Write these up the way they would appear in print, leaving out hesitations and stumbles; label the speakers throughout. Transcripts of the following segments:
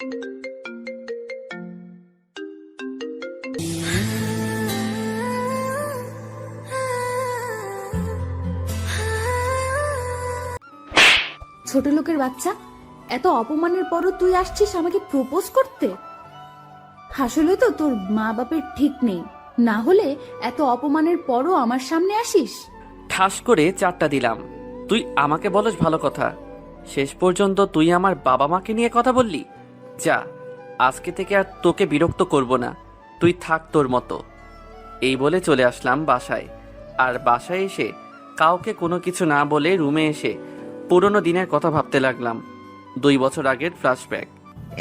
Speaker 1: ছোট লোকের বাচ্চা, এত অপমানের পরও তুই আসছিস আমাকে প্রপোজ করতে? আসলে তো তোর মা বাপের ঠিক নেই, না হলে এত অপমানের পরও আমার সামনে আসিস।
Speaker 2: ঠাস করে 4টা দিলাম। তুই আমাকে বলস ভালো কথা, শেষ পর্যন্ত তুই আমার বাবা মাকে নিয়ে কথা বললি। যা, আজকে থেকে আর তোকে বিরক্ত করব না, তুই থাক তোর মতো। এই বলে চলে আসলাম বাসায়। আর বাসায় এসে কাউকে কোনো কিছু না বলে রুমে এসে পুরনো দিনের কথা ভাবতে লাগলাম। 2 বছর আগের ফ্ল্যাশব্যাক।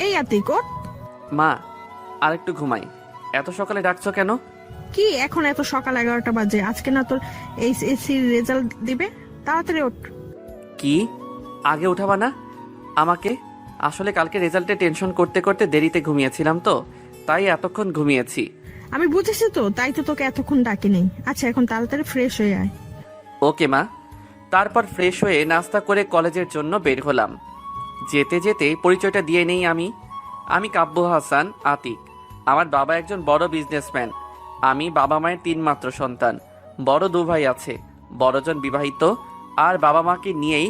Speaker 3: এই আতিক, ওঠ।
Speaker 2: মা, আরেকটু ঘুমাই। এত সকালে ডাকছো কেন?
Speaker 3: কি এখন এত সকাল 11টা বাজে? আজকে না তোর এইচএসসি রেজাল্ট দিবে, তাড়াতাড়ি ওঠ।
Speaker 2: কি আগে উঠাবা না আমাকে? আসলে কালকে রেজাল্টে টেনশন করতে করতে দেরিতে ঘুমিয়েছিলাম, তো তাই এতক্ষণ ঘুমিয়েছি।
Speaker 3: আমি বুঝেছি তো, তাই তো তোকে এতক্ষণ ডাকি নেই। আচ্ছা এখন তাড়াতাড়ি ফ্রেশ হয়ে আয়।
Speaker 2: ওকে মা। তারপর ফ্রেশ হয়ে নাস্তা করে কলেজের জন্য বের হলাম। যেতে যেতে পরিচয়টা দিয়ে নেই। আমি কাব্য হাসান আতিক। আমার বাবা একজন বড় বিজনেসম্যান। আমি বাবা মায়ের 3 মাত্র সন্তান। বড় 2 ভাই আছে, বড়জন বিবাহিত। আর বাবা মাকে নিয়েই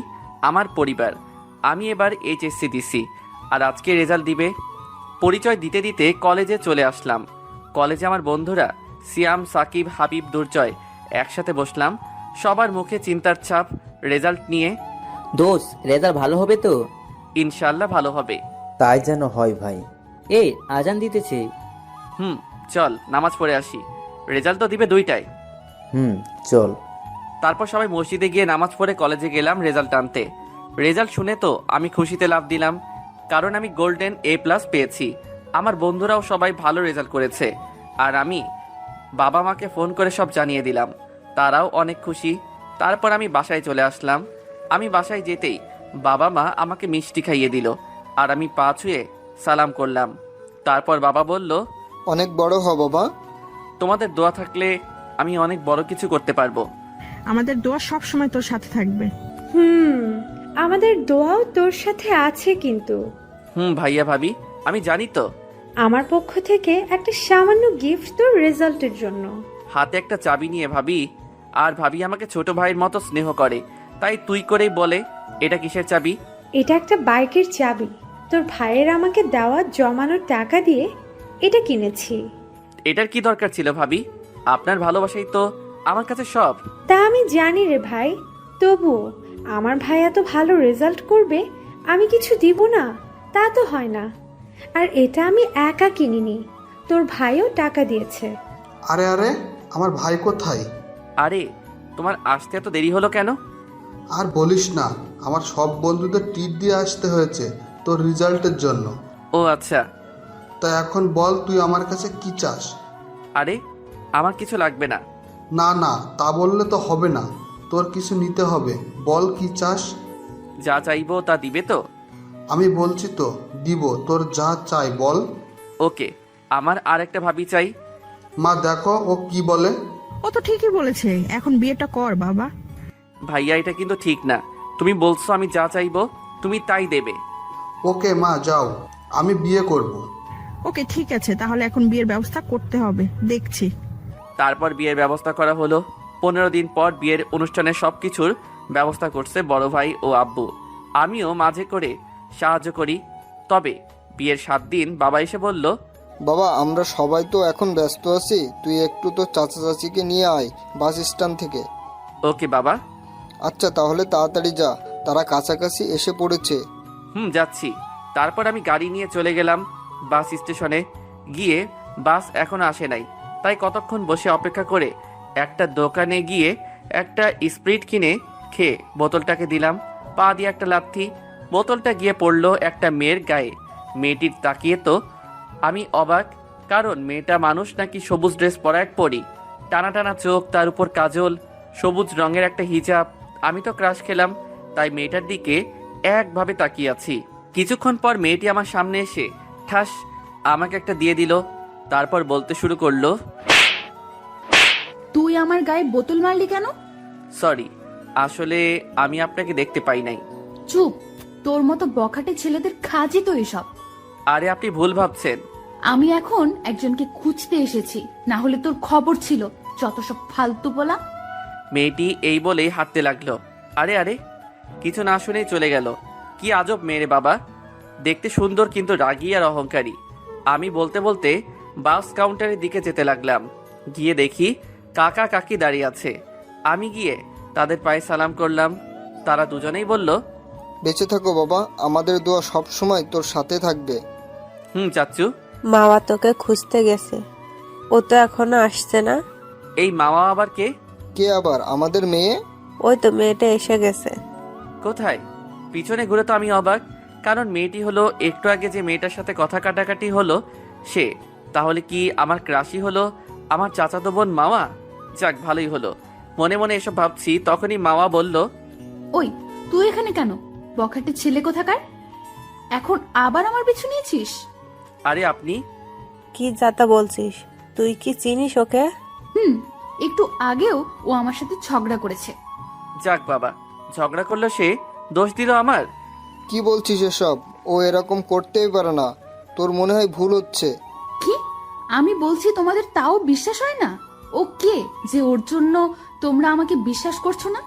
Speaker 2: আমার পরিবার। আমি এবার এইচএসসি দিছি, আর আজকে রেজাল্ট দিবে। পরিচয় দিতে দিতে কলেজে চলে আসলাম। কলেজে আমার বন্ধুরা সিয়াম, সাকিব, হাবিব, দুর্জয় একসাথে বসলাম। সবার মুখে চিন্তার ছাপ রেজাল্ট নিয়ে।
Speaker 4: দোস্ত, রেজাল্ট ভালো হবে তো?
Speaker 2: ইনশাল্লাহ ভালো হবে।
Speaker 5: তাই যেন হয় ভাই।
Speaker 4: এই আজান দিতেছে।
Speaker 2: চল নামাজ পড়ে আসি, রেজাল্ট তো দিবে 2টায়।
Speaker 5: চল।
Speaker 2: তারপর সবাই মসজিদে গিয়ে নামাজ পড়ে কলেজে গেলাম রেজাল্ট আনতে। রেজাল্ট শুনে তো আমি খুশিতে লাফ দিলাম, কারণ আমি গোল্ডেন A+ পেয়েছি। আমার বন্ধুরাও সবাই ভালো রেজাল্ট করেছে, আর আমি বাবা মাকে ফোন করে সব জানিয়ে দিলাম। তারাও অনেক খুশি। তারপর আমি বাসায় চলে আসলাম। আমি বাসায় যেতেই বাবা মা আমাকে মিষ্টি খাইয়ে দিল, আর আমি পা ছুঁয়ে সালাম করলাম। তারপর বাবা বলল,
Speaker 6: অনেক বড় হ বাবা।
Speaker 2: তোমাদের দোয়া থাকলে আমি অনেক বড় কিছু করতে পারবো।
Speaker 3: আমাদের দোয়া সব সময় তোর সাথে থাকবে।
Speaker 7: আমাদের দোয়াও তোর সাথে আছে কিন্তু।
Speaker 2: ভাইয়া ভাবি, আমি জানি তো।
Speaker 7: আমার পক্ষ থেকে একটা সামান্য গিফট তোর রেজাল্টের জন্য।
Speaker 2: হাতে একটা চাবি নিয়ে ভাবি, আর ভাবি আমাকে ছোট ভাইয়ের মতো স্নেহ করে, তাই তুই করেই বলে, এটা কিসের চাবি?
Speaker 7: এটা একটা বাইকের চাবি। তোর ভাইয়ের আমাকে দেওয়া জমানোর টাকা দিয়ে এটা কিনেছি।
Speaker 2: এটার কি দরকার ছিল ভাবি? আপনার ভালোবাসাই তো আমার কাছে সব।
Speaker 7: তা আমি জানি রে ভাই, তবু আমার ভাই এত ভালো রেজাল্ট করবে আমি কিছু দিব না, তা তো হয় না। আর এটা আমি একা কিনিনি, তোর ভাইও টাকা দিয়েছে।
Speaker 6: আরে আরে, আমার ভাই কোথায়?
Speaker 2: আরে, তোমার আসতে এত দেরি হলো কেন?
Speaker 6: আর বলিস না, আমার সব বন্ধুদের ট্রিট দিয়ে আসতে হয়েছে তোর রেজাল্টের জন্য।
Speaker 2: ও আচ্ছা।
Speaker 6: তা এখন বল, তুই আমার কাছে কি চাস?
Speaker 2: আরে, আমার কিছু লাগবে না।
Speaker 6: না না, তা বললে তো হবে না, তোর কিছু নিতে হবে। বল কি চাস?
Speaker 2: যা চাইবো তা দিবে তো?
Speaker 6: আমি বলছি তো, দিব। তোর যা চাই বল।
Speaker 2: ওকে, আমার আর একটা ভাবি চাই।
Speaker 6: মা দেখো ও কি বলে।
Speaker 3: ও তো ঠিকই বলেছে, এখন বিয়েটা কর বাবা।
Speaker 2: ভাইয়া, এটা কিন্তু ঠিক না। তুমি বলছো আমি যা চাইবো তুমি তাই দেবে।
Speaker 6: ওকে মা, যাও, আমি বিয়ে করব।
Speaker 3: ওকে ঠিক আছে, তাহলে এখন বিয়ের ব্যবস্থা করতে হবে, দেখছি।
Speaker 2: তারপর বিয়ের ব্যবস্থা করা হলো। 15 দিন পর বিয়ের অনুষ্ঠানের সবকিছুর ব্যবস্থা করছে বড় ভাই ও আব্বু। আমিও মাঝে করে সাহায্য করি। তবে বিয়ের 7 দিন বাবা এসে বলল,
Speaker 6: বাবা, আমরা সবাই তো এখন ব্যস্ত আছি, তুই একটু তো চাচা চাচিকে নিয়ে আয় বাস স্ট্যান্ড থেকে।
Speaker 2: ওকে বাবা।
Speaker 6: আচ্ছা তাহলে তাড়াতাড়ি যা, তারা কাছাকাছি এসে পড়েছে।
Speaker 2: যাচ্ছি। তারপর আমি গাড়ি নিয়ে চলে গেলাম বাস স্টেশনে। গিয়ে বাস এখনো আসে নাই, তাই কতক্ষণ বসে অপেক্ষা করে একটা দোকানে গিয়ে একটা স্প্রিট কিনে খেয়ে বোতলটাকে দিলাম। পা দিয়ে একটা লাথি, বোতলটা গিয়ে পড়লো একটা মেয়ের গায়ে। মেয়েটির তাকিয়ে তো আমি অবাক, কারণ মেয়েটা মানুষ নাকি সবুজ ড্রেস পরা এক পরি, টানা টানা চোখ, তার উপর কাজল, সবুজ রঙের একটা হিজাব। আমি তো ক্রাশ খেলাম, তাই মেয়েটার দিকে একভাবে তাকিয়ে আছি। কিছুক্ষণ পর মেয়েটি আমার সামনে এসে ঠাস আমাকে একটা দিয়ে দিল। তারপর বলতে শুরু করলো,
Speaker 1: তুই আমার গায়ে বোতল মারলি কেন?
Speaker 2: সরি, আসলে আমি আপনাকে দেখতে পাই নাই।
Speaker 1: চুপ, তোর মতো বখাটে ছেলেদের কাজই তো এসব।
Speaker 2: আরে আপনি ভুল ভাবছেন।
Speaker 1: আমি এখন একজনকে খুঁজতে এসেছি, না হলে তোর খবর ছিল। যত সব ফালতু বলা।
Speaker 2: মেয়েটি এই বলেই হাঁটতে লাগলো। আরে আরে, কিছু না শুনেই চলে গেল। কি আজব মেয়ে রে বাবা, দেখতে সুন্দর কিন্তু রাগী আর অহংকারী। আমি বলতে বলতে বাস কাউন্টারের দিকে যেতে লাগলাম। গিয়ে দেখি কাকা কাকি দাঁড়িয়ে আছে। আমি গিয়ে তাদের পায়ে সালাম করলাম। তারা দুজনেই বলল,
Speaker 6: বেঁচে থাকো বাবা, আমাদের দোয়া সব সময় তোর সাথে থাকবে।
Speaker 2: চাচ্চু।
Speaker 8: মাওয়া তোকে খুঁজতে গেছে, ও তো এখনো আসছে না।
Speaker 2: এই মামা আবার কে?
Speaker 6: কে আবার? আমাদের মেয়ে।
Speaker 8: ওই তো মেয়েটা এসে গেছে।
Speaker 2: কোথায়? পিছনে ঘুরে তো আমি অবাক, কারণ মেয়েটি হলো একটু আগে যে মেয়েটার সাথে কথা কাটাকাটি হলো সে। তাহলে কি আমার ক্রাশই হলো আমার চাচাতো বোন মামা? যাক, ভালোই হলো। মনে মনে এসব ভাবছি, তখনই মামা বলল,
Speaker 1: ওই, তুই এখানে কেন? বখাটে ছেলে কোথাকার, এখন আবার আমার পিছু নিয়েছিস?
Speaker 2: আরে আপনি?
Speaker 8: কি যাতা বলছিস? তুই কি চিনিস ওকে?
Speaker 1: একটু আগেও ও আমার সাথে ঝগড়া করেছে।
Speaker 2: যাক বাবা, ঝগড়া করলো সে, দোষ দিল আমার?
Speaker 6: কি বলছিস এসব? ও এরকম করতেই পারে না, তোর মনে হয় ভুল হচ্ছে।
Speaker 1: কি? আমি বলছি তোমাদের তাও বিশ্বাস হয় না? ও কে যে ওর জন্য তোমরা আমাকে বিশ্বাস করছো না?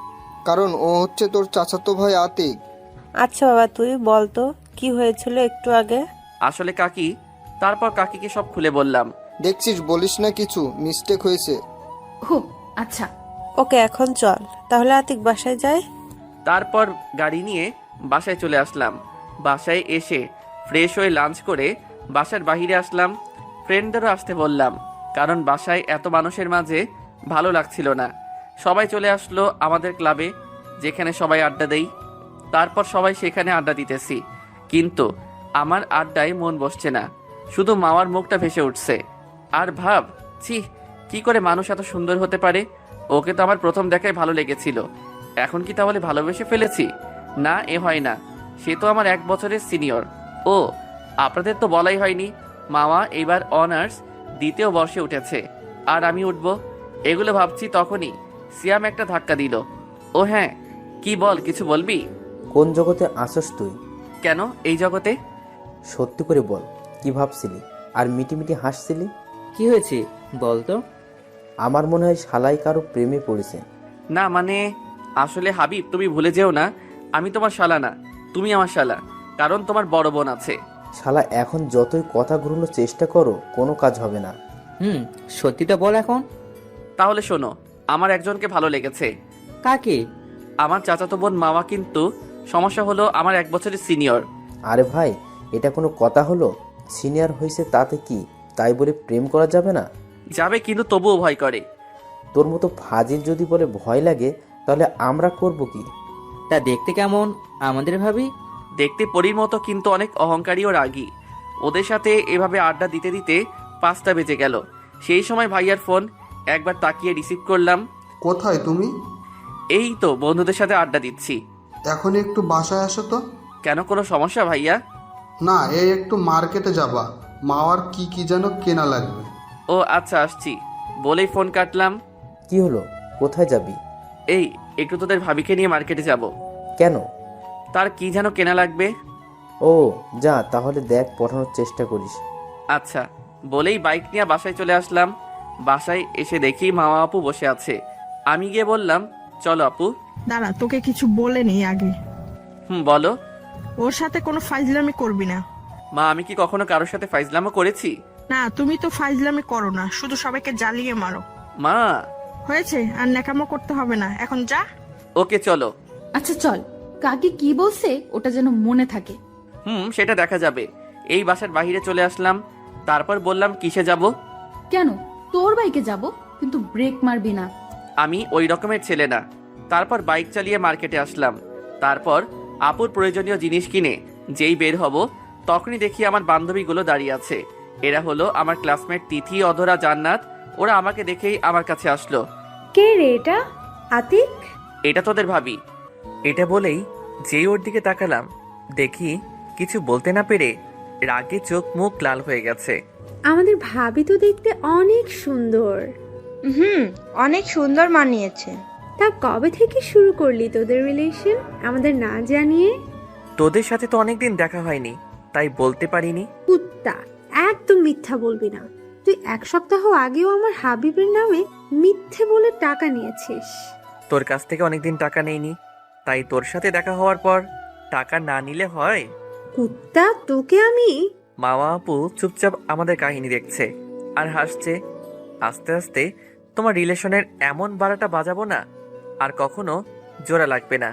Speaker 6: কারণ ও হচ্ছে তোর চাচাতো ভাই আতিক।
Speaker 8: আচ্ছা বাবা, তুই বল তো কি হয়েছিল একটু আগে?
Speaker 2: আসলে কাকি, তারপর কাকিকে সব খুলে বললাম।
Speaker 6: দেখছিস, বলিস না কিছু, মিস্টেক হয়েছে।
Speaker 1: হো আচ্ছা।
Speaker 8: ওকে এখন চল তাহলে আতিক বাসায় যাই।
Speaker 2: তারপর গাড়ি নিয়ে বাসায় চলে আসলাম। বাসায় এসে ফ্রেশ হয়ে লাঞ্চ করে বাসার বাইরে আসলাম। ফ্রেন্ডদেরও আসতে বললাম, কারণ বাসায় এত মানুষের মাঝে ভালো লাগছিল না। সবাই চলে আসলো আমাদের ক্লাবে, যেখানে সবাই আড্ডা দেই। তারপর সবাই সেখানে আড্ডা দিতেছি, কিন্তু আমার আড্ডায় মন বসছে না। শুধু মামার মুখটা ভেসে উঠছে। আর ভাবছি, কি করে মানুষ এত সুন্দর হতে পারে? ওকে তো আমার প্রথম দেখায় ভালো লেগেছিল, এখন কি তাহলে ভালোবেসে ফেলেছি? না, এ হয় না। সে তো আমার 1 বছরের সিনিয়র। ও, আপনাদের তো বলাই হয়নি, মামা এবার অনার্স 2য় বর্ষে উঠেছে, আর আমি উঠব। এগুলো ভাবছি, তখনই সিয়াম একটা ধাক্কা দিল। ও হ্যাঁ, কি বল, কিছু বলবি?
Speaker 5: কোন জগতে আসস তুই?
Speaker 2: কেন এই জগতে?
Speaker 5: সত্যি করে বল, কি ভাবছিলি আর মিটিমিটি হাসছিলি?
Speaker 4: কি হয়েছে বল তো?
Speaker 5: আমার মনে হয় শালাই কারো প্রেমে পড়েছে।
Speaker 2: না মানে, আসলে হাবিব, তুমি ভুলে যেও না, আমি তোমার শালা না, তুমি আমার শালা, কারণ তোমার বড় বোন আছে।
Speaker 5: শালা, এখন যতই কথা ঘুরানোর চেষ্টা করো কোনো কাজ হবে না।
Speaker 4: সত্যিটা বল এখন।
Speaker 2: তাহলে শোনো, আমার একজনকে ভালো লেগেছে।
Speaker 4: কাকে?
Speaker 2: আমার চাচাতো বোন মামা, কিন্তু সমস্যা হলো আমার 1 বছরের সিনিয়র।
Speaker 5: আরে ভাই, এটা কোনো কথা হলো? সিনিয়র হয়েছে তাতে কি, তাই বলে প্রেম করা যাবে না?
Speaker 2: যাবে, কিন্তু তবুও ভয় করে।
Speaker 5: তোর মতো ফাজিল যদি বলে ভয় লাগে, তাহলে আমরা করব কি?
Speaker 4: তা দেখতে কেমন আমাদের ভাবি?
Speaker 2: দেখতে পরীর মতো, কিন্তু অনেক অহংকারী ও রাগী। ওদের সাথে এভাবে আড্ডা দিতে দিতে 5টা বেজে গেল। সেই সময় ভাইয়ার ফোন। একবার তাকিয়ে রিসিভ করলাম।
Speaker 9: কোথায় তুমি?
Speaker 2: এই তো বন্ধুদের সাথে আড্ডা দিচ্ছি।
Speaker 9: এখন একটু বাসায় আসো তো।
Speaker 2: কেন, কোনো সমস্যা ভাইয়া?
Speaker 9: না, এই একটু মার্কেটে যাবা, মাওয়ার কি কি যেন কেনা লাগবে।
Speaker 2: ও আচ্ছা, আসছি বলেই ফোন কাটলাম।
Speaker 5: কি হলো, কোথায় যাবি?
Speaker 2: এই একটু তোদের ভাবিকে নিয়ে মার্কেটে যাব।
Speaker 5: কেন?
Speaker 2: তার কি যেন কেনা লাগবে।
Speaker 5: ও যা, তাহলে দেখ, পাঠানোর চেষ্টা করিস।
Speaker 2: আচ্ছা বলেই বাইক নিয়ে বাসায় চলে আসলাম। বাসায় এসে দেখি মামা আপু বসে আছে। আমি গিয়ে বললাম, চলো আপু।
Speaker 3: দাঁড়া, তোকে কিছু বলে নেই আগে।
Speaker 2: বলো।
Speaker 3: ওর সাথে কোনো ফাইজলামি করবি না।
Speaker 2: মা, আমি কি কখনো কারোর সাথে ফাইজলামো করেছি?
Speaker 3: না, তুমি তো ফাইজলামি করো না, শুধু সবাইকে জ্বালিয়ে মারো।
Speaker 2: মা।
Speaker 3: হয়েছে, আর ন্যাকামো করতে হবে না, এখন যা।
Speaker 2: ওকে চলো।
Speaker 1: আচ্ছা চল, কাকি কি বলছে ওটা যেন মনে থাকে।
Speaker 2: সেটা দেখা যাবে। এই বাসার বাইরে চলে আসলাম। তারপর বললাম, কিসে যাব?
Speaker 1: কেন, তোর বাইকে যাব, কিন্তু ব্রেক মারবি না।
Speaker 2: আমি ওই রকমের ছেলে না। তারপর বাইক চালিয়ে মার্কেটে আসলাম। তারপর আপুর প্রয়োজনীয় জিনিস কিনে যেই বের হব, তখনই দেখি আমার বান্ধবীগুলো দাঁড়িয়ে আছে। এরা হলো আমার ক্লাসমেট তিথি, অধরা, জান্নাত। ওরা আমাকে দেখেই আমার কাছে আসলো।
Speaker 7: কে রে এটা? আতিক?
Speaker 2: এটা তোদের ভাবি। এটা বলেই যেই ওর দিকে তাকালাম, দেখি কিছু বলতে না পেরে রাগে চোখ মুখ লাল হয়ে গেছে।
Speaker 7: আমাদের ভাবি তো দেখতে অনেক সুন্দর।
Speaker 10: অনেক সুন্দর মানিয়েছে।
Speaker 7: তা কবে থেকে শুরু করলি তোদের রিলেশন আমাদের না জানিয়ে?
Speaker 2: তোদের সাথে তো অনেকদিন দেখা হয়নি, তাই বলতে পারিনি।
Speaker 7: কুত্তা, একদম মিথ্যা বলবি না। তুই 1 সপ্তাহ আগেও আমার হাবিবের নামে মিথ্যে বলে টাকা নিয়েছিস।
Speaker 2: তোর কাছ থেকে অনেকদিন টাকা নেইনি, তাই তোর সাথে দেখা হওয়ার পর টাকা না নিলে হয়?
Speaker 7: কুত্তা, তোকে আমি...
Speaker 2: মামা আপু চুপচাপ আমাদের কাহিনী দেখছে আর হাসছে। আস্তে আস্তে তোমার রিলেশনের এমন বারাটা বাজাবো না, আর কখনো জোড়া লাগবে না।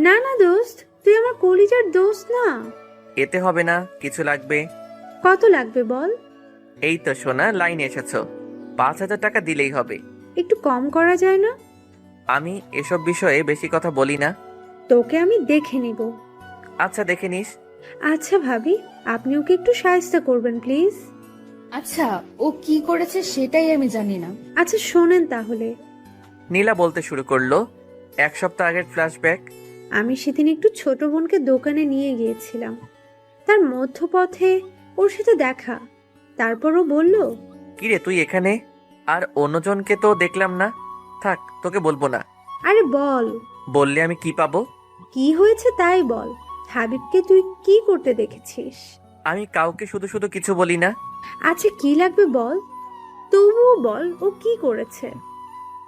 Speaker 7: না না দোস্ত, তুই আমার কলিজার দোস্ত না।
Speaker 2: এতে হবে না, কিছু লাগবে।
Speaker 7: কত লাগবে বল?
Speaker 2: এই তো সোনা, লাইনে এসেছো। 5,000 টাকা দিলেই হবে।
Speaker 7: একটু কম করা যায় না?
Speaker 2: আমি এসব বিষয়ে বেশি কথা বলি না।
Speaker 7: তোকে আমি দেখে নিব।
Speaker 2: আচ্ছা, দেখে নিস।
Speaker 7: আচ্ছা ভাবি, আপনি ওকে একটু সাহায্য করবেন প্লিজ।
Speaker 1: আচ্ছা, ও কি করেছে সেটাই আমি জানি না।
Speaker 7: আচ্ছা শোনেন তাহলে।
Speaker 2: নীলা বলতে শুরু করলো 1 সপ্তাহ আগের ফ্ল্যাশব্যাক।
Speaker 7: আমি সেদিন একটু ছোট বোনকে দোকানে নিয়ে গিয়েছিলাম। তার মধ্যপথে ওর সাথে দেখা। তারপর ও বলল,
Speaker 2: কিরে তুই এখানে? আর অন্যজনকে তো দেখলাম না। থাক, তোকে বলবো না।
Speaker 7: আরে বল,
Speaker 2: বললে আমি কি পাবো?
Speaker 7: কি হয়েছে তাই বল। হাবিবকে তুই কি করতে দেখেছিস?
Speaker 2: আমি কাউকে শুধু শুধু কিছু বলি না।
Speaker 7: আচ্ছা কি লাগবে বল, তবুও বল ও কি করেছে।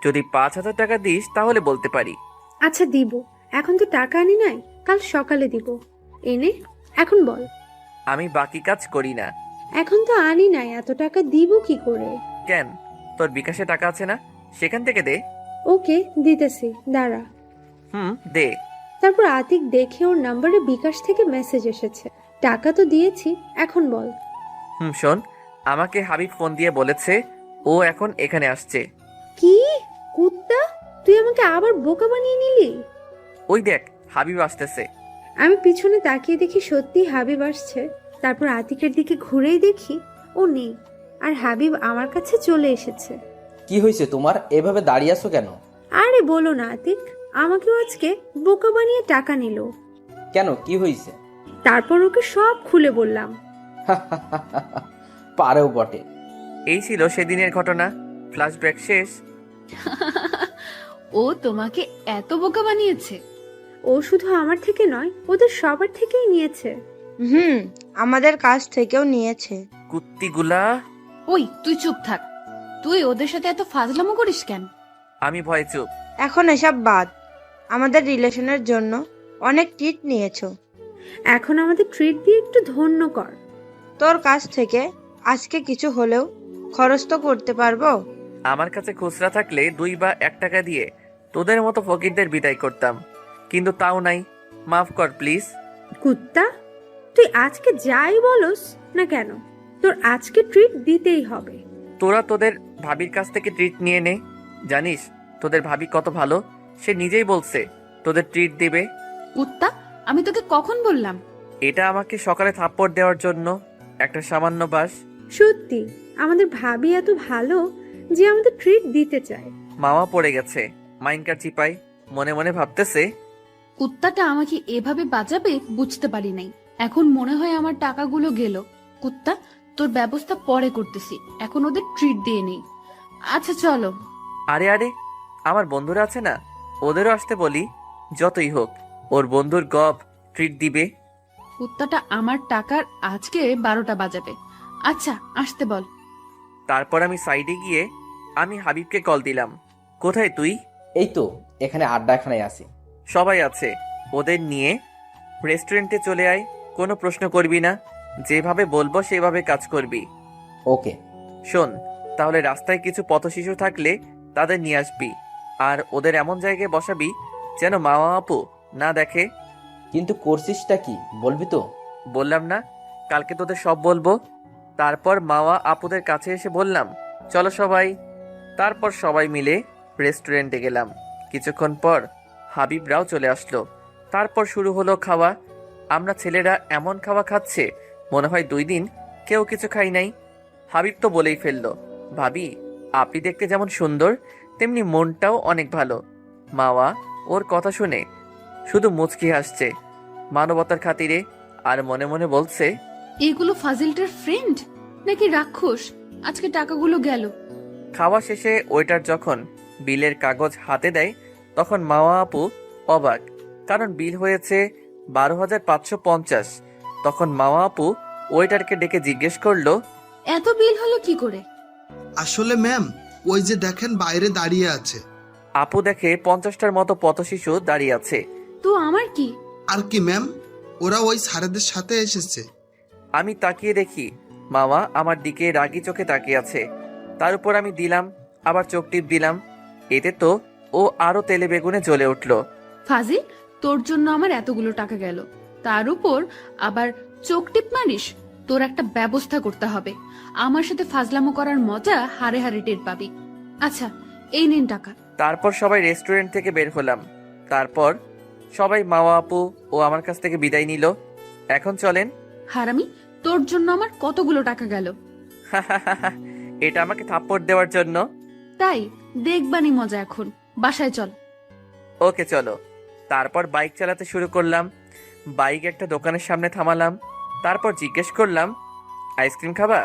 Speaker 2: যদি 5,000 টাকা দিস তাহলে বলতে পারি।
Speaker 7: আচ্ছা দিব, এখন তো টাকা আনি নাই, কাল সকালে দিব। এনে এখন বল।
Speaker 2: আমি বাকি কাজ করি না।
Speaker 7: এখন তো আনি নাই, এত টাকা দিব কি করে?
Speaker 2: কেন, তোর বিকাশে টাকা আছে না? সেখান থেকে দে।
Speaker 7: ওকে দিতেছি, দাঁড়া।
Speaker 2: দে।
Speaker 7: তারপর আতিক দেখে ওর নাম্বারে বিকাশ থেকে মেসেজ এসেছে। টাকা তো দিয়েছি, এখন বল।
Speaker 2: শোন, আমাকে হাবিব ফোন দিয়ে বলেছে ও এখন এখানে আসছে।
Speaker 7: কি? কুত্তা, তুই আমাকে আবার বোকা বানিয়ে নিলি?
Speaker 2: ওই দেখ, হাবিব আসতেছে।
Speaker 7: আমি পিছনে তাকিয়ে দেখি সত্যি হাবিব আসছে। তারপর আতিকের দিকে ঘুরেই দেখি ও নেই, আর হাবিব আমার কাছে চলে এসেছে।
Speaker 5: কি হয়েছে তোমার, এভাবে দাঁড়িয়ে আছো কেন?
Speaker 7: আরে বলো না আতিক, আমাকেও আজকে বোকা বানিয়ে টাকা নিল।
Speaker 5: কেন, কি হয়েছে?
Speaker 7: তারপর ওকে সব খুলে বললাম।
Speaker 5: পারেও বটে।
Speaker 2: এই ছিল সেদিনের ঘটনা। ফ্ল্যাশব্যাক শেষ।
Speaker 1: ও তোমাকে এত বোকা বানিয়েছে?
Speaker 7: ও শুধু আমার থেকে নয়, ওদের সবার থেকেই নিয়েছে।
Speaker 10: আমাদের কাছ থেকেও নিয়েছে।
Speaker 2: কুত্তিগুলা।
Speaker 1: ওই তুই চুপ থাক। তুই ওদের সাথে এত ফাজলামো করিস কেন?
Speaker 2: আমি ভয় চুপ।
Speaker 10: এখন এসব বাদ। আমাদের রিলেশনের জন্য অনেক ট্রিট নিয়েছো।
Speaker 7: এখন আমাদের ট্রিট দিয়ে একটু ধন্য কর।
Speaker 10: তোর কাছ থেকে আজকে কিছু হলেও খরচ তো করতে পারবো।
Speaker 2: আমার কাছে খুচরা থাকলে 2 বা 1 টাকা দিয়ে তোদের মতো ফকিরদের বিদায় করতাম, কিন্তু তাও নাই। মাফ কর প্লিজ।
Speaker 7: কুত্তা, তুই আজকে যাই বলস না কেন, তোর আজকে ট্রিট দিতেই হবে।
Speaker 2: তোরা তোদের ভাবির কাছ থেকে ট্রিট নিয়ে নে। জানিস তোদের ভাবি কত ভালো, সে নিজেই বলছে তোদের ট্রিট দিবে।
Speaker 1: কুত্তা, আমি তোকে কখন বললাম?
Speaker 2: এটা আমাকে সকালে থাপ্পড় দেওয়ার জন্য একটা সামান্য বাস।
Speaker 7: সত্যি আমাদের ভাবি এত ভালো যে আমাদের ট্রিট দিতে চায়।
Speaker 2: মামা পড়ে গেছে মাইনকার চিপাই, মনে মনে ভাবতেছে
Speaker 1: কুত্তাটা আমাকে এভাবে বাঁচাবে বুঝতে পারি নাই। এখন মনে হয় আমার টাকাগুলো গেল। কুত্তা, তোর ব্যবস্থা পরে করতেছি, এখন ওদের ট্রিট দিয়ে নেই। আচ্ছা চলো।
Speaker 2: আরে আরে, আমার বন্ধুরা আছে না, ওদেরও আসতে বলি। যতই হোক ওর বন্ধুর গপ ট্রিট দিবে।
Speaker 1: কুত্তাটা আমার টাকার আজকে 12টা বাজাবে। আচ্ছা আসতে বল।
Speaker 2: তারপর আমি সাইডে গিয়ে আমি হাবিবকে কল দিলাম। কোথায় তুই?
Speaker 5: এই তো এখানে আড্ডাখানায় আছি।
Speaker 2: সবাই আছে, ওদের নিয়ে রেস্টুরেন্টে চলে আয়। কোনো প্রশ্ন করবি না, যেভাবে বলবো সেভাবে কাজ করবি।
Speaker 5: ওকে।
Speaker 2: শোন, তাহলে রাস্তায় কিছু পথশিশু থাকলে তাদের নিয়ে আসবি, আর ওদের এমন জায়গায় বসাবি যেন মামা আপু না দেখে।
Speaker 5: কিন্তু করছিসটা কি বলবি তো?
Speaker 2: বললাম না, কালকে তোদের সব বলবো। তারপর মাওয়া আপুদের কাছে এসে বললাম, চলো সবাই। তারপর সবাই মিলে রেস্টুরেন্টে গেলাম। কিছুক্ষণ পর হাবিবরাও চলে আসলো। তারপর শুরু হলো খাওয়া। আমরা ছেলেরা এমন খাওয়া খাচ্ছে মনে হয় 2 দিন কেউ কিছু খাই নাই। হাবিব তো বলেই ফেললো, ভাবি আপনি দেখতে যেমন সুন্দর তেমনি মনটাও অনেক ভালো। মাওয়া ওর কথা শুনে শুধু মুচকি হাসছে মানবতার খাতিরে, আর মনে মনে বলছে,
Speaker 1: এগুলো ফাজিলটার ফ্রেন্ড নাকি রাক্ষস? আজকে টাকাগুলো গেল।
Speaker 2: খাওয়া শেষে ওয়েটার যখন বিলের কাগজ হাতে দেয় তখন মাওয়া আপু অবাক, কারণ বিল হয়েছে 12,550। তখন মামা আপু ওয়েটারকে ডেকে জিজ্ঞেস করলো,
Speaker 1: এত বিল হলো কি করে?
Speaker 9: আসলে ম্যাম, ওই যে দেখেন বাইরে দাঁড়িয়ে আছে।
Speaker 2: আপু দেখে 50টার মতো পথশিশু দাঁড়িয়ে আছে।
Speaker 1: তো আমার কি?
Speaker 9: আর কি ম্যাম, ওরা ওই স্যারেদের সাথে এসেছে।
Speaker 2: আমি তাকিয়ে দেখি মামা আমার দিকে রাগি চোখে তাকিয়ে আছে। তার উপর আমি দিলাম, আবার চোখ টিপ দিলাম। এতে তো ও আরো তেলে বেগুনে জ্বলে উঠলো।
Speaker 1: ফাজিল, তোর জন্য আমার এতগুলো টাকা গেল, তার উপর আবার চোখ টিপ মারিস? তোর একটা ব্যবস্থা করতে হবে। আমার সাথে ফাজলামো করার মজা হারে হারে টের পাবি। আচ্ছা, এই নিন টাকা।
Speaker 2: তারপর সবাই রেস্টুরেন্ট থেকে বের হলাম। তারপর সবাই মামা আপু ও আমার কাছ থেকে বিদায় নিল। এখন চলেন।
Speaker 1: হারামি, তোর জন্য আমার কতগুলো টাকা গেল।
Speaker 2: এটা আমাকে থাপ্পড় দেওয়ার জন্য?
Speaker 1: তাই দেখবানি মজা। এখন বাসায় চল।
Speaker 2: ওকে চলো। তারপর বাইক চালাতে শুরু করলাম। বাইক একটা দোকানের সামনে থামালাম। তারপর জিজ্ঞেস করলাম, আইসক্রিম খাবা?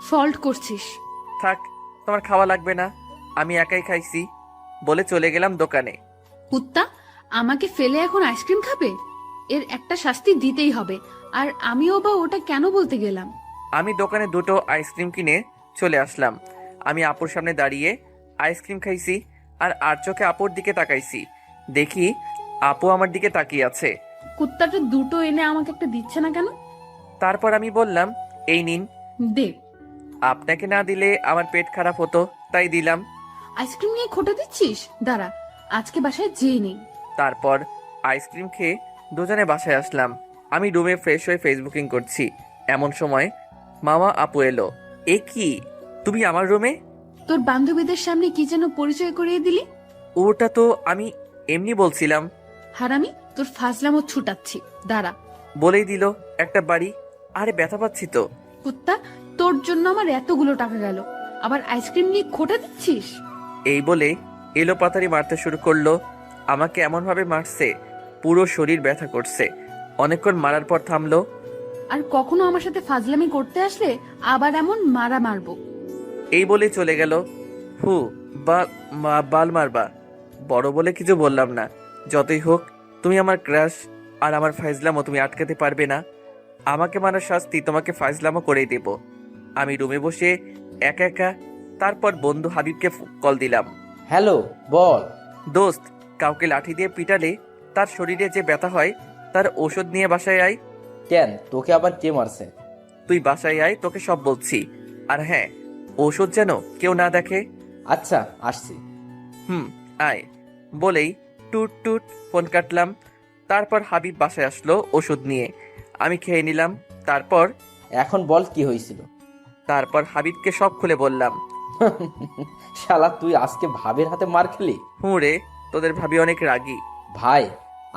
Speaker 1: ফল্ট করছিস।
Speaker 2: থাক, তোমার খাওয়া লাগবে না, আমি একাই খাইছি বলে চলে গেলাম দোকানে।
Speaker 1: কুত্তা, আমাকে ফেলে এখন আইসক্রিম খাবে? এর একটা শাস্তি দিতেই হবে। আর আমিও বা ওটা কেন বলতে গেলাম?
Speaker 2: আমি দোকানে দুটো আইসক্রিম কিনে চলে আসলাম। আমি আপুর সামনে দাঁড়িয়ে আইসক্রিম খাইছি আর চোখে আপুর দিকে তাকাইছি। দেখি আপু আমার দিকে তাকিয়ে আছে।
Speaker 1: কুত্তাটা দুটো এনে আমাকে একটা দিচ্ছে না কেন?
Speaker 2: তারপর আমি বললাম, এই নিন।
Speaker 1: দে।
Speaker 2: আপনাকে না দিলে আমার পেট খারাপ হতো, তাই দিলাম।
Speaker 1: আইসক্রিম নিয়ে খোটা দিচ্ছিস? দাঁড়া, আজকে বাসায় যেয়ে নেই।
Speaker 2: তারপর আইসক্রিম খেয়ে দুজনে বাসায় আসলাম। আমি রুমে ফ্রেশ হয়ে ফেসবুকিং করছি। এমন সময় মামা আপু এলো। এ কি, তুমি আমার রুমে?
Speaker 1: তোর বান্ধবীদের সামনে কি যেন পরিচয় করিয়ে দিলি?
Speaker 2: ওটা তো আমি এমনি বলছিলাম।
Speaker 1: হারামি, তোর ফাজলামো ছুটাচ্ছি, দাঁড়া।
Speaker 2: বলেই দিল একটা বাড়ি। আরে ব্যথা পাচ্ছি তো।
Speaker 1: কুত্তা, তোর জন্য আমার এতগুলো টাকা গেল, আবার আইসক্রিম নিয়ে খোটা দিচ্ছিস?
Speaker 2: এই বলে এলো পাতারি মারতে শুরু করলো। আমাকে এমনভাবে মারছে পুরো শরীর ব্যথা করছে। অনেকক্ষণ মারার পর থামলো।
Speaker 1: আর কখনো আমার সাথে ফাজলামি করতে আসলে আবার এমন মারা মারবো।
Speaker 2: এই বলে চলে গেল। হু, বাল মারবা? বড় বলে কিছু বললাম না। যতই হোক তুমি আমার ক্রাশ, আর আমার ফাইজলামও তুমি আটকাতে পারবে না। আমাকে মারার শাস্তি তোমাকে ফাইজলামও করেই দেব। আমি রুমে বসে একা একা। তারপর বন্ধু হাবিবকে কল দিলাম।
Speaker 5: হ্যালো, বল।
Speaker 2: দোস্ত, কাউকে লাঠি দিয়ে পিটালে তার শরীরে যে ব্যথা হয় তার ওষুধ নিয়ে বাসায় আয়।
Speaker 5: কেন, তোকে আবার কে মারছে?
Speaker 2: তুই বাসায় আয়, তোকে সব বলছি। আর হ্যাঁ, ওষুধ যেন কেউ না দেখে।
Speaker 5: আচ্ছা, আসছি।
Speaker 2: আয় বলেই টুট টুট ফোন কাটলাম। তারপর হাবিব বাসায় আসলো ওষুধ নিয়ে। আমি খেয়ে নিলাম। তারপর
Speaker 5: এখন বল কি হয়েছিল।
Speaker 2: হাবিবকে সব খুলে বললাম।
Speaker 5: শালা, তুই আজকে ভাবের হাতে মার খেলি?
Speaker 2: রে, তোদের ভাবি অনেক রাগী।
Speaker 5: ভাই,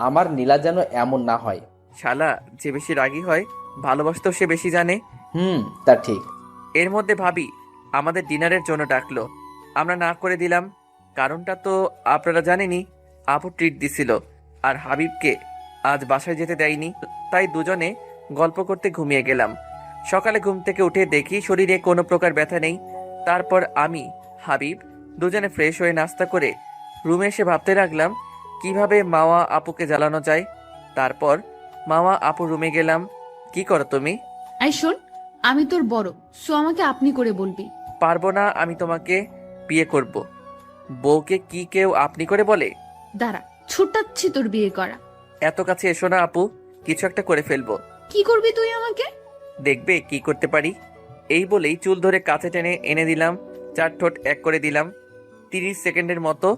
Speaker 5: আমার নীলা যেন এমন না হয়।
Speaker 2: শালা, যে বেশি রাগী হয় ভালোবাসতেও সে বেশি জানে।
Speaker 5: তা ঠিক।
Speaker 2: এর মধ্যে ভাবি আমাদের ডিনারের জন্য ডাকলো। আমরা না করে দিলাম। কারণটা তো আপনারা জানেনই, আপু ট্রিট দিছিল আর হাবিবকে আজ বাসায় যেতে দেয়নি। তাই দুজনে গল্প করতে ঘুমিয়ে গেলাম। সকালে ঘুম থেকে উঠে দেখি শরীরে কোনো প্রকার ব্যথা নেই। তারপর আমি হাবিব দুজনে ফ্রেশ হয়ে নাস্তা করে রুমে এসে ভাবতে লাগলাম কিভাবে মাওয়া আপুকে জ্বালানো যায়। তারপর মাওয়া আপু রুমে গেলাম। কি করো তুমি?
Speaker 1: আই শোন, আমি তোর বড়, সো আমাকে আপনি করে বলবি।
Speaker 2: পারবো না, আমি তোমাকে বিয়ে করব। বউকে কি কেউ আপনি করে বলে?
Speaker 1: দাঁড়া, ছুটাচ্ছি তোর বিয়ে করা।
Speaker 2: এত কাছে এসো না আপু, কিছু একটা করে ফেলবো।
Speaker 1: কি করবি তুই আমাকে?
Speaker 2: দেখবে কি করতে পারি। এই বলেই চুল ধরে কাছে টেনে এনে দিলাম। 4 ঠোঁট এক করে দিলাম। 30 সেকেন্ডের মতো,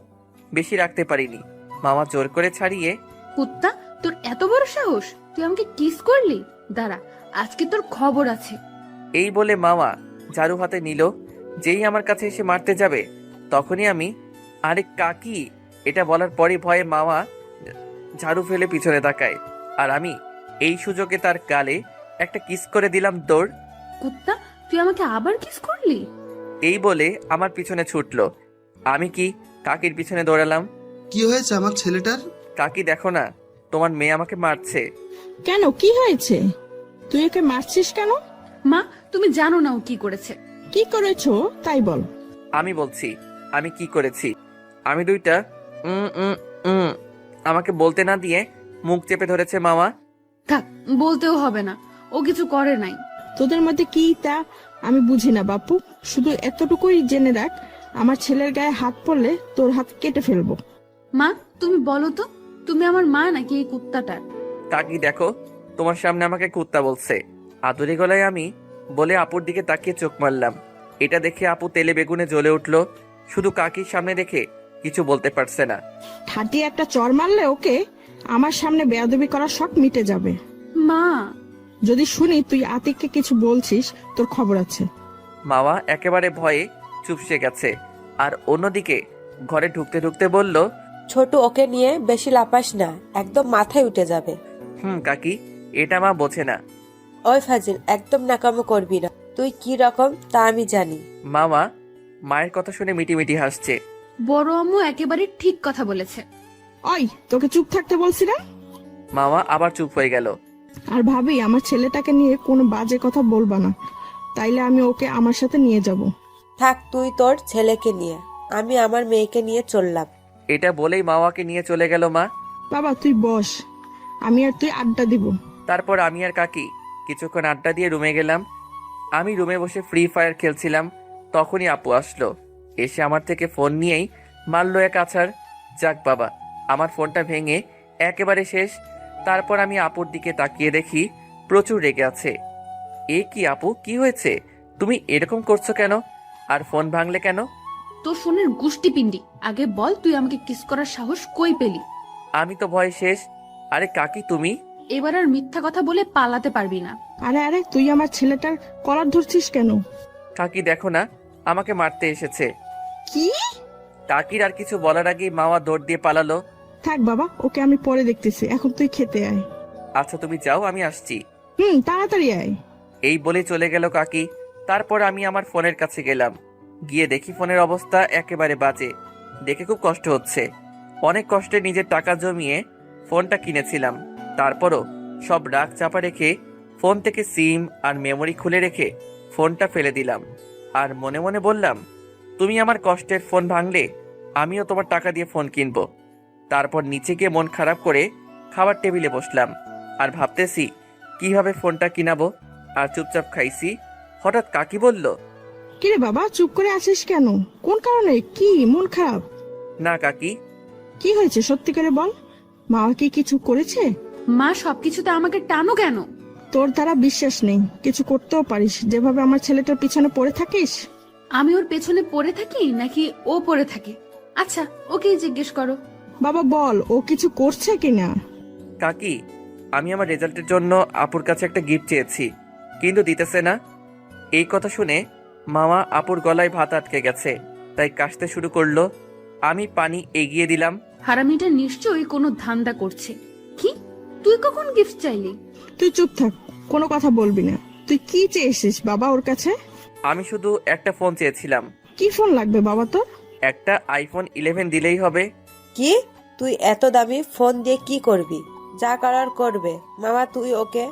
Speaker 2: বেশি রাখতে পারিনি। মামা জোর করে ছাড়িয়ে।
Speaker 1: কুত্তা, তোর এত বড় সাহস, তুই আমাকে কিস করলি? দাঁড়া, আজকে তোর খবর আছে।
Speaker 2: এই বলে মামা ঝাড়ু হাতে নিল। যেই আমার কাছে এসে মারতে যাবে তখনই আমি, আরে কাকি, এটা বলার পরই ভয়ে মামা ঝাড়ু ফেলে পিছনে তাকায়। আর আমি এই সুযোগে তার গালে একটা কিস করে দিলাম। দৌড়।
Speaker 1: কুত্তা, তুই আমাকে আবার কিস করলি?
Speaker 2: এই বলে আমার পিছনে ছুটলো। আমি কি কাকির পিছনে দৌড়ালাম।
Speaker 9: কি হয়েছে আমার ছেলেটার?
Speaker 2: কাকি, দেখো না, তোমার মেয়ে আমাকে মারছে।
Speaker 3: কেন, কি হয়েছে? তুই ওকে মারছিস কেন?
Speaker 1: মা, তুমি জানো না ও কি করেছে।
Speaker 3: কি করেছো তাই বল।
Speaker 2: আমি বলছি আমি কি করেছি। আমি দুইটা আমাকে বলতে না দিয়ে মুখ চেপে ধরেছে মামা।
Speaker 1: থাক, বলতেও হবে না। ও কিছু করে নাই।
Speaker 3: তোদের মধ্যে কি তা আমি বুঝি না বাপু, শুধু এতটুকুই জেনে রাখ, আমার ছেলের গায়ে হাত পড়লে তোর হাত কেটে ফেলবো।
Speaker 1: মা তুমি বলো তো, তুমি আমার মা নাকি এই কুত্তাটার?
Speaker 2: কাকি দেখো, তোমার সামনে আমাকে কুত্তা বলছে। আদুরি গলায় আমি বলে আপুর দিকে তাকিয়ে চোখ মারলাম। এটা দেখে আপু তেলে বেগুনে জ্বলে উঠলো। শুধু কাকির সামনে রেখে কিছু বলতে পারছে না।
Speaker 3: ঠাটিয়ে একটা চর মারলে ওকে আমার সামনে বেয়াদবি করার শখ মিটে যাবে।
Speaker 1: মা
Speaker 3: যদি শুনি তুই আতিককে কিছু বলছিস, তোর খবর আছে।
Speaker 2: মাওয়া একেবারে ভয়ে চুপসে গেছে। আর অন্যদিকে ঘরে ঢুকতে ঢুকতে বলল,
Speaker 8: ছোট ওকে নিয়ে বেশি লাপাস না, একদম মাথায় উঠে যাবে।
Speaker 2: কাকি, এটা মা বোঝে না।
Speaker 8: ওই ফাজিল, একদম নাকামো করবি না, তুই কি রকম তা আমি জানি।
Speaker 2: মামা মায়ের কথা শুনে মিটিমিটি হাসছে।
Speaker 1: বড় আম্মু একেবারে ঠিক কথা বলেছে।
Speaker 3: ওই তোকে চুপ থাকতে বলছি না।
Speaker 2: মামা আবার চুপ হয়ে গেল।
Speaker 3: আর ভাবি, আমার ছেলেটাকে নিয়ে কোনো বাজে কথা বলবা না, তাইলে আমি ওকে আমার সাথে নিয়ে যাব।
Speaker 8: থাক তুই তোর ছেলেকে নিয়ে, আমি আমার মেয়েকে নিয়ে চললাম।
Speaker 2: এটা বলেই মাওয়াকে নিয়ে চলে গেল মা।
Speaker 3: বাবা তুই বস, আমি আর তুই আড্ডা দিব।
Speaker 2: তারপর আমি আর কাকি কিছুক্ষণ আড্ডা দিয়ে রুমে গেলাম। আমি রুমে বসে ফ্রি ফায়ার খেলছিলাম, তখনই আপু আসলো। এসে আমার থেকে ফোন নিয়েই মারলো এক আছাড়। যাক বাবা, আমার ফোনটা ভেঙে একেবারে শেষ। তারপর আমি আপুর দিকে তাকিয়ে দেখি প্রচুর রেগে আছে। এ কি আপু, কি হয়েছে? তুমি এরকম করছো কেন? আর ফোন ভাঙলে কেন?
Speaker 1: তোর ফোনের গুষ্টি পিন্ডি, আগে বল তুই আমাকে কিস করার সাহস কই পেলি?
Speaker 2: আমি তো ভয় শেষ। আরে কাকি তুমি?
Speaker 1: এবার আর মিথ্যা কথা বলে পালাতে পারবি না।
Speaker 3: আরে আরে, তুই আমার ছেলেটার কলার ধরছিস কেন?
Speaker 2: কাকি দেখো না, আমাকে মারতে এসেছে।
Speaker 3: কি?
Speaker 2: কাকির আর কিছু বলার আগেই মাওয়া দৌড় দিয়ে পালালো।
Speaker 3: থাক বাবা, ওকে আমি পরে দেখতেছি, এখন তুই খেতে আয়।
Speaker 2: আচ্ছা তুমি যাও, আমি আসছি।
Speaker 3: তাড়াতাড়ি আয়।
Speaker 2: এই বলে চলে গেল কাকি। তারপর আমি আমার ফোনের কাছে গেলাম। গিয়ে দেখি ফোনের অবস্থা একেবারে বাজে। দেখে খুব কষ্ট হচ্ছে। অনেক কষ্টে নিজের টাকা জমিয়ে ফোনটা কিনেছিলাম। তারপরও সব রাগ চাপা রেখে ফোন থেকে সিম আর মেমোরি খুলে রেখে ফোনটা ফেলে দিলাম। আর মনে মনে বললাম, তুমি আমার কষ্টের ফোন ভাঙলে আমিও তোমার টাকা দিয়ে ফোন কিনবো। তারপর নিচে গিয়ে মন খারাপ করে খাবার টেবিলে বসলাম আর ভাবতেছি কিভাবে ফোনটা কিনাবো। আর চুপচাপ খাইছি। হঠাৎ কাকি বলল,
Speaker 3: কিরে বাবা, চুপ করে আছিস কেন? কোন কারণে? কি মন খারাপ?
Speaker 2: না কাকি।
Speaker 3: কি হয়েছে সত্যি করে বল, মা কি কিছু করেছে?
Speaker 1: মা সবকিছুতে আমাকে টানো কেন?
Speaker 3: তোর দ্বারা বিশ্বাস নেই, কিছু করতেও পারিস, যেভাবে আমার ছেলেটার পিছনে পড়ে থাকিস।
Speaker 1: আমি ওর পেছনে পড়ে থাকি নাকি ও পড়ে থাকে? আচ্ছা ওকেই জিজ্ঞেস করো।
Speaker 3: বাবা বল, ও কিছু করছে কিনা?
Speaker 2: কাকি, আমি আমার রেজাল্টের জন্য আপুর কাছে একটা গিফট চেয়েছি, কিন্তু দিতেছে না। এই কথা শুনে মামা আপুর গলায় ভাত আটকে গেছে, তাই কাশতে শুরু করলো। আমি পানি এগিয়ে দিলাম।
Speaker 1: হারামিটা নিশ্চয়ই কোনো ধান্দা করছে। কি, তুই কখন গিফট চাইলি?
Speaker 3: তুই চুপ থাক, কোনো কথা বলবি না। তুই কি চেয়েছিস বাবা ওর কাছে?
Speaker 2: আমি শুধু একটা ফোন চেয়েছিলাম।
Speaker 3: কি ফোন লাগবে বাবা তোর?
Speaker 2: একটা আইফোন 11 দিলেই হবে।
Speaker 8: কি, তুই এত দামি ফোন দিয়ে কি করবি? যা করার করবে মামা, তুই ওকে,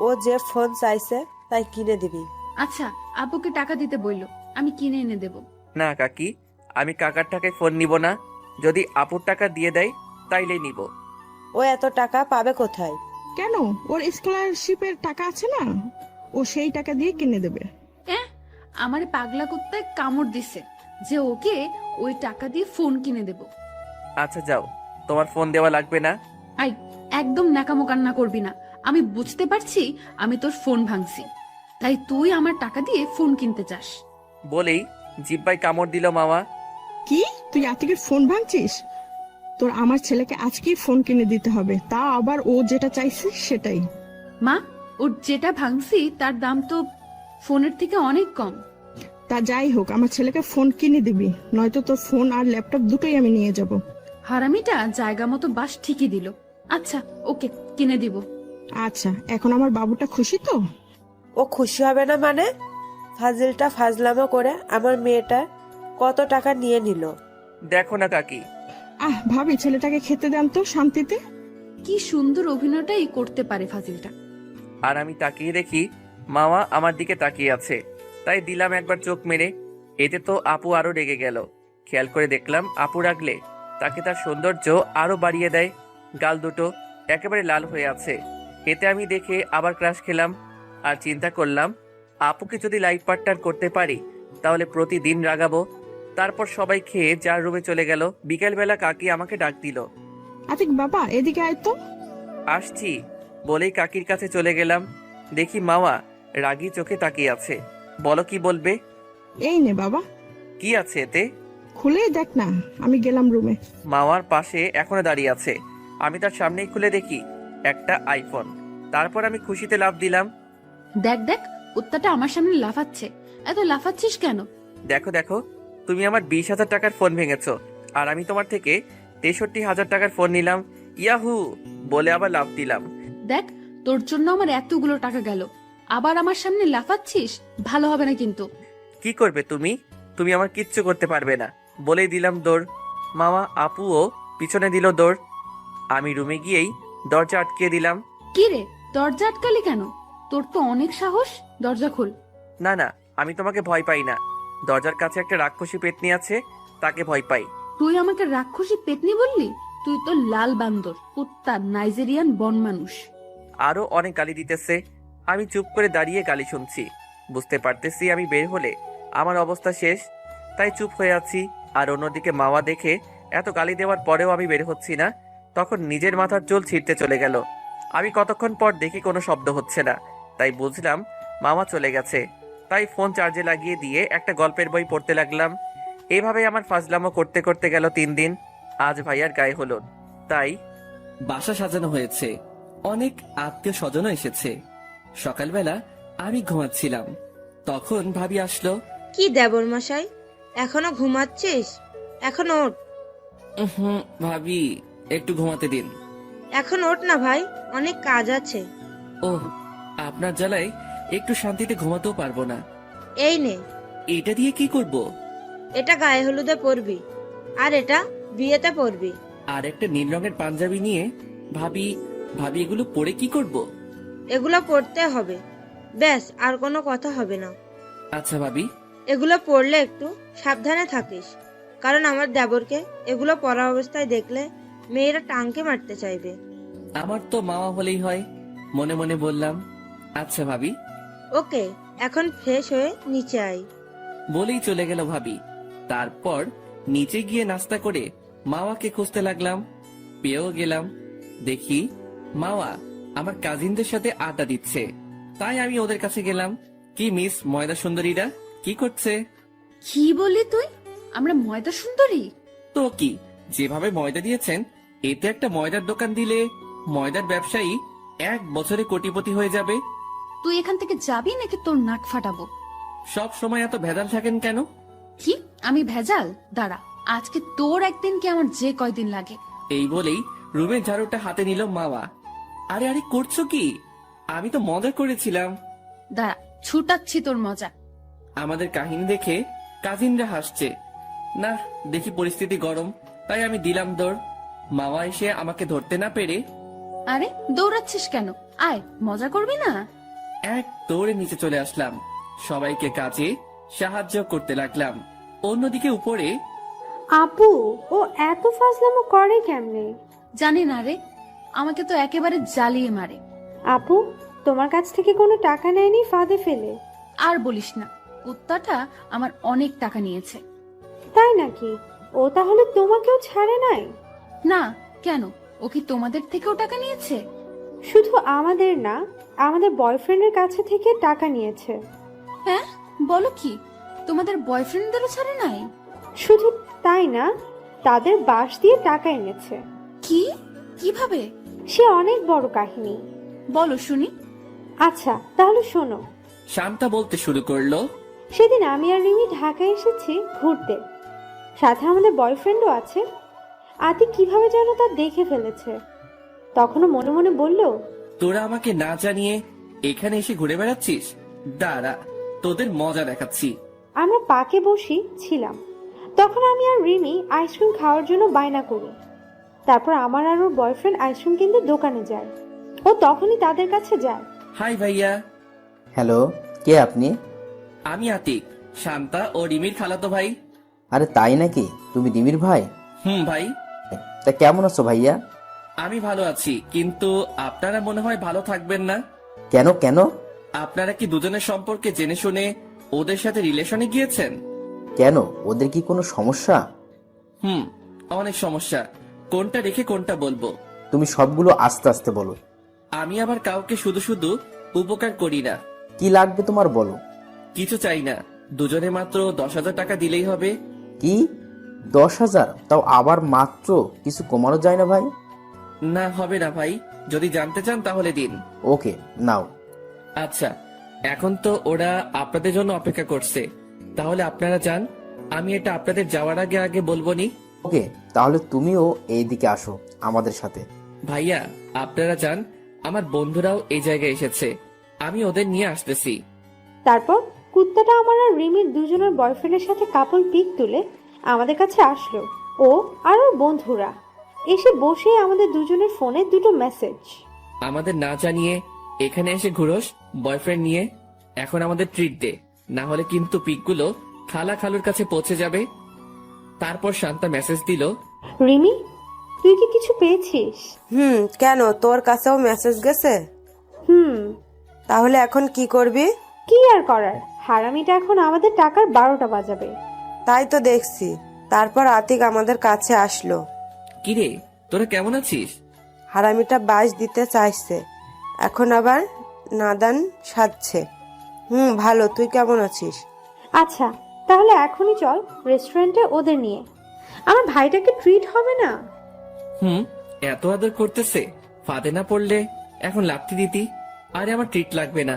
Speaker 8: ও যে ফোন চাইছে তাই কিনে দিবি।
Speaker 1: আচ্ছা আপুকে টাকা দিতে বললো, আমি কিনে এনে দেব।
Speaker 2: না কাকি, আমি কাকার টাকায় ফোন নিব না। যদি আপুর টাকা দিয়ে দেয় তাইলেই নিব।
Speaker 8: ও এত টাকা পাবে কোথায়?
Speaker 3: কেন, ওর স্কলারশিপের টাকা আছে না, ও সেই টাকা দিয়ে কিনে দেবে।
Speaker 1: আমারে পাগলা কুত্তায় কামড় দিছে যে ওকে ওই টাকা দিয়ে ফোন কিনে দেব।
Speaker 2: আচ্ছা যাও, তোমার ফোন দেওয়া লাগবে না।
Speaker 1: আই, একদম ন্যাকামো কান্না করবি না। আমি বুঝতে পারছি আমি তোর ফোন ভাঙছি, তাই তুই আমার টাকা দিয়ে ফোন কিনতে চাস।
Speaker 2: বলেই জিব্বায় কামড় দিল মামা।
Speaker 3: কি, তুই আতিকের ফোন ভাঙছিস? তোর আমার ছেলেকে আজকেই ফোন কিনে দিতে হবে, তা আবার ও যেটা চাইছে সেটাই।
Speaker 1: মা, ওর যেটা ভাঙছি তার দাম তো ফোনের থেকে অনেক কম।
Speaker 3: তা যাই হোক, আমার ছেলেকে ফোন কিনে দিবি, নয়তো তোর ফোন আর ল্যাপটপ দুটোই আমি নিয়ে যাব।
Speaker 1: হারামিটা জায়গা মতো বাস ঠিকই দিল। আচ্ছা ওকে কিনে দিব।
Speaker 3: আচ্ছা, এখন আমার বাবুটা খুশি তো?
Speaker 8: ও খুশি হবে না মানে? ফাজিলটা ফাজলামো করে আমার মেয়েটা কত টাকা নিয়ে নিল।
Speaker 2: দেখো না কাকি।
Speaker 3: ভাবি, ছেলেটাকে খেতে দেন তো শান্তিতে।
Speaker 1: কি সুন্দর অভিনয়টাই করতে পারে ফাজিলটা।
Speaker 2: আর আমি তাকিয়ে দেখি মামা আমার দিকে তাকিয়ে আছে, তাই দিলাম একবার চোখ মেরে। এতে তো আপু আরো রেগে গেল। খেয়াল করে দেখলাম আপু রাগলে তাকে তার সৌন্দর্য আরো বাড়িয়ে দেয়। গাল দুটো একেবারে লাল হয়ে আছে। এতে আমি দেখে আবার ক্রাশ খেলাম। আর চিন্তা করলাম আপুকে যদি লাইফ পার্টনার করতে পারি তাহলে প্রতিদিন রাগাবো। তারপর সবাই খেয়ে যার রুমে চলে গেল। বিকেলবেলা কাকি আমাকে ডাক দিল।
Speaker 3: আতিক বাবা এদিকে আয় তো।
Speaker 2: আসছি বলেই কাকির কাছে চলে গেলাম। দেখি মাওয়া রাগী চোখে তাকিয়ে আছে। বলো কি বলবে?
Speaker 3: এই নে বাবা,
Speaker 2: কি আছে এতে?
Speaker 3: খুলেই দেখ না। আমি গেলাম রুমে।
Speaker 2: মাওয়ার পাশে এখনো দাঁড়িয়ে আছে। আমি তার সামনেই খুলে দেখি একটা আইফোন। তারপর আমি খুশিতে লাফ দিলাম।
Speaker 1: দেখ দেখ, কুত্তাটা আমার সামনে লাফাচ্ছে। এত লাফাচ্ছিস কেন?
Speaker 2: দেখো দেখো, তুমি আমার 20,000 টাকার ফোন ভেঙেছো আর আমি তোমার থেকে 63,000 টাকার ফোন নিলাম। ইয়াহু বলে আবার লাফ দিলাম।
Speaker 1: দেখ, তোর জন্য আমার এতগুলো টাকা গেল, আবার আমার সামনে লাফাচ্ছিস? ভালো হবে না কিন্তু।
Speaker 2: কি করবে তুমি? তুমি আমার কিচ্ছু করতে পারবে না বলেই দিলাম দৌড়। মামা আপুও পিছনে দিল দৌড়। আমি রুমে গিয়েই দরজা আটকে দিলাম।
Speaker 1: কি রে, দরজা আটকালি কেন? তোর তো অনেক সাহস, দরজা খোল।
Speaker 2: না না, আমি তোমাকে ভয় পাই না। দরজার কাছে একটা রাক্ষসী পেতনি আছে, তাকে ভয় পাই।
Speaker 1: তুই আমাকে রাক্ষসী পেতনি বললি? তুই তো লাল বান্দর, কুত্তা, নাইজেরিয়ান বন মানুষ।
Speaker 2: আরো অনেক গালি দিতেছে। আমি চুপ করে দাঁড়িয়ে গালি শুনছি। বুঝতে পারতেছি আমি বের হলে আমার অবস্থা শেষ, তাই চুপ হয়ে আছি। আর অন্যদিকে মাওয়া দেখে এত গালি দেওয়ার পরেও আমি বের হচ্ছি না, তখন নিজের মাথার চুল ছিঁড়তে চলে গেল। আমি কতক্ষণ পর দেখি কোনো শব্দ হচ্ছে না, তাই বুঝলাম মামা চলে গেছে। তাই ফোন চার্জে লাগিয়ে দিয়ে একটা গল্পের বই পড়তে লাগলাম। এভাবে আমার ফাজলামো করতে করতে গেল 3 দিন। আজ ভাইয়ার গায়ে হলুদ, তাই
Speaker 11: বাসা সাজানো হয়েছে, অনেক আত্মীয় স্বজনও এসেছে। সকালবেলা আমি ঘুমাচ্ছিলাম, তখন ভাবি আসলো।
Speaker 10: কি দেবর মশাই, এখনো ঘুমাচ্ছিস? এখন ওঠ।
Speaker 11: ভাবি একটু ঘুমাতে দিন।
Speaker 10: এখন ওঠ না ভাই, অনেক কাজ আছে।
Speaker 11: ওহ, আপনার জ্বালায় একটু শান্তিতে ঘুমাতেও পারবো না।
Speaker 10: এই নে,
Speaker 11: এটা দিয়ে কি করব?
Speaker 10: এটা গায়ে হলুদে পরবি, আর এটা বিয়েতে পরবি।
Speaker 11: আর একটা নীল রঙের পাঞ্জাবি নিয়ে ভাবি ভাবি এগুলো পরে কি করব?
Speaker 10: এগুলো পরতে হবে, ব্যাস, আর কোনো কথা হবে না।
Speaker 11: আচ্ছা ভাবি।
Speaker 10: এগুলো পরলে একটু সাবধানে থাকিস, কারণ আমার দেবরকে এগুলো পরা অবস্থায় দেখলে মেয়েরা টাঙ্কে মারতে চাইবে।
Speaker 11: আমার তো মামা হলেই হয়, মনে মনে বললাম। আচ্ছা ভাবি।
Speaker 10: ওকে, এখন ফ্রেশ হয়ে নিচে আয়।
Speaker 11: বলেই চলে গেল ভাবি। তারপর নিচে গিয়ে নাস্তা করে মাওয়াকে খুঁজতে লাগলাম। পেয়েও গেলাম। দেখি মাওয়া আমার কাজিনদের সাথে আড্ডা দিচ্ছে, তাই আমি ওদের কাছে গেলাম। কি মিস ময়দা সুন্দরীরা কি করছে?
Speaker 1: কি বললি তুই? আমরা ময়দা সুন্দরী?
Speaker 11: তো কি, যেভাবে ময়দা দিয়েছেন, এতে একটা ময়দার দোকান দিলে ময়দার ব্যবসায়ী 1 বছরে কোটিপতি হয়ে যাবে।
Speaker 1: তুই এখান থেকে যাবি নাকি তোর নাক ফাটাবো?
Speaker 11: সব সময় এত ভেজাল থাকেন কেন?
Speaker 1: কি আমি ভেজাল? দাঁড়া, আজকে তোর একদিন কি আমার যে কয়দিন লাগে।
Speaker 11: এই বলেই রুমের ঝাড়ুটা হাতে নিল মাওয়া। আরে আরে করছো কি? আমি তো মজা করেছিলাম।
Speaker 1: দাঁড়া, ছুটাচ্ছি তোর মজা।
Speaker 11: আমাদের কাহিনী দেখে কাজিনরা হাসছে। না, দেখি পরিস্থিতি গরম, তাই আমি দিলাম দৌড়। মামা এসে আমাকে ধরতে না পেরে।
Speaker 1: আরে দৌড়াচ্ছিস কেন? আয়, মজা করবি না?
Speaker 11: এক দৌড়ে নিচে চলে আসলাম। সবাইকে কাজে সাহায্য করতে লাগলাম। অন্যদিকে উপরে
Speaker 7: আপু, ও এত ফাজলামো করে কেমনে?
Speaker 1: জানি না রে, আমাকে তো একেবারে জ্বালিয়ে মারে।
Speaker 7: আপু, তোমার কাছ থেকে কোনো টাকা নেয়নি ফাঁদে ফেলে?
Speaker 1: আর বলিস না, কুত্তাটা আমার অনেক টাকা নিয়েছে।
Speaker 7: তাই নাকি? ও তাহলে তোমাকেও ছাড়ে নাই?
Speaker 1: না, কেন? ও কি তোমাদের থেকেও টাকা নিয়েছে?
Speaker 7: শুধু আমাদের না, আমাদের বয়ফ্রেন্ডের কাছে থেকে টাকা নিয়েছে।
Speaker 1: হ্যাঁ, বলো কি? তোমাদের বয়ফ্রেন্ডদেরও ছাড়ে নাই?
Speaker 7: শুধু তাই না, তাদের বাস দিয়ে টাকা এনেছে।
Speaker 1: কি? কিভাবে?
Speaker 7: সে অনেক বড় কাহিনী।
Speaker 1: বলো শুনি।
Speaker 7: আচ্ছা তাহলে শোনো।
Speaker 11: শান্তা বলতে শুরু করলো।
Speaker 7: সেদিন আমি আর রিমি ঢাকায় এসেছি ঘুরতে, সাথে আমাদের বয়ফ্রেন্ডও আছে। আতি কিভাবে যেন তা দেখে ফেলেছে, তখনও মনে মনে বলল,
Speaker 11: তোরা আমাকে না জানিয়ে এখানে এসে ঘুরে বেড়াচ্ছিস? দাঁড়া, তোদের মজা দেখাচ্ছি।
Speaker 7: আমরা পাকে বসি ছিলাম, তখন আমি আর রিমি আইসক্রিম খাওয়ার জন্য বায়না করি। তারপর আমার আর ওর বয়ফ্রেন্ড আইসক্রিম কিনতে দোকানে যায়। ও তখনই তাদের কাছে যায়।
Speaker 11: হাই ভাইয়া।
Speaker 5: হ্যালো, কে আপনি?
Speaker 11: আমি আতিক, শান্তা ও রিমির খালাতো ভাই।
Speaker 5: আরে তাই নাকি? তুমি রিমির ভাই?
Speaker 11: ভাই।
Speaker 5: তা কেমন আছো ভাইয়া?
Speaker 11: আমি ভালো আছি, কিন্তু আপনারা মনে হয় ভালো থাকবেন না।
Speaker 5: কেন কেন?
Speaker 11: আপনারা কি দুজনের সম্পর্কে জেনে শুনে ওদের সাথে রিলেশনে গিয়েছেন?
Speaker 5: কেন, ওদের কি কোনো সমস্যা?
Speaker 11: অনেক সমস্যা। কোনটা রেখে কোনটা বলবো?
Speaker 5: তুমি সবগুলো আস্তে আস্তে বলো।
Speaker 11: আমি আবার কাউকে শুধু শুধু উপকার করি না।
Speaker 5: কি লাগবে তোমার বলো।
Speaker 11: কিছু চাই না, দুজনে মাত্র 10,000 টাকা দিলেই হবে।
Speaker 5: কি 10,000? তাও আবার মাত্র? কিছু কমানো যায় না ভাই?
Speaker 11: না, হবে না ভাই, যদি জানতে চান তাহলে দিন।
Speaker 5: ওকে, নাও।
Speaker 11: আচ্ছা, এখন তো ওরা আপনাদের জন্য অপেক্ষা করছে, তাহলে আপনারা যান। আমি এটা আপনাদের যাওয়ার আগে আগে বলবো নি।
Speaker 5: ওকে, তাহলে তুমিও এইদিকে আসো আমাদের সাথে।
Speaker 11: ভাইয়া, আপনারা যান, আমার বন্ধুরাও এই জায়গায় এসেছে, আমি ওদের নিয়ে আসতেছি।
Speaker 7: তারপর কুত্তাটা আমার আর রিমির দুজনের বয়ফ্রেন্ডের সাথে কাপল পিক তুলে আমাদের কাছে আসলো। ও আর ওর বন্ধুরা এসে বসে আমাদের দুজনের ফোনে দুটো মেসেজ।
Speaker 11: আমাদের না জানিয়ে এখানে এসে ঘুরোস বয়ফ্রেন্ড নিয়ে, এখন আমাদের ট্রিট দে, না হলে কিন্তু পিকগুলো খালা খালুর কাছে পৌঁছে যাবে। তারপর শান্তা মেসেজ দিল,
Speaker 7: রিমি, তুই কি কিছু পেয়েছিস?
Speaker 8: কেন, তোর কাছেও মেসেজ গেছে? তাহলে এখন কি করবি?
Speaker 7: কি আর করার, হারামিটা এখন আমাদের টাকার 12টা বাজাবে।
Speaker 8: তাই তো দেখছি। তারপর আতিক আমাদের কাছে আসলো।
Speaker 11: কিরে, তোরা কেমন আছিস?
Speaker 8: হারামিটা বাস দিতে চাইছে, এখন আবার নাদান সাজছে। ভালো, তুই কেমন আছিস?
Speaker 7: আচ্ছা, তাহলে এখনই চল রেস্টুরেন্টে ওদের নিয়ে। আমার ভাইটাকে ট্রিট হবে না?
Speaker 11: এত আদর করতেছে, ফাঁদে না পড়লে এখন লাথি দিতি। আরে আমার ট্রিট লাগবে না,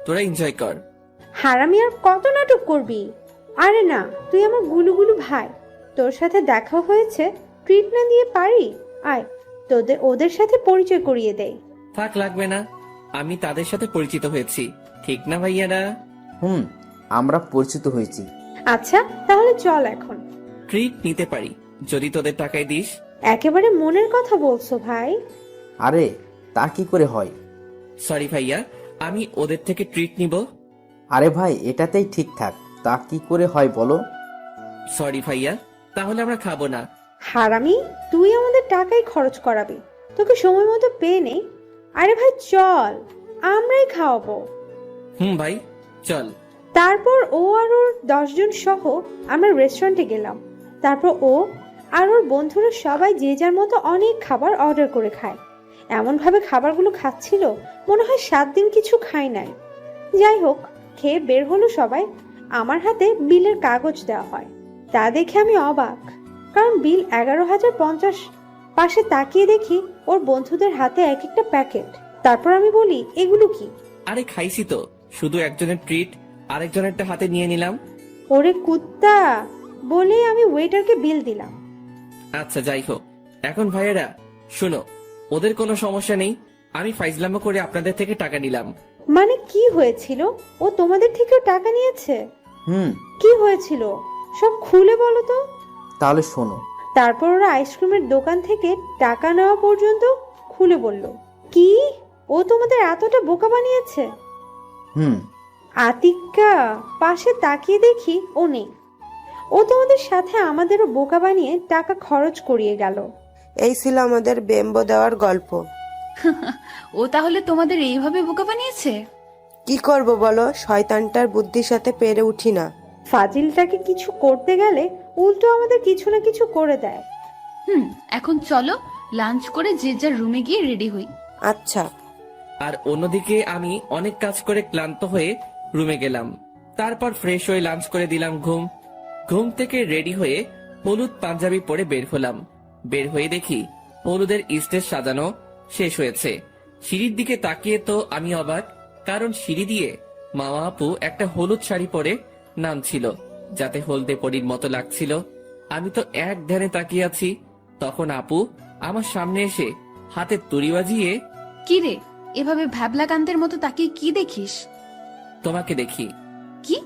Speaker 11: তোরা এনজয় কর।
Speaker 7: হারামি আর কত নাটক করবি? আরে না, তুই আমার গুলুগুলু ভাই, তোর সাথে দেখা হয়েছে, ট্রিট না দিয়ে পারি? আয়, ওদের সাথে পরিচয় করিয়ে দেয়।
Speaker 11: থাক, লাগবে না, আমি তাদের সাথে পরিচিত হয়েছি, ঠিক না ভাইয়ারা?
Speaker 5: আমরা পরিচিত হয়েছি।
Speaker 7: আচ্ছা, তাহলে চল এখন।
Speaker 11: ট্রিট নিতে পারি যদি তোদের টাকায় দিস।
Speaker 7: একেবারে মনের কথা বলছো ভাই।
Speaker 5: আরে তা কি করে হয়?
Speaker 11: সরি ভাইয়া, আমি ওদের থেকে ট্রিট নিব।
Speaker 5: আরে ভাই, এটাতেই ঠিকঠাক, তা কি করে হয় বলো?
Speaker 11: সরি ভাইয়া, তাহলে আমরা খাবো না।
Speaker 7: হারামি, তুই আমাদের টাকাই খরচ করাবি, তোকে সময় মতো পেয়ে নেই। আরে ভাই চল, আমরাই খাওয়াবো।
Speaker 11: ভাই চল।
Speaker 7: তারপর ও আর ওর 10 জন সহ আমরা রেস্টুরেন্টে গেলাম। তারপর ও আর ওর বন্ধুরা সবাই যে যার মতো অনেক খাবার অর্ডার করে খায়। এমন ভাবে খাবারগুলো খাচ্ছিল মনে হয় 7 দিন কিছু খাই নাই। যাই হোক, খেয়ে বের হলো সবাই। আমার হাতে বিলের কাগজ দেওয়া হয়, তা দেখে আমি অবাক, কারণ বিল 11,050। পাশে তাকিয়ে দেখি ওর বন্ধুদের হাতে এক একটা প্যাকেট। তারপর আমি বলি, এগুলো কি?
Speaker 11: আরে খাইছি তো, শুধু একজনের ট্রিট আরেকজনেরটা হাতে নিয়ে নিলাম।
Speaker 7: ওরে কুত্তা, বলে আমি ওয়েটারকে বিল দিলাম।
Speaker 11: আচ্ছা যাই হোক, এখন ভাইয়েরা শোনো, ওদের কোনো সমস্যা নেই, আমি ফাইজলামো করে আপনাদের থেকে টাকা নিলাম।
Speaker 7: মানে কি হয়েছিল? ও তোমাদের থেকেও টাকা নিয়েছে? কি হয়েছিল সব খুলে বলো তো।
Speaker 5: তাহলে শোনো।
Speaker 7: তারপর ওরা আইসক্রিমের দোকান থেকে টাকা নেওয়া পর্যন্ত খুলে বলল। কি, ও তোমাদের এতটা বোকা বানিয়েছে? আতিক্কা, পাশে তাকিয়ে দেখি ও নেই। ও তোমাদের সাথে আমাদেরও বোকা বানিয়ে টাকা খরচ করিয়ে গেল।
Speaker 8: এই ছিল আমাদের বেম্বো দেওয়ার গল্প।
Speaker 1: ও তাহলে তোমাদের এইভাবে বোকা বানিয়েছে?
Speaker 8: কি করব বলো, শয়তানটার বুদ্ধির সাথে পেরে উঠি না।
Speaker 7: ফাজিলটাকে কিছু করতে গেলে উল্টো আমাদের কিছু না কিছু করে দেয়।
Speaker 1: এখন চলো লাঞ্চ করে যে যার রুমে গিয়ে রেডি হই।
Speaker 8: আচ্ছা।
Speaker 11: আর অন্যদিকে আমি অনেক কাজ করে ক্লান্ত হয়ে রুমে গেলাম। তারপর ফ্রেশ হয়ে লাঞ্চ করে দিলাম ঘুম থেকে রেডি হয়ে হলুদ পাঞ্জাবি পরে বের হলাম। বের হয়ে দেখি হলুদের স্টেজ সাজানো শেষ হয়েছে। সিঁড়ির দিকে তাকিয়ে তো আমি অবাক, কারণ সিঁড়ি দিয়ে মামা আপু একটা হলুদ শাড়ি পরে নামছিল, যাতে হলদে পরীর মতো লাগছিল। আমি তো এক ধ্যানে তাকিয়ে আছি, তখন আপু আমার সামনে এসে হাতে তুড়ি বাজিয়ে,
Speaker 1: কি রে, এভাবে ভ্যাবলা কান্তের মতো তাকিয়ে কি দেখিস?
Speaker 11: তোমাকে দেখি।
Speaker 1: কি,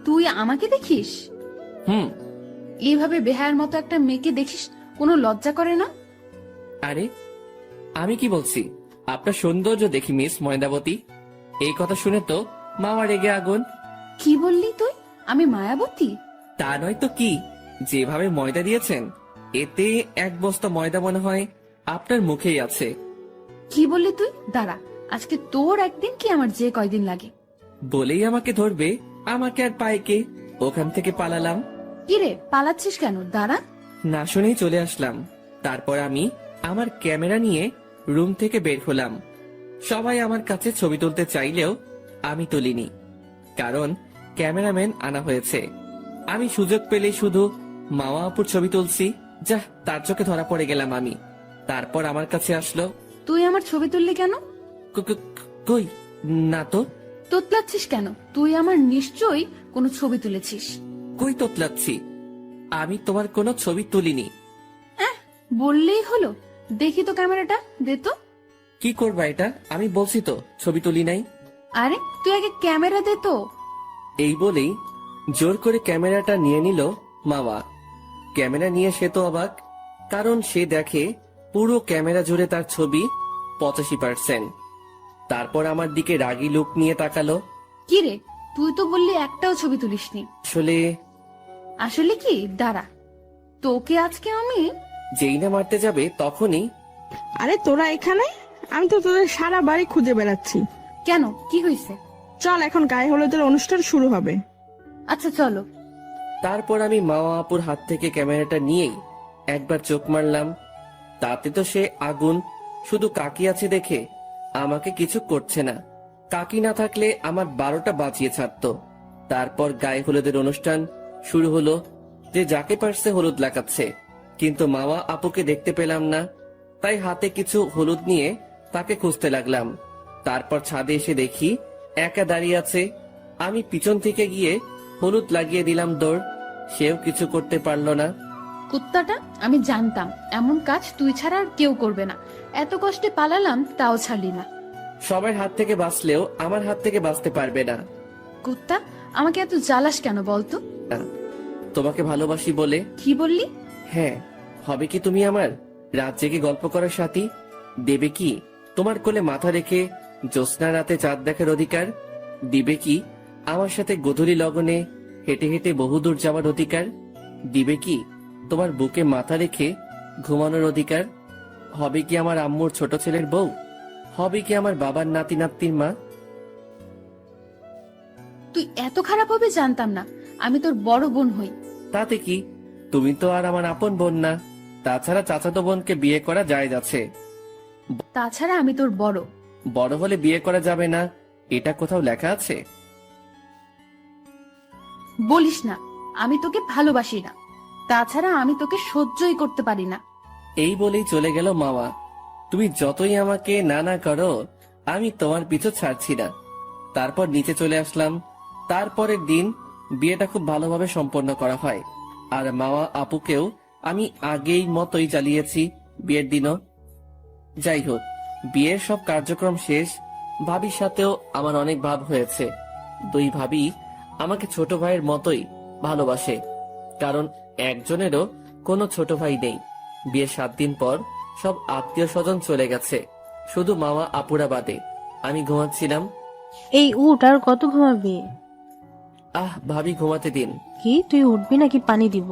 Speaker 1: তুই আমাকে দেখিস? এইভাবে বেহায়ার মতো একটা মেয়েকে দেখিস, কোনো লজ্জা করে না?
Speaker 11: আরে আমি কি বলছি, আপনার সৌন্দর্য দেখি মিস ময়দাবতী। এই কথা শুনে তো মামা রেগে আগুন।
Speaker 1: কি বললি তুই, আমি মায়াবতী?
Speaker 11: তা নয় তো কি, যেভাবে ময়দা দিয়েছেন এতে 1 বস্তা ময়দা মনে হয় আপনার মুখেই আছে।
Speaker 1: কি বললি তুই? দাঁড়া, আজকে তোর একদিন কি আমার যে কয়দিন লাগে।
Speaker 11: বলেই আমাকে ধরবে, আমাকে আর পায় কে? ওখান থেকে পালালাম।
Speaker 1: কিরে পালাচ্ছিস কেন? দাঁড়া।
Speaker 11: না শুনেই চলে আসলাম। তারপর আমি আমার ক্যামেরা নিয়ে রুম থেকে বের হলাম। সবাই আমার কাছে ছবি তুলতে চাইলেও আমি তুলিনি, কারণ ক্যামেরাম্যান আনা হয়েছে। আমি সুযোগ পেলেই শুধু মাওয়া আপুর ছবি তুলছি। যা, তার চোখে ধরা পড়ে গেলাম আমি। তারপর আমার কাছে আসলো।
Speaker 1: তুই আমার ছবি তুললি কেন?
Speaker 11: কই না তো।
Speaker 1: তোতলাচ্ছিস কেন? তুই আমার নিশ্চয়ই কোনো ছবি তুলেছিস।
Speaker 11: কই তোতলাচ্ছি? আমি তোমার কোনো ছবি তুলিনি।
Speaker 1: বললেই হলো। দেখি তো ক্যামেরাটা, দে তো।
Speaker 11: কি করবা এটা? আমি বলছি তো ছবি তুলি নাই।
Speaker 1: আরে তুই আগে ক্যামেরা দে তো।
Speaker 11: এই বলেই জোর করে ক্যামেরাটা নিয়ে নিল মামা। ক্যামেরা নিয়ে সে তো অবাক, কারণ সে দেখে পুরো ক্যামেরা জুড়ে তার ছবি 85%। তারপর আমার দিকে রাগী লুক নিয়ে তাকালো।
Speaker 1: কি রে, তুই তো বললি একটাও ছবি তুলিসনি।
Speaker 11: আসলে
Speaker 1: আসলে কি? দাঁড়া, তোকে আজকে আমি।
Speaker 11: যেই না মারতে যাবে তখনই।
Speaker 3: আরে তোরা এখানে? আমি তো তোদের সারা বাড়ি খুঁজে বেড়াচ্ছি।
Speaker 1: কেন, কি হয়েছে?
Speaker 3: চল, এখন গায়ে হলুদের অনুষ্ঠান শুরু হবে।
Speaker 1: আচ্ছা চলো।
Speaker 11: তারপর আমি মাওয়া আপুর হাত থেকে ক্যামেরাটা নিয়েই একবার চোখ মারলাম। তাতে তো সে আগুন। শুধু কাকি আছে দেখে আমাকে কিছু করছে না। কাকি না থাকলে আমার 12টা বাজিয়ে ছাড়তো। তারপর গায়ে হলুদের অনুষ্ঠান শুরু হলো। যে যাকে পারছে হলুদ লাগাচ্ছে, কিন্তু মাওয়া আপুকে দেখতে পেলাম না। তাই হাতে কিছু হলুদ নিয়ে তাকে খুঁজতে লাগলাম। তারপর ছাদে এসে দেখি একা দাঁড়িয়ে আছে। আমি পিছন থেকে গিয়ে হলুদ লাগিয়ে দিলাম দৌড়। সেও কিছু করতে পারলো না।
Speaker 1: কুত্তাটা, আমি জানতাম এমন কাজ তুই ছাড়া আর কেউ করবে না। এত কষ্টে পালালাম, তাও ছাড়লি না।
Speaker 11: সবার হাত থেকে বাঁচলেও আমার হাত থেকে বাঁচতে পারবে না।
Speaker 1: কুত্তা, আমাকে এত জ্বালাস কেন বলতো?
Speaker 11: তোমাকে ভালোবাসি বলে।
Speaker 1: কি বললি?
Speaker 11: হ্যাঁ, হবে কি তুমি আমার রাত জেগে গল্প করার সাথী? দেবে কি তোমার কোলে মাথা রেখে জ্যোৎস্না রাতে চাঁদ দেখার অধিকার? দিবে কি আমার সাথে গধূলি লগনে হেঁটে হেঁটে বহুদূর যাওয়ার অধিকার? দিবে কি তোমার বুকে মাথা রেখে ঘুমানোর অধিকার? হবে কি আমার আম্মুর ছোট ছেলের বউ? হবে কি আমার বাবার নাতি নাতনির মা?
Speaker 1: তুই এত খারাপ হবে জানতাম না। আমি তোর বড় বোন হই।
Speaker 11: তাতে কি? তুমি তো আর আমার আপন বোন না। তাছাড়া চাচাতো বোনকে বিয়ে করা যায় আছে।
Speaker 1: তাছাড়া আমি তোর বড়।
Speaker 11: বড় হলে বিয়ে করা যাবে না, এটা কোথাও লেখা আছে?
Speaker 1: বলিস না, আমি তোকে ভালোবাসি না। তাছাড়া আমি তোকে সহ্যই করতে পারি না।
Speaker 11: এই বলেই চলে গেল মামা। তুমি যতই আমাকে না না করো, আমি তোমার পিছু ছাড়ছি না। তারপর নিচে চলে আসলাম। তারপরের দিন বিয়েটা খুব ভালোভাবে সম্পন্ন করা হয়। আর মামা আপুকেও আমি আগেই মতোই জ্বালিয়েছি বিয়ের দিনও। যাই হোক, বিয়ের সব কার্যক্রম শেষ। ভাবির সাথেও আমার অনেক ভাব হয়েছে। দুই ভাবি আমাকে ছোট ভাইয়ের মতোই ভালোবাসে, কারণ একজনেরও কোনো ছোট ভাই নেই। বিয়ের 7 দিন পর সব আত্মীয় স্বজন চলে গেছে, শুধু মামা আপুরা বাদে। আমি ঘুমাচ্ছিলাম।
Speaker 12: এই উঠ, আর কত ঘুমাবি?
Speaker 11: ভাবি ঘুমাতে দিন।
Speaker 12: কি, তুই উঠবি নাকি পানি দিব?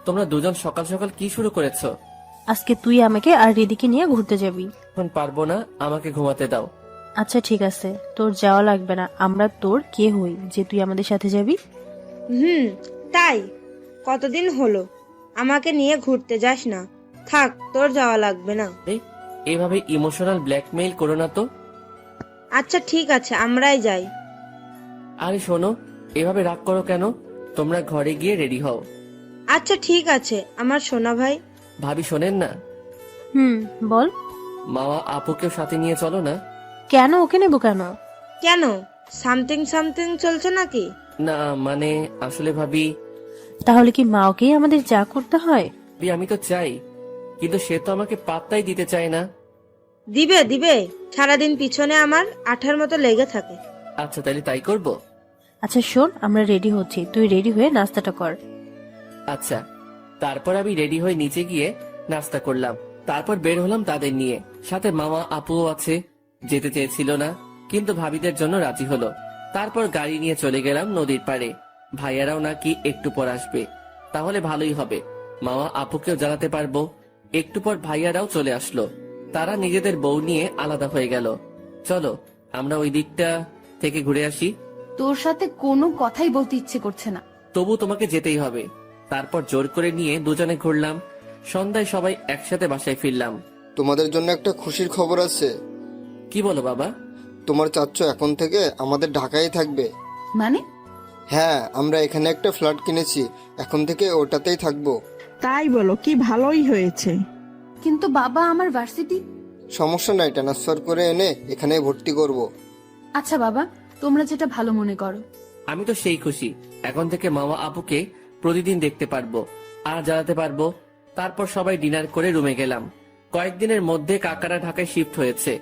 Speaker 11: তোমরা দুজন সকাল সকাল কি শুরু করেছো?
Speaker 12: আজকে তুই আমাকে আর রিদিকে নিয়ে ঘুরতে যাবি।
Speaker 11: এখন পারবো না, আমাকে ঘুমাতে দাও।
Speaker 12: আচ্ছা ঠিক আছে, তোর যাওয়া লাগবে না। আমরা তোর কে হই যে তুই আমাদের সাথে যাবি?
Speaker 10: তাই কতদিন হলো আমাকে নিয়ে ঘুরতে যাস না। থাক, তোর যাওয়া লাগবে না।
Speaker 11: এভাবে ইমোশনাল ব্ল্যাকমেইল করো না তো।
Speaker 10: আচ্ছা ঠিক আছে, আমরাই যাই।
Speaker 11: আরে শোনো, এভাবে রাগ করো কেন? তোমরা ঘরে গিয়ে রেডি হও।
Speaker 10: আচ্ছা ঠিক আছে আমার সোনা ভাই।
Speaker 11: ভাবি শোনেন না?
Speaker 12: বল।
Speaker 11: মামা আপুকেও সাথে নিয়ে চলো না।
Speaker 12: কেন, ওকে নেব কেন?
Speaker 10: কেন, সামথিং সামথিং চলছে নাকি?
Speaker 11: না মানে আসলে ভাবি।
Speaker 12: তাহলে কি মাওকেই আমাদের যা করতে হয়?
Speaker 11: আমি তো চাই, কিন্তু সে তো আমাকে পাত্তাই দিতে চায় না।
Speaker 10: দিবে দিবে, সারাদিন পিছনে আমার আঠার মতো লেগে থাকে।
Speaker 11: আচ্ছা তাহলে তাই করব।
Speaker 12: আচ্ছা শোন, আমরা রেডি হচ্ছি, তুই রেডি হয়ে নাস্তাটা কর।
Speaker 11: আচ্ছা। তারপর আমি রেডি হয়ে নিচে গিয়ে নাস্তা করলাম। তারপর বের হলাম তাদের নিয়ে। সাথে মামা আপুও আছে। যেতে চেয়েছিল না, কিন্তু ভাবিদের জন্য রাজি হলো। তারপর গাড়ি নিয়ে চলে গেলাম নদীর পাড়ে। ভাইয়ারাও নাকি একটু পর আসবে, তাহলে ভালোই হবে। মামা আপুকেও জানাতে পারবো। একটু পর ভাইয়ারাও চলে আসলো। তারা নিজেদের বউ নিয়ে আলাদা হয়ে গেল। চলো আমরা ওই দিকটা থেকে ঘুরে আসি।
Speaker 1: তোর সাথে কোনো কথাই বলতে ইচ্ছে করছে না।
Speaker 11: তবু তোমাকে যেতেই হবে। তারপর জোর করে নিয়ে দুজনে ঘুরলাম। সন্ধ্যায় সবাই একসাথে বাসায় ফিরলাম।
Speaker 6: তোমাদের জন্য একটা খুশির খবর আছে।
Speaker 11: কি বলো বাবা?
Speaker 6: তোমার চাচ্চু এখন থেকে আমাদের ঢাকায় থাকবে।
Speaker 1: মানে?
Speaker 6: হ্যাঁ, আমরা এখানে একটা ফ্ল্যাট কিনেছি, এখন থেকে ওটাতেই থাকবো।
Speaker 3: তাই বলো, কি ভালোই হয়েছে।
Speaker 1: কিন্তু বাবা, আমার ভার্সিটি।
Speaker 6: সমস্যা নাই, ট্রান্সফার করে এনে এখানে ভর্তি করব।
Speaker 1: আচ্ছা বাবা, তোমরা যেটা ভালো মনে করো।
Speaker 11: আমি তো সেই খুশি। এখন থেকে মামা আপুকে প্রতিদিন দেখতে পারবো আর জ্বালাতে পারবো। তারপর সবাই ডিনার করে রুমে গেলাম। কয়েকদিনের মধ্যে কাকারা ঢাকায় শিফট হয়েছে।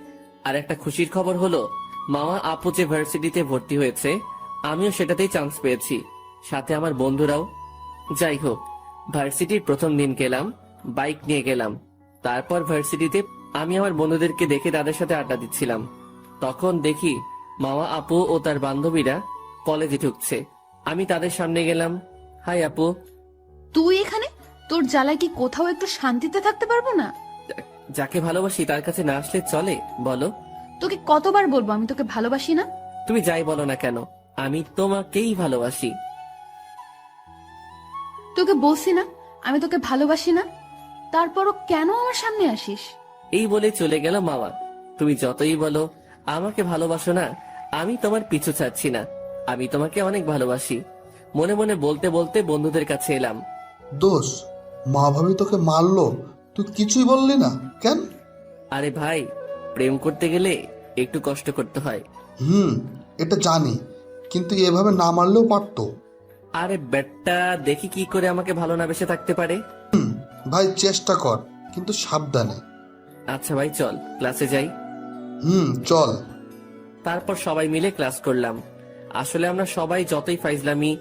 Speaker 11: আর একটা খুশির খবর হলো, মামা আপু যে ভার্সিটিতে ভর্তি হয়েছে, আমিও সেটাতেই চান্স পেয়েছি, সাথে আমার বন্ধুরাও। যাই হোক, ভার্সিটির প্রথম দিন গেলাম, বাইক নিয়ে গেলাম। তারপর ভার্সিটিতে আমি আমার বন্ধুদেরকে দেখে তাদের সাথে আড্ডা দিচ্ছিলাম। তখন দেখি মামা আপু ও তার বান্ধবীরা কলেজে ঢুকছে। আমি তাদের সামনে গেলাম। হাই আপু।
Speaker 1: তুই এখানে? তোর জ্বালায় কি কোথাও একটু শান্তিতে থাকতে পারবো না?
Speaker 11: যাকে ভালোবাসি তার কাছে না আসলে চলে বলো?
Speaker 1: তোকে কতবার বলবো আমি তোকে ভালোবাসি না?
Speaker 11: তুমি যাই বলো না কেন, আমি তোমাকেই ভালোবাসি।
Speaker 1: তোকে বলছি না আমি তোকে ভালোবাসি না, তারপরও কেন আমার সামনে আসিস?
Speaker 11: এই বলে চলে গেল মামা। তুমি যতই বলো আমাকে ভালোবাসো না, আমি তোমার পিছু ছাড়ছি না। আমি তোমাকে অনেক ভালোবাসি। মনে মনে বলতে বলতে বন্ধুদের কাছে এলাম।
Speaker 9: দোষ, মা ভাবি তোকে মারলো, তুই কিছুই বললি না কেন?
Speaker 11: আরে ভাই, প্রেম করতে গেলে একটু কষ্ট করতে হয়।
Speaker 9: এটা জানি, কিন্তু এভাবে না মারলেও পারতো।
Speaker 11: আরে বেটা, দেখি কি করে আমাকে ভালো না বেসে থাকতে পারে।
Speaker 9: ভাই চেষ্টা কর, কিন্তু সাবধানে।
Speaker 11: আচ্ছা ভাই, চল ক্লাসে যাই।
Speaker 9: চল।
Speaker 11: তারপর সবাই মিলে ক্লাস করলাম। আসলে আমরা সবাই যতই ফাইজলামি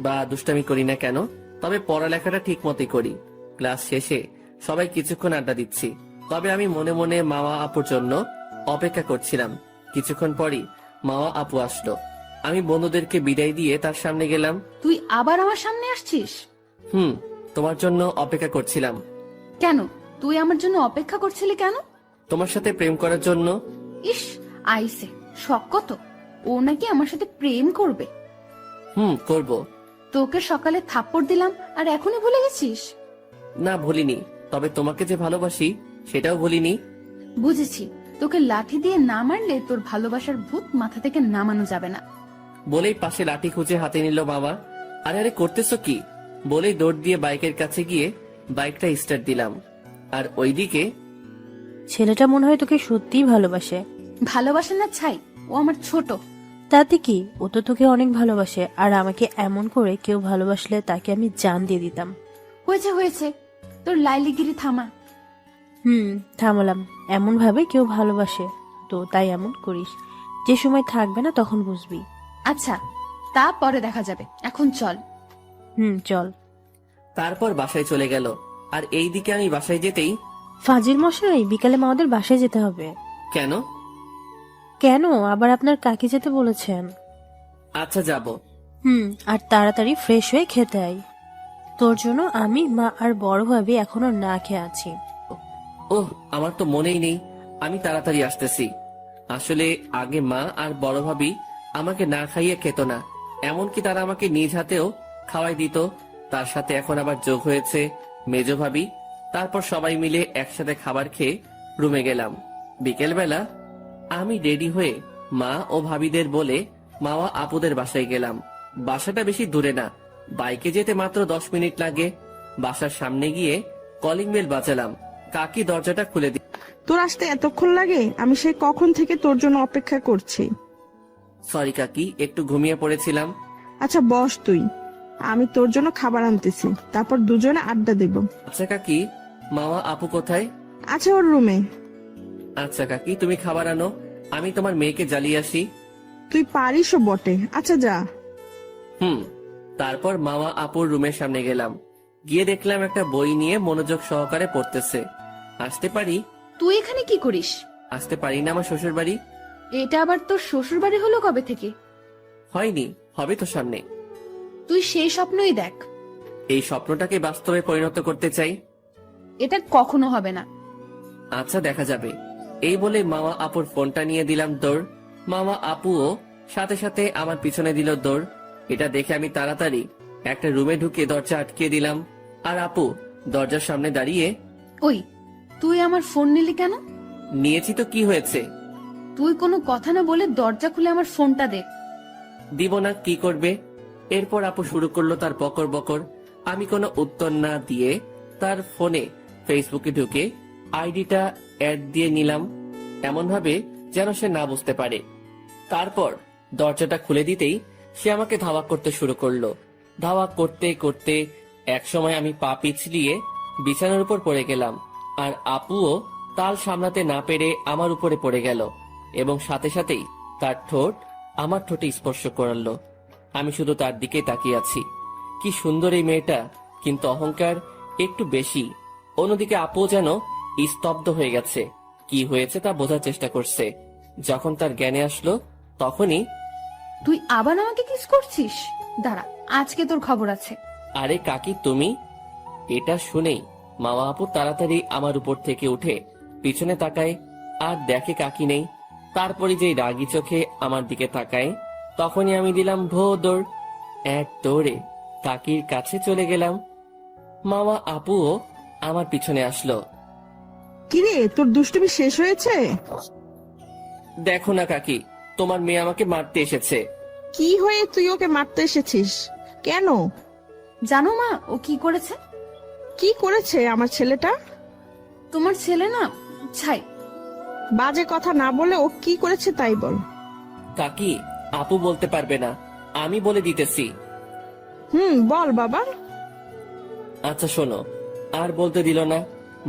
Speaker 11: বা দুষ্টামি করি না কেন, তবে পড়ালেখাটা ঠিক মতোই করি। ক্লাস শেষে সবাই কিছুক্ষণ আড্ডা দিচ্ছি। তবে আমি মনে মনে মামা আপুর জন্য অপেক্ষা করছিলাম। কিছুক্ষণ পরই মামা আপু আসলো। আমি বন্ধুদেরকে বিদায় দিয়ে তার সামনে গেলাম।
Speaker 1: তুই আবার আমার সামনে আসছিস?
Speaker 11: তোমার জন্য অপেক্ষা করছিলাম।
Speaker 1: কেন? তুই আমার জন্য অপেক্ষা করছিলি কেন?
Speaker 11: তোমার সাথে প্রেম করার জন্য।
Speaker 1: ইস, আইসে শখ কত! ও নাকি আমার সাথে প্রেম করবে।
Speaker 11: করব।
Speaker 1: তোকে সকালে থাপ্পড় দিলাম আর এখনই ভুলে গেছিস?
Speaker 11: না ভুলিনি, তবে তোমাকে যে ভালোবাসি সেটাও ভুলিনি।
Speaker 1: বুঝেছি, তোকে লাঠি দিয়ে না মারলে তোর ভালোবাসার ভূত মাথা থেকে নামানো যাবে না।
Speaker 11: বলেই পাশে লাঠি খুঁজে হাতে নিল বাবা। আরে আরে করতেছো কি? বলেই দৌড় দিয়ে বাইকের কাছে গিয়ে বাইকটা স্টার্ট দিলাম। আর ওইদিকে
Speaker 12: ছেলেটা মনে হয় তোকে সত্যিই ভালোবাসে।
Speaker 1: ভালোবাসে না ছাই, ও আমার ছোট।
Speaker 12: তাতে কি, ও তো তোকে অনেক ভালোবাসে। আর আমাকে এমন করে কেউ ভালোবাসলে তাকে আমি জান দিয়ে দিতাম।
Speaker 1: হয়েছে হয়েছে, তোর লাইলিগিরি থামা।
Speaker 12: থামলাম। এমন ভাবে কেউ ভালোবাসে তো তাই এমন করিস। যে সময় থাকবে না তখন বুঝবি।
Speaker 1: আচ্ছা, তা পরে দেখা যাবে, এখন চল।
Speaker 12: চল।
Speaker 11: তারপর বাসায় চলে গেল। আর এইদিকে আমি বাসায় যেতেই,
Speaker 12: ফাজিল মশাই, বিকালে আমাদের বাসায় যেতে হবে।
Speaker 11: কেন?
Speaker 12: কেন আবার আপনার কাকি যেতে বলেছেন?
Speaker 11: আচ্ছা যাব।
Speaker 12: আর তাড়াতাড়ি ফ্রেশ হয়ে খেতে আই। তোর জন্য আমি, মা আর বড় ভাবি এখনো না খেয়ে আছি।
Speaker 11: ওহ, আমার তো মনেই নেই। আমি তাড়াতাড়ি আসতেছি। আসলে আগে মা আর বড় ভাবি আমাকে না খাইয়ে খেত না, এমনকি তারা আমাকে নিজ হাতেও খাওয়াই দিত। তার সাথে এখন আবার যোগ হয়েছে মেজো ভাবি। তারপর সবাই মিলে একসাথে খাবার খেয়ে রুমে গেলাম। বিকেলবেলা আমি রেডি হয়ে মা ও ভাবিদের বলে মামা আপুদের বাসায় গেলাম। বাসাটা বেশি দূরে না, বাইকে যেতে মাত্র 10 মিনিট লাগে। বাসার সামনে গিয়ে কলিং বেল বাজালাম। কাকি দরজাটা খুলে দিল।
Speaker 3: তোর আসতে এতক্ষণ লাগে? আমি সেই কখন থেকে তোর জন্য অপেক্ষা করছি।
Speaker 11: সরি কাকি, একটু ঘুমিয়ে পড়েছিলাম।
Speaker 3: আচ্ছা বস তুই, আমি তোর জন্য খাবার আনতেছি, তারপর দুজনে আড্ডা দেব।
Speaker 11: আচ্ছা কাকি, মামা আপু কোথায়?
Speaker 3: আচ্ছা, ওর রুমে।
Speaker 11: আচ্ছা কাকি, তুমি খাবার আনো, আমি তোমার মেয়েকে জ্বালিয়ে আসি।
Speaker 3: তুই পারিসও বটে, আচ্ছা যা।
Speaker 11: তারপর মামা আপুর রুমের সামনে গেলাম। গিয়ে দেখলাম একটা বই নিয়ে মনোযোগ সহকারে পড়তেছে। আসতে পারি?
Speaker 1: তুই এখানে কি করিস?
Speaker 11: আসতে পারি না, আমার শ্বশুর বাড়ি।
Speaker 1: এটা আবার তোর শ্বশুর বাড়ি হলো কবে থেকে?
Speaker 11: হয়নি, হবে তো সামনে।
Speaker 1: তুই সেই স্বপ্নই দেখ।
Speaker 11: এই স্বপ্নটাকে বাস্তবে পরিণত করতে চাই।
Speaker 1: এটা কখনো হবে না।
Speaker 11: আচ্ছা দেখা যাবে। এই বলে মামা আপুর ফোনটা নিয়ে দিলাম দৌড়। মামা আপুও সাথে সাথে আমার পিছনে দিল দৌড়। এটা দেখে আমি তাড়াতাড়ি একটা রুমে ঢুকে দরজা আটকে দিলাম। আর আপু দরজার সামনে দাঁড়িয়ে,
Speaker 1: ওই, তুই আমার ফোন নিলি কেন?
Speaker 11: নিয়েছি তো কি হয়েছে?
Speaker 1: তুই কোনো কথা না বলে দরজা খুলে আমার ফোনটা দে।
Speaker 11: দিব না, কি করবে? এরপর আপু শুরু করলো তার বকর বকর। আমি কোনো উত্তর না দিয়ে তার ফোনে ফেসবুকে ঢুকে আইডিটা অ্যাড দিয়ে নিলাম, এমন ভাবে যেন সে না বুঝতে পারে। তারপর দরজাটা খুলে দিতেই সে আমাকে ধাওয়া করতে শুরু করলো। ধাওয়া করতে করতে একসময় আমি পা পিছলিয়ে বিছানার উপর পড়ে গেলাম, আর আপুও তাল সামলাতে না পেরে আমার উপরে পড়ে গেল এবং সাথে সাথেই তার ঠোঁট আমার ঠোঁটে স্পর্শ করলো। আমি শুধু তার দিকে তাকিয়ে আছি। কি সুন্দর এই মেয়েটা, কিন্তু অহংকার একটু বেশি। অন্যদিকে আপু যেন স্তব্ধ হয়ে গেছে, কি হয়েছে তা বোঝার চেষ্টা করছে। যখন তার জ্ঞানে আসলো তখনই,
Speaker 1: তুই আবার আমাকে কিস করছিস? দাঁড়া, আজকে তোর খবর আছে।
Speaker 11: আরে কাকি তুমি? এটা শুনেই মামা আপু তাড়াতাড়ি আমার উপর থেকে উঠে পিছনে তাকায় আর দেখে কাকি নেই। তারপরে যেই রাগী চোখে আমার দিকে তাকায়, তখনই আমি দিলাম ভো দৌড়। এক দৌড়ে কাকির কাছে চলে গেলাম। মামা আপুও আমার পিছনে আসলো।
Speaker 3: কিরে, তোর দুষ্টুমি শেষ হয়েছে?
Speaker 11: দেখো না কাকি, তোমার মেয়ে আমাকে মারতে এসেছে।
Speaker 3: কি হয়ে তুই ওকে মারতে এসেছিস? কেন?
Speaker 1: জানো মা ও কি করেছে?
Speaker 3: কি করেছে আমার ছেলেটা?
Speaker 1: তোমার ছেলে না, ছাই।
Speaker 3: বাজে কথা না বলে ও কি করেছে তাই বল।
Speaker 11: কাকি, আপু বলতে পারবে না, আমি বলে দিতেছি।
Speaker 3: বল বাবা।
Speaker 11: আচ্ছা শোনো, আর বলতে দিল না।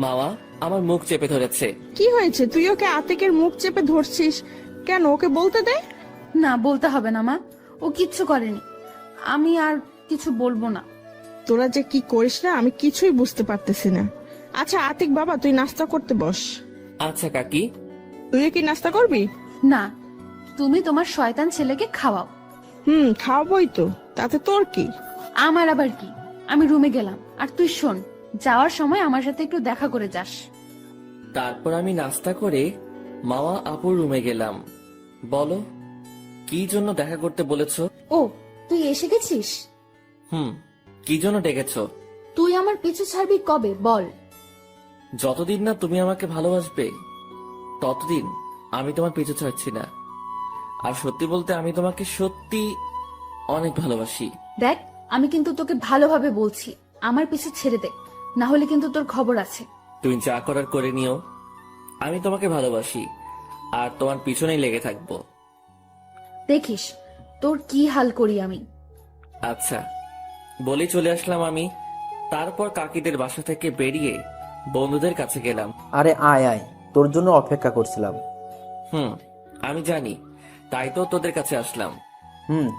Speaker 11: মামা আমার মুখ চেপে ধরেছে।
Speaker 3: কি হয়েছে? তুই ওকে আতিকের মুখ চেপে ধরছিস কেন? ওকে বলতে দে।
Speaker 1: না, বলতে হবে না মা, ও কিচ্ছু করেনি। আমি আর কিছু বলবো না।
Speaker 3: তোরা যে কি করিস না, আমি কিছুই বুঝতে পারতেছি না। আচ্ছা আতিক বাবা, তুই নাস্তা করতে বস।
Speaker 11: আচ্ছা কাকি।
Speaker 3: তুই কি নাস্তা করবি?
Speaker 1: না, তুমি তোমার শয়তান ছেলেকে খাওয়াও।
Speaker 3: খাওয়াবই তো, তাতে তোর কি?
Speaker 1: আমার আবার কি? আমি রুমে গেলাম। আর তুই শোন, যাওয়ার সময় আমার সাথে একটু দেখা করে যাস।
Speaker 11: তারপর আমি নাস্তা করে মামা আপুর রুমে গেলাম। বলো, কি জন্য দেখা করতে বলেছো?
Speaker 1: ও, তুই এসে গেছিস?
Speaker 11: কি জন্য ডেকেছো?
Speaker 1: তুই আমার পিছু ছাড়বি কবে বল?
Speaker 11: যতদিন না তুমি আমাকে ভালোবাসবে ততদিন আমি তোমার পিছু ছাড়ছি না। আর সত্যি বলতে আমি তোমাকে সত্যি অনেক ভালোবাসি।
Speaker 1: দেখ, আমি কিন্তু তোকে ভালোভাবে বলছি, আমার পিছু ছেড়ে দে, না হলে কিন্তু তোর খবর আছে।
Speaker 11: তুমি যা করার করে নিও, আমি তোমাকে ভালোবাসি আর তোমার পিছনেই লেগে থাকবো।
Speaker 1: দেখিস তোর কি হাল করি আমি।
Speaker 11: আচ্ছা বলেই চলে আসলাম আমি। তারপর কাকিদের বাসা থেকে বেরিয়ে বন্ধুদের কাছে গেলাম।
Speaker 5: আরে আয় আয়, তোর জন্য অপেক্ষা করছিলাম।
Speaker 11: আমি জানি, তাই তো তোদের কাছে আসলাম।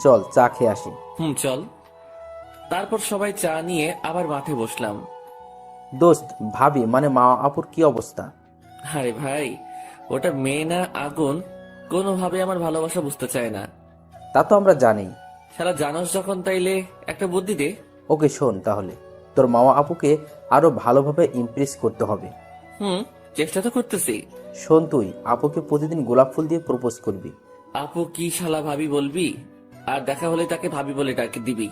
Speaker 5: চল চা খেয়ে আসি।
Speaker 11: চল। তারপর সবাই চা নিয়ে আবার মাঠে বসলাম।
Speaker 5: দোস্ত, ভাবি মানে মা আপুর কি অবস্থা?
Speaker 11: আরে ভাই, ওটা মেয়ে না আগুন, কোনোভাবে আমার ভালোবাসা বুঝতে চায় না।
Speaker 5: তা তো আমরা জানি।
Speaker 11: সারা জানোস যখন, তাইলে একটা বুদ্ধি দে।
Speaker 5: ওকে শোন, তাহলে তোর মামা আপুকে আরো ভালোভাবে ইমপ্রেস করতে হবে।
Speaker 11: চেষ্টা তো করতেছি।
Speaker 5: শোন, তুই আপুকে প্রতিদিন গোলাপ ফুল দিয়ে প্রপোজ করবি।
Speaker 11: আপু কি শালা ভাবি বলবি? আর দেখা হলে তাকে ভাবি বলে ডাকে দিবি।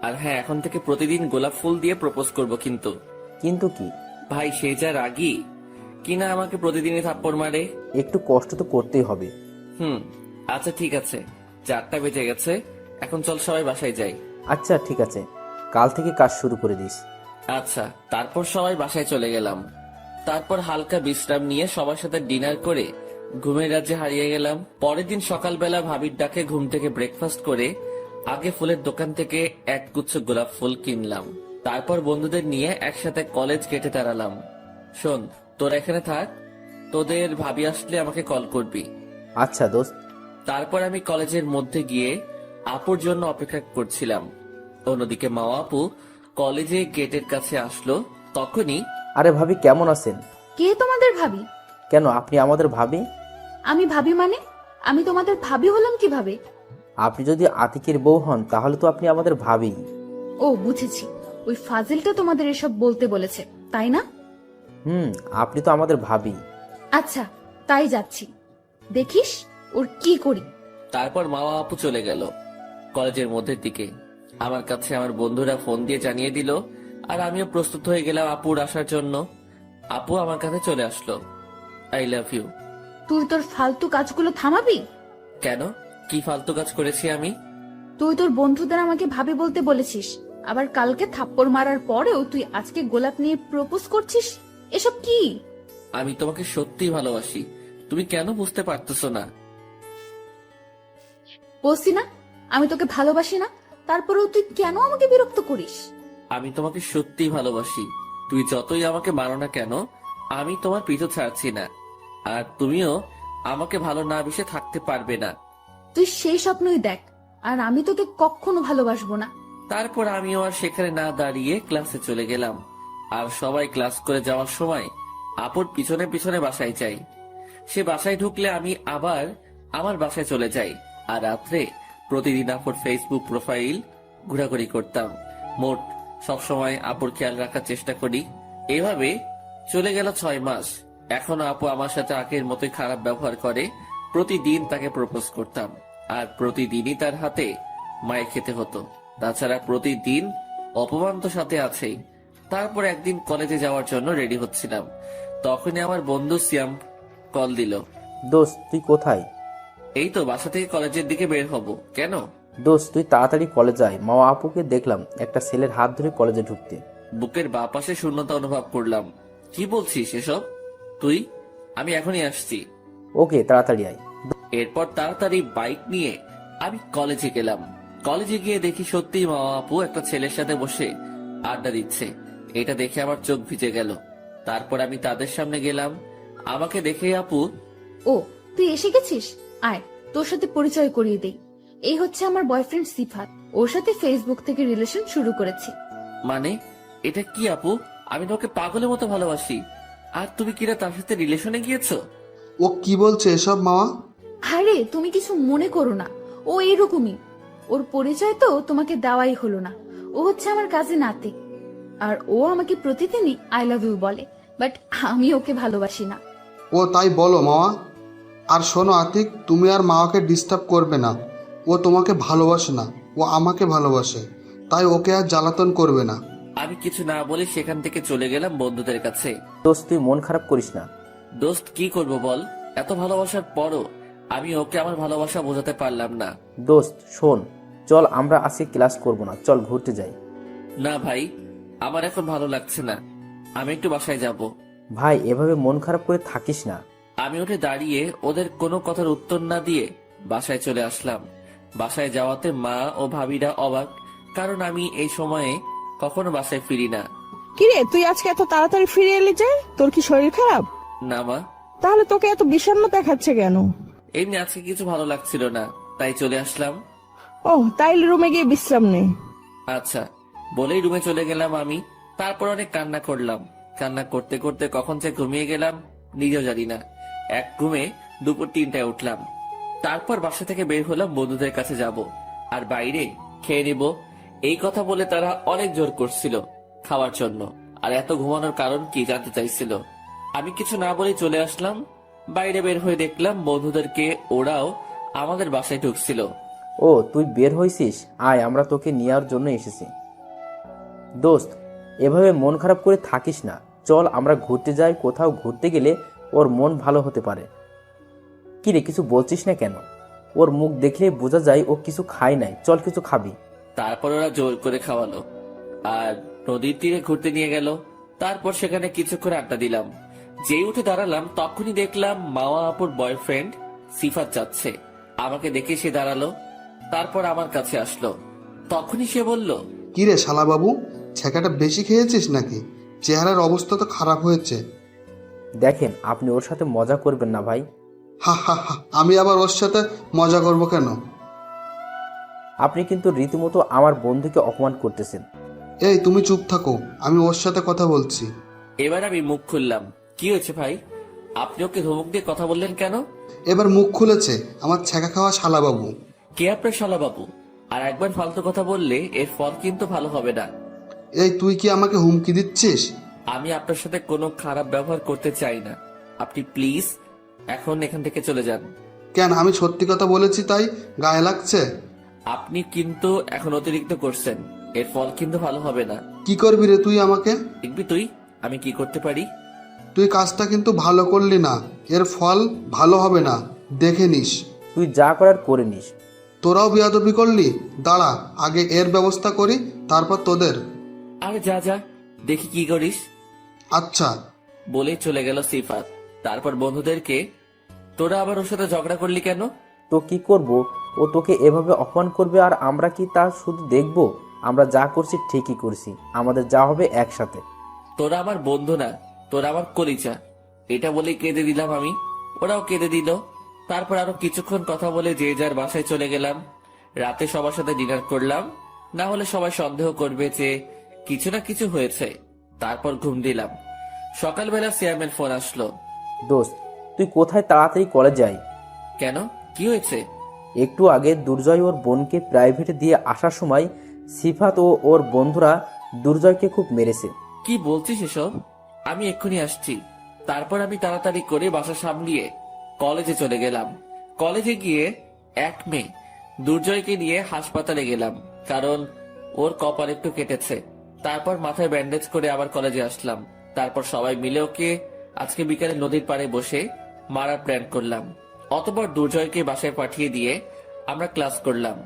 Speaker 11: আর হ্যাঁ, এখন থেকে প্রতিদিন গোলাপ ফুল দিয়ে প্রপোজ করব। কিন্তু
Speaker 5: কিন্তু কি
Speaker 11: ভাই, সে যা রাগী কিনা আমাকে প্রতিদিনই থাপ্পড় মারে।
Speaker 5: একটু কষ্ট তো করতেই হবে।
Speaker 11: আচ্ছা ঠিক আছে, 4টা বেজে গেছে, এখন চল সবাই বাসায় যাই।
Speaker 5: আচ্ছা ঠিক আছে, কাল থেকে কাজ শুরু করে দিস।
Speaker 11: আচ্ছা। তারপর সবাই বাসায় চলে গেলাম। তারপর হালকা বিশ্রাম নিয়ে সবার সাথে ডিনার করে ঘুমের রাজ্যে হারিয়ে গেলাম। পরের দিন সকালবেলা ভাবির ডাকে ঘুম থেকে ব্রেকফাস্ট করে আগে ফুলের দোকান থেকে এক গুচ্ছ গোলাপ ফুল কিনলাম। তারপর বন্ধুদের নিয়ে একসাথে কলেজ গেটে দাঁড়ালাম। শোন, তোরা এখানে থাক, তোদের ভাবি আসলে আমাকে কল করবি।
Speaker 5: আচ্ছা দোস্ত।
Speaker 11: তারপর আমি কলেজের মধ্যে গিয়ে আপুর জন্য অপেক্ষা করছিলাম। অন্যদিকে মা আপু কলেজে গেটের কাছে আসলো। তখনই,
Speaker 5: আরে ভাবি কেমন আছেন?
Speaker 1: কে তোমাদের ভাবি?
Speaker 5: কেন আপনি আমাদের ভাবি?
Speaker 1: আমি ভাবি মানে? আমি তোমাদের ভাবি হলাম কিভাবে?
Speaker 5: আপনি যদি আতিকের বউ হন তাহলে তো আপনি আমাদের ভাবি।
Speaker 1: ও বুঝেছি, ওই ফাজিলটা তোমাদের এসব বলতে বলেছে, তাই না?
Speaker 5: আপনি তো আমাদের ভাবি।
Speaker 1: আচ্ছা, তাই যাচ্ছি, দেখিস ওর কি করি।
Speaker 11: তারপর মাওয়া আপু চলে গেল কলেজের মধ্যের দিকে। আমার কাছে আমার বন্ধুরা ফোন দিয়ে জানিয়ে দিল, আর আমিও প্রস্তুত হয়ে গেলাম আপুর আসার জন্য। আপু আমার কাছে চলে আসলো। I love you.
Speaker 1: তুই তোর ফালতু কাজগুলো থামাবি?
Speaker 11: কেন, কি ফালতু কাজ করেছি আমি?
Speaker 1: তুই তোর বন্ধুদের আমাকে ভাবি বলতে বলেছিস, আবার কালকে থাপ্পড় মারার পরেও তুই আজকে গোলাপ নিয়ে প্রপোজ করছিস, এসব কি?
Speaker 11: আমি তোমাকে সত্যি ভালোবাসি, তুমি কেন বুঝতে পারতেছো না?
Speaker 1: বলছি না আমি তোকে ভালোবাসি না, তারপরেও তুই কেন আমাকে বিরক্ত করিস?
Speaker 11: আমি তোমাকে সত্যি ভালোবাসি, তুই যতই আমাকে মারো না কেন, আমি তোমার পিছু ছাড়ছি না। আর তুমিও আমাকে ভালো না বেসে থাকতে পারবে না।
Speaker 1: তুই সেই স্বপ্নই দেখ, আর আমি তোকে কখনো ভালোবাসবো না।
Speaker 11: তারপর আমিও আর সেখানে না দাঁড়িয়ে ক্লাসে চলে গেলাম। আর সবাই ক্লাস করে যাওয়ার সময় আপুর পিছনে পিছনে বাসায় যাই। সে বাসায় ঢুকলে আমি আবার আমার বাসায় চলে যাই। আর রাত্রে প্রতিদিন আপুর ফেসবুক প্রোফাইল ঘোরাঘুরি করতাম। মোট সবসময় আপুর খেয়াল রাখার চেষ্টা করি। এভাবে চলে গেল 6 মাস। এখনো আপু আমার সাথে আগের মতোই খারাপ ব্যবহার করে। প্রতিদিন তাকে প্রপোজ করতাম, আর প্রতিদিনই তার হাতে মায়ের খেতে হতো। তাছাড়া প্রতিদিন অপমান তো সাথে আছেই। তারপর একদিন কলেজে যাওয়ার জন্য রেডি হচ্ছিলাম, তখনই আমার বন্ধু সিয়াম কল দিল।
Speaker 5: দোস্ত তুই কোথায়?
Speaker 11: এই তো বাসা থেকে কলেজের দিকে বের হব। কেন?
Speaker 5: দোস্ত তুই তাড়াতাড়ি কলেজে আয়, মামা আপুকে দেখলাম একটা ছেলের হাত ধরে কলেজে ঢুকতে।
Speaker 11: বুকের বাঁ পাশে শূন্যতা অনুভব করলাম। কি বলছিস এসব তুই? আমি এখনই আসছি।
Speaker 5: ওকে, তাড়াতাড়ি আয়।
Speaker 11: এরপর তাড়াতাড়ি বাইক নিয়ে আমি কলেজে গেলাম। কলেজে গিয়ে দেখি সত্যি মামা আপু একটা ছেলের সাথে বসে আড্ডা দিচ্ছে। এটা দেখে আমার চোখ ভিজে গেল। তারপর আমি তাদের সামনে গেলাম। আমাকে দেখে আপু,
Speaker 1: ও তুই এসে গেছিস, আয় তোর সাথে পরিচয় করিয়ে দেই। এই হচ্ছে আমার বয়ফ্রেন্ড সিফাত, ওর সাথে ফেসবুক থেকে রিলেশন শুরু করেছি।
Speaker 11: মানে এটা কি আপু? আমি তোমাকে পাগলের মতো ভালোবাসি, আর তুমি কিনা তার সাথে রিলেশনে গিয়েছো?
Speaker 9: ও কি বলছে এসব মামা?
Speaker 1: আরে তুমি কিছু মনে করো না, ও এইরকমই। ওর পরিচয় তো তোমাকে দেওয়াই হলো না। ও হচ্ছে আমার কাজিন আতিক, আর ও আমাকে প্রতিদিনই আই লাভ ইউ বলে, বাট আমি ওকে ভালোবাসি না।
Speaker 9: ও তাই বলো মামা। আর শোনো আতিক, তুমি আর মামাকে ডিস্টার্ব করবে না। ও তোমাকে ভালোবাসে না, ও আমাকে ভালোবাসে, তাই ওকে আর জ্বালাতন করবে না।
Speaker 11: আমি কিছু না বলে সেখান থেকে চলে গেলাম বন্ধুদের কাছে।
Speaker 5: দোস্ত তুই মন খারাপ করিস না।
Speaker 11: দোস্ত কি করব বল, এত ভালোবাসার পরও আমি ওকে আমার ভালোবাসা বোঝাতে পারলাম না।
Speaker 5: দোস্ত শোন, চল আমরা আজকে ক্লাস করব না, চল ঘুরতে যাই।
Speaker 11: না ভাই, আমার এখন ভালো লাগছে না, আমি একটু বাসায় যাব।
Speaker 5: ভাই এভাবে মন খারাপ করে থাকিস না।
Speaker 11: আমি উঠে দাঁড়িয়ে ওদের কোনো কথার উত্তর না দিয়ে বাসায় চলে আসলাম। বাসায় যাওয়াতে মা ও ভাবিরা অবাক, কারণ আমি এই সময়ে কখনো বাসায় ফিরি না।
Speaker 3: কিরে তুই আজকে এত তাড়াতাড়ি ফিরে এলি যে? তোর কি শরীর খারাপ?
Speaker 11: না মা।
Speaker 3: তাহলে তোকে এত বিষণ্ণ দেখাচ্ছে কেন?
Speaker 11: এমনি আজকে কিছু ভালো লাগছিল না, তাই চলে আসলাম।
Speaker 3: ও তাইলে রুমে গিয়ে বিশ্রাম নে।
Speaker 11: আচ্ছা বলেই রুমে চলে গেলাম আমি। তারপর অনেক কান্না করলাম। কান্না করতে করতে কখন যে ঘুমিয়ে গেলাম নিজেও জানি না। এক ঘুমে দুপুর 3টায় উঠলাম। তারপর বাসা থেকে বের হলাম, বন্ধুদের কাছে যাব আর বাইরে খেয়ে নিব। এই কথা বলে তারা অনেক জোর করছিল খাওয়ার জন্য, আর এত ঘুমানোর কারণ কি জানতে চাইছিল। আমি কিছু না বলে চলে আসলাম। বাইরে বের হয়ে দেখলাম বন্ধুদেরকে, ওরাও আমাদের বাসায় ঢুকছিল।
Speaker 5: ও তুই বের হইছিস, আয় আমরা তোকে নেওয়ার জন্য এসেছি। দোস্ত এভাবে মন খারাপ করে থাকিস না, চল আমরা ঘুরতে যাই। কোথাও ঘুরতে গেলে ওর মন ভালো হতে পারে। কি রে কিছু বলছিস না কেন? ওর মুখ দেখলে বোঝা যায় ও কিছু খায় নাই, চল কিছু খাবি।
Speaker 11: তারপর ওরা জোর করে খাওয়ালো আর নদীর তীরে ঘুরতে নিয়ে গেল। তারপর সেখানে কিছুক্ষণ আড্ডা দিলাম। যেই উঠে দাঁড়ালাম তখনই দেখলাম মাওয়া আপুর বয়ফ্রেন্ড সিফাত যাচ্ছে। আমাকে দেখে সে দাঁড়ালো, তারপর আমার কাছে আসলো। তখনই সে বলল,
Speaker 9: কিরে শালা বাবু, ছেঁকাটা বেশি খেয়েছিস নাকি? চেহারার অবস্থা তো খারাপ হয়েছে।
Speaker 5: দেখেন আপনি ওর সাথে মজা করবেন না ভাই।
Speaker 9: হা হা হা, আমি আবার ওর সাথে মজা করব কেন?
Speaker 5: আপনি কিন্তু রীতিমতো আমার বন্ধুকে অপমান করতেছেন।
Speaker 9: এই তুমি চুপ থাকো, আমি ওর সাথে কথা বলছি।
Speaker 11: এবার আমি মুখ খুললাম। কি হয়েছে ভাই, আপনি ওকে ধমক দিয়ে কথা বললেন কেন?
Speaker 9: এবার মুখ খুলেছে আমার ছেঁকা খাওয়া শালা বাবু।
Speaker 11: কে আপনার শালা বাবু? আর একবার ফালতু কথা বললে এর ফল কিন্তু ভালো হবে না।
Speaker 9: এই তুই কি আমাকে হুমকি দিচ্ছিস?
Speaker 11: আমি আপনার সাথে কোনো খারাপ ব্যবহার করতে চাই না। আপনি প্লিজ এখন এখান থেকে চলে যান।
Speaker 9: কেন, আমি সত্যি কথা বলেছি তাই গায়ে লাগছে?
Speaker 11: আপনি কিন্তু এখন অতিরিক্ত করছেন, এর ফল কিন্তু ভালো হবে না।
Speaker 9: কি করবি রে তুই আমাকে?
Speaker 11: দেখবি তুই আমি কি করতে পারি।
Speaker 9: তুই কাজটা কিন্তু ভালো করলি না, এর ফল ভালো হবে না, দেখে নিস।
Speaker 5: তুই যা করার করে নিস।
Speaker 9: তোরাও বিয়াদবি করলি? দাঁড়া, আগে এর ব্যবস্থা করি, তারপর তোদের।
Speaker 11: আরে যা যা, দেখি কি করিস।
Speaker 9: আচ্ছা।
Speaker 11: বলেই চলে গেল সিফাত। তারপর বন্ধুদেরকে, তোরা আবার ওর সাথে ঝগড়া করলি কেন?
Speaker 5: তো কি করব, ও তোকে এভাবে অপমান করবে আর আমরা কি তা শুধু দেখব? আমরা যা করছি ঠিকই করছি, আমাদের যা হবে একসাথে।
Speaker 11: তোরা আমার বন্ধু না, তোরা আমার কলিজা। এটা বলে কেঁদে দিলাম আমি, ওরাও কেঁদে দিল। তারপর আরো কিছুক্ষণ কথা বলে যে যার বাসায় চলে গেলাম। রাতে সবার সাথে ডিনার করলাম, না হলে সবাই সন্দেহ করবে যে কিছু না কিছু হয়েছে। তারপর ঘুম দিলাম। সকালবেলা সিয়ামের ফোন আসলো।
Speaker 5: দোস্ত, তুই কোথায়? তাড়াতাড়ি কলেজ যাই।
Speaker 11: কেন, কি হয়েছে?
Speaker 5: একটু আগে দুর্জয় ওর বোনকে প্রাইভেটে দিয়ে আসার সময় সিফাত ও ওর বন্ধুরা দুর্জয়কে খুব মেরেছে।
Speaker 11: কি বলছিস এসব? আমি এক্ষুনি আসছি। তারপর আমি তাড়াতাড়ি করে বাসা সামলিয়ে কলেজে চলে গেলাম। কলেজে গিয়ে এক মেয়ে দুর্জয়কে নিয়ে হাসপাতালে গেলাম, কারণ ওর কপাল একটু কেটেছে। তারপর মাথায় ব্যান্ডেজ করে আবার কলেজে আসলাম। তারপর সবাই মিলে ওকে আজকে বিকালে নদীর পাড়ে বসে মারার প্ল্যান করলাম। অতঃপর দুর্জয়কে বাসায় পাঠিয়ে দিয়ে আমরা ক্লাস করলাম।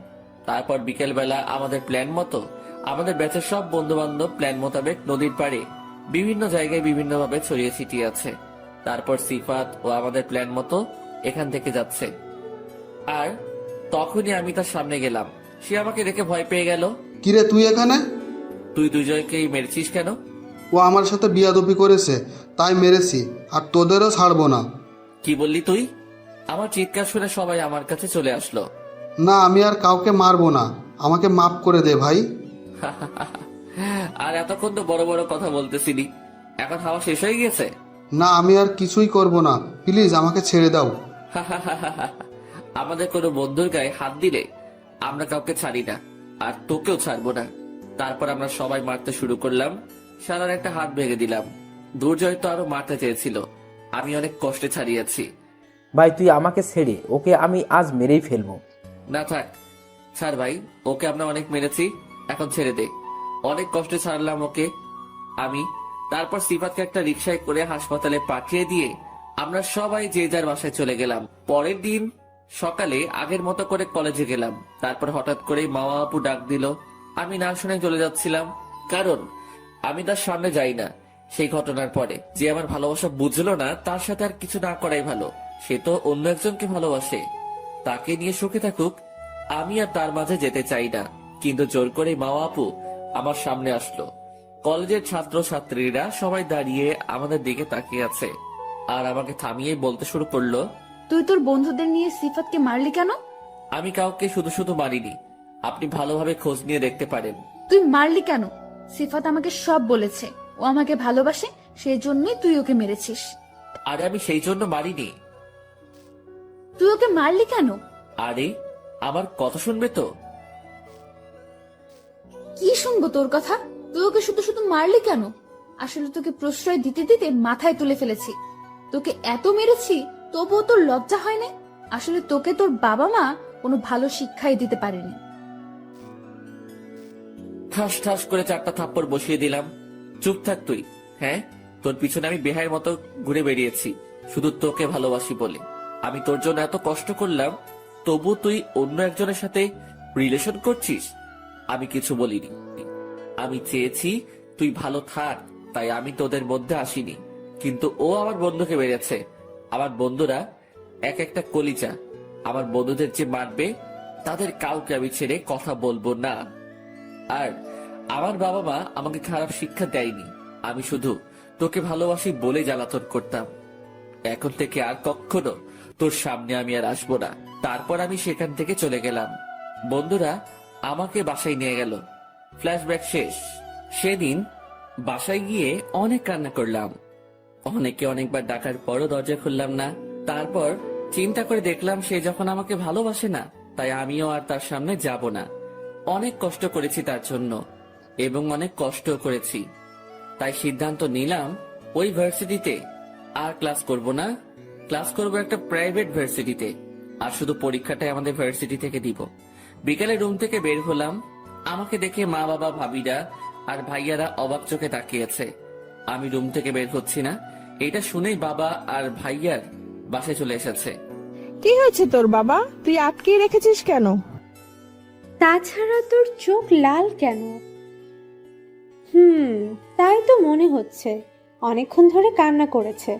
Speaker 11: তারপর বিকেলবেলা আমাদের প্ল্যান মতো আমাদের ব্যাচের সব বন্ধু বান্ধব প্ল্যান মোতাবেক নদীর পাড়ে বিভিন্ন জায়গায় বিভিন্নভাবে ছড়িয়ে ছিটিয়ে আছে। তারপর সিফাত ও আমাদের প্ল্যান মতো এখান থেকে যাচ্ছে, আর তখনই আমি তার সামনে গেলাম। সে আমাকে দেখে ভয় পেয়ে গেল।
Speaker 9: কিরে তুই এখানে?
Speaker 11: তুই দুজয়কেই মেরেছিস কেন?
Speaker 9: ও আমার সাথে বিয়াদবি করেছে, তাই মেরেছি, আর তোদেরও ছাড়বো না।
Speaker 11: কি বললি তুই? আমার চিৎকার শুনে সবাই আমার কাছে চলে আসলো।
Speaker 9: না, আমি আর কাউকে মারবো না, আমাকে মাফ করে দে ভাই।
Speaker 11: আর এতক্ষণ তো বড় বড় কথা বলতেছিলি, এখন হাওয়া শেষ হয়ে গিয়েছে।
Speaker 9: না, আমি আর কিছুই করব না, প্লিজ আমাকে ছেড়ে দাও।
Speaker 11: আমাদের কোনো বন্ধুর গায়ে হাত দিলে আমরা কাউকে ছাড়ি না, আর তোকেও ছাড়বো না। তারপর আমরা সবাই মারতে শুরু করলাম। সারার একটা হাত ভেঙে দিলাম। দুর্জয় তো আরো মারতে চেয়েছিল, আমি অনেক কষ্টে ছাড়িয়েছি।
Speaker 5: ভাই তুই আমাকে ছেড়ে, ওকে আমি আজ মেরেই ফেলবো।
Speaker 11: না থাক, ছাড় ভাই, ওকে আমরা অনেক মেরেছি, এখন ছেড়ে দে। অনেক কষ্টে ছাড়লাম ওকে আমি। তারপর সিফাতকে একটা রিকশায় করে হাসপাতালে পাঠিয়ে দিয়ে আমরা সবাই যে যার বাসায় চলে গেলাম। পরের দিন সকালে আগের মতো করে কলেজে গেলাম। তারপর হঠাৎ করে মামা আপু ডাক দিল। আমি না শুনে চলে যাচ্ছিলাম, কারণ আমি তার সামনে যাই না। সেই ঘটনার পরে যে আমার ভালোবাসা বুঝলো না, তার সাথে আর কিছু না করাই ভালো। সে তো অন্য একজনকে ভালোবাসে, তাকে নিয়ে সুখে থাকুক। আমি আর তার মাঝে যেতে চাই না। কিন্তু জোর করে মামা আপু আমার সামনে আসলো। কলেজের ছাত্র ছাত্রীরা সবাই দাঁড়িয়ে আমাদের দিকে তাকিয়ে আছে, আর আমাকে থামিয়ে বলতে শুরু করলো,
Speaker 1: তুই তোর বন্ধুদের নিয়ে সিফাতকে মারলি কেন?
Speaker 11: আমি কাউকে শুধু শুধু মারিনি, আপনি ভালোভাবে খোঁজ নিয়ে দেখতে পারেন।
Speaker 1: তুই মারলি কেন? সিফাত আমাকে সব বলেছে, ও আমাকে ভালোবাসে, সেই জন্যই তুই ওকে মেরেছিস।
Speaker 11: আরে আমি সেই জন্য মারিনি।
Speaker 1: তুই ওকে মারলি কেন?
Speaker 11: আরে আমার কথা শুনবে তো?
Speaker 1: কি শুনবো তোর কথা? তুই ওকে শুধু শুধু মারলি কেন? আসলে তোকে প্রশ্রয় দিতে দিতে মাথায় তুলে ফেলেছি। তোকে এত মেরেছি, তবুও তোর লজ্জা হয় না? আসলে তোকে তোর বাবা মা কোনো ভালো শিক্ষাই দিতে পারেনি।
Speaker 11: ঠাস ঠাস করে 4টা থাপ্পড় বসিয়ে দিলাম। চুপ থাক তুই। হ্যাঁ, তোর পিছনে আমি বেহায়ের মতো ঘুরে বেরিয়েছি শুধু তোকে ভালোবাসি বলে। আমি তোর জন্য এত কষ্ট করলাম, তবু তুই অন্য একজনের সাথে রিলেশন করছিস। আমি কিছু বলিনি, আমি চেয়েছি তুই ভালো থাক, তাই আমি তোদের মধ্যে আসিনি। কিন্তু ও আমার বন্ধুকে মেরেছে। আমার বন্ধুরা এক একটা কলিজা। আমার বন্ধুদের যে মারবে তাদের কাউকে আমি ছেড়ে কথা বলবো না। আর আমার বাবা মা আমাকে খারাপ শিক্ষা দেয়নি, আমি শুধু তোকে ভালোবাসি বলে জ্বালাতন করতাম। এখন থেকে আর কখনো তোর সামনে আমি আর আসবো না। তারপর আমি সেখান থেকে চলে গেলাম। বন্ধুরা আমাকে বাসায় নিয়ে গেল। ফ্ল্যাশব্যাক শেষ। সেদিন বাসায় গিয়ে অনেক কান্না করলাম। অনেকে অনেকবার ডাকার পরও দরজা খুললাম না। তারপর চিন্তা করে দেখলাম সে যখন আমাকে ভালোবাসে না, তাই আমিও আর তার সামনে যাব না। অনেক কষ্ট করেছি তার জন্য, এবং অনেক কষ্টও করেছি। তাই সিদ্ধান্ত নিলাম ওই ভার্সিটিতে আর ক্লাস করব না, ক্লাস করব একটা প্রাইভেট ভার্সিটিতে, আর শুধু পরীক্ষাটাই আমাদের ভার্সিটি থেকে দিব। বিকালে রুম থেকে বের হলাম, আমাকে দেখে মা বাবা ভাবিরা আর ভাইয়ারা অবাক চোখে তাকিয়েছে। আমি রুম থেকে বের হচ্ছি না, এটা শুনেই বাবা আর ভাইয়ার বাসায় চলে এসেছে।
Speaker 3: কি হয়েছে তোর বাবা, তুই আটকে রেখেছিস কেন?
Speaker 7: তাছাড়া তোর চোখ লাল কেন? তাই তো মনে হচ্ছে অনেকক্ষণ ধরে কান্না করেছে।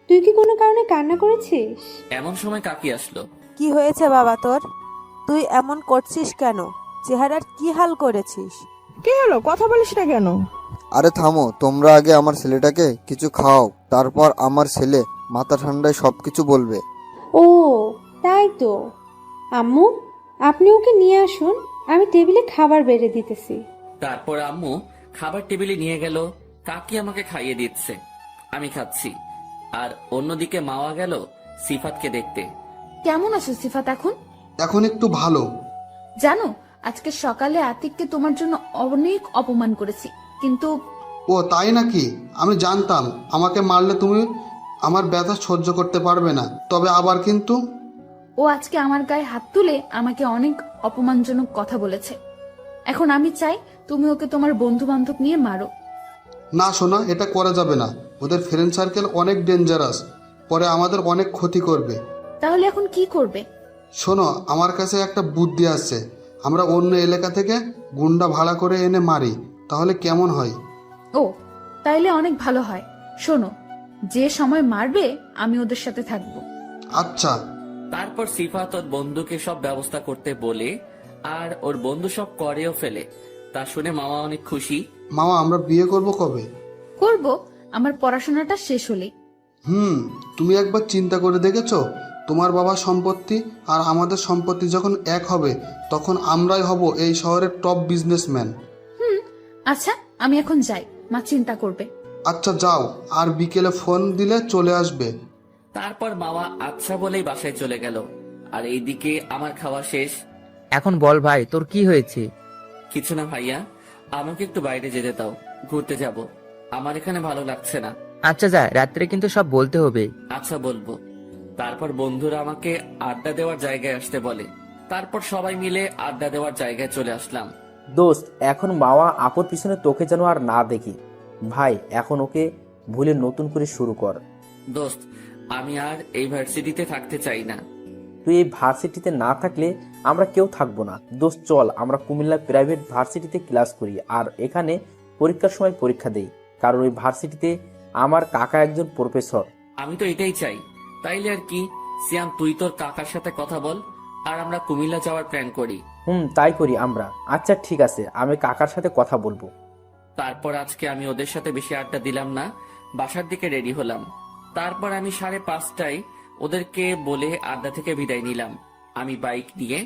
Speaker 7: তুই কি কোনো কারণে কান্না করেছিস?
Speaker 11: এমন সময় কাকি আসলো।
Speaker 8: কি হয়েছে বাবা তোর? তুই এমন করছিস কেন? চেহারার কি হাল করেছিস?
Speaker 3: কি হলো, কথা বলিস না কেন?
Speaker 6: আরে থামো, তোমরা আগে আমার ছেলেটাকে কিছু খাও, তারপর আমার ছেলে মাথা ঠান্ডায় সবকিছু বলবে।
Speaker 7: ও তাই তো। আম্মু, আপনি ওকে নিয়ে আসুন, আমি টেবিলে খাবার বেড়ে দিতেছি।
Speaker 11: তারপর আম্মু খাবার টেবিলে নিয়ে গেল, কাকি আমাকে খাইয়ে দিচ্ছে, আমি খাচ্ছি। আর অন্যদিকে মাওয়া গেল সিফাতকে দেখতে।
Speaker 1: কেমন আছো সিফাত এখন?
Speaker 9: এখন একটু ভালো।
Speaker 1: জানো, আজকে সকালে আতিককে তোমার জন্য অনেক অপমান করেছি, কিন্তু
Speaker 9: ও তাই নাকি? আমি জানতাম আমাকে মারলে তুমি আমার ব্যথা সহ্য করতে পারবে না, তবে আবার কিন্তু
Speaker 1: ও আজকে আমার গায়ে হাত তুলে আমাকে অনেক অপমানজনক কথা বলেছে। এখন আমি চাই তুমি ওকে তোমার বন্ধু বান্ধব নিয়ে মারো।
Speaker 9: না সোনা, এটা করা যাবে না। ওদের ফ্রেন্ড সার্কেল অনেক ডেঞ্জারাস, পরে আমাদের অনেক ক্ষতি করবে।
Speaker 1: তাহলে এখন কি করবে?
Speaker 9: শোনো, আমার কাছে একটা বুদ্ধি আছে। আমরা অন্য এলাকা থেকে গুন্ডা ভাড়া করে এনে মারি, তাহলে কেমন হয়?
Speaker 1: ও তাইলে অনেক ভালো হয়। শোনো, যে সময় মারবে আমি ওদের সাথে থাকবো।
Speaker 9: আচ্ছা।
Speaker 11: তারপর সিফাত ওর বন্ধুকে সব ব্যবস্থা করতে বলে, আর ওর বন্ধু সব করেও ফেলে। তা শুনে মামা অনেক খুশি।
Speaker 9: মামা, আমরা বিয়ে করব কবে?
Speaker 1: করব আমার পড়াশোনাটা শেষ হলে।
Speaker 9: তুমি একবার চিন্তা করে দেখেছো, তোমার বাবার সম্পত্তি আর আমাদের সম্পত্তি যখন এক হবে, তখন আমরাই হব এই শহরের টপ বিজনেসম্যান।
Speaker 1: আচ্ছা, আমি এখন যাই, মা চিন্তা করবে।
Speaker 9: আচ্ছা যাও, আর বিকেলে ফোন দিলে চলে আসবে।
Speaker 11: তারপর মামা আচ্ছা বলেই বাসায় চলে গেল। আর এইদিকে আমার খাওয়া শেষ।
Speaker 4: এখন বল ভাই, তোর কি হয়েছে?
Speaker 11: কিছু না ভাইয়া, আমাকে একটু বাইরে যেতে দাও, ঘুরতে যাব। আমার এখানে ভালো লাগছে না।
Speaker 4: আচ্ছা যা, রাত্রে কিন্তু সব বলতে হবে।
Speaker 11: আচ্ছা বলবো। তারপর বন্ধুরা আমাকে আড্ডা দেওয়ার জায়গায় আসতে বলে। তারপর সবাই মিলে আড্ডা দেওয়ার জায়গায় চলে আসলাম।
Speaker 5: দোস্ত, এখন মাওয়া আপুর পিছনে তোকে যেন আর না দেখি। ভাই, এখন ওকে ভুলে নতুন করে শুরু কর।
Speaker 11: দোস্ত, আমি আর এই ভার্সিটিতে থাকতে চাই না।
Speaker 5: তুই এই ভার্সিটিতে না থাকলে আমরা কেউ থাকবো না। দোস্ত চল, আমরা কুমিল্লা প্রাইভেট ভার্সিটিতে ক্লাস করি আর এখানে পরীক্ষার সময় পরীক্ষা দেই, কারণ ওই ভার্সিটিতে আমার কাকা একজন প্রফেসর।
Speaker 11: আমি তো এটাই চাই। তাইলে আর কি, সিয়াম তুই তোর কাকার সাথে কথা বল, আর আমরা কুমিল্লা যাওয়ার প্ল্যান করি।
Speaker 5: তাই করি আমরা। আচ্ছা ঠিক আছে, আমি কাকার সাথে কথা বলবো।
Speaker 11: তারপর আজকে আমি ওদের সাথে বেশি আড্ডা দিলাম না, বাসার দিকে রেডি হলাম। তারপর আমি 5:30টায় ওদেরকে বলে আড্ডা থেকে বিদায় নিলাম। আমি বাইক নিয়ে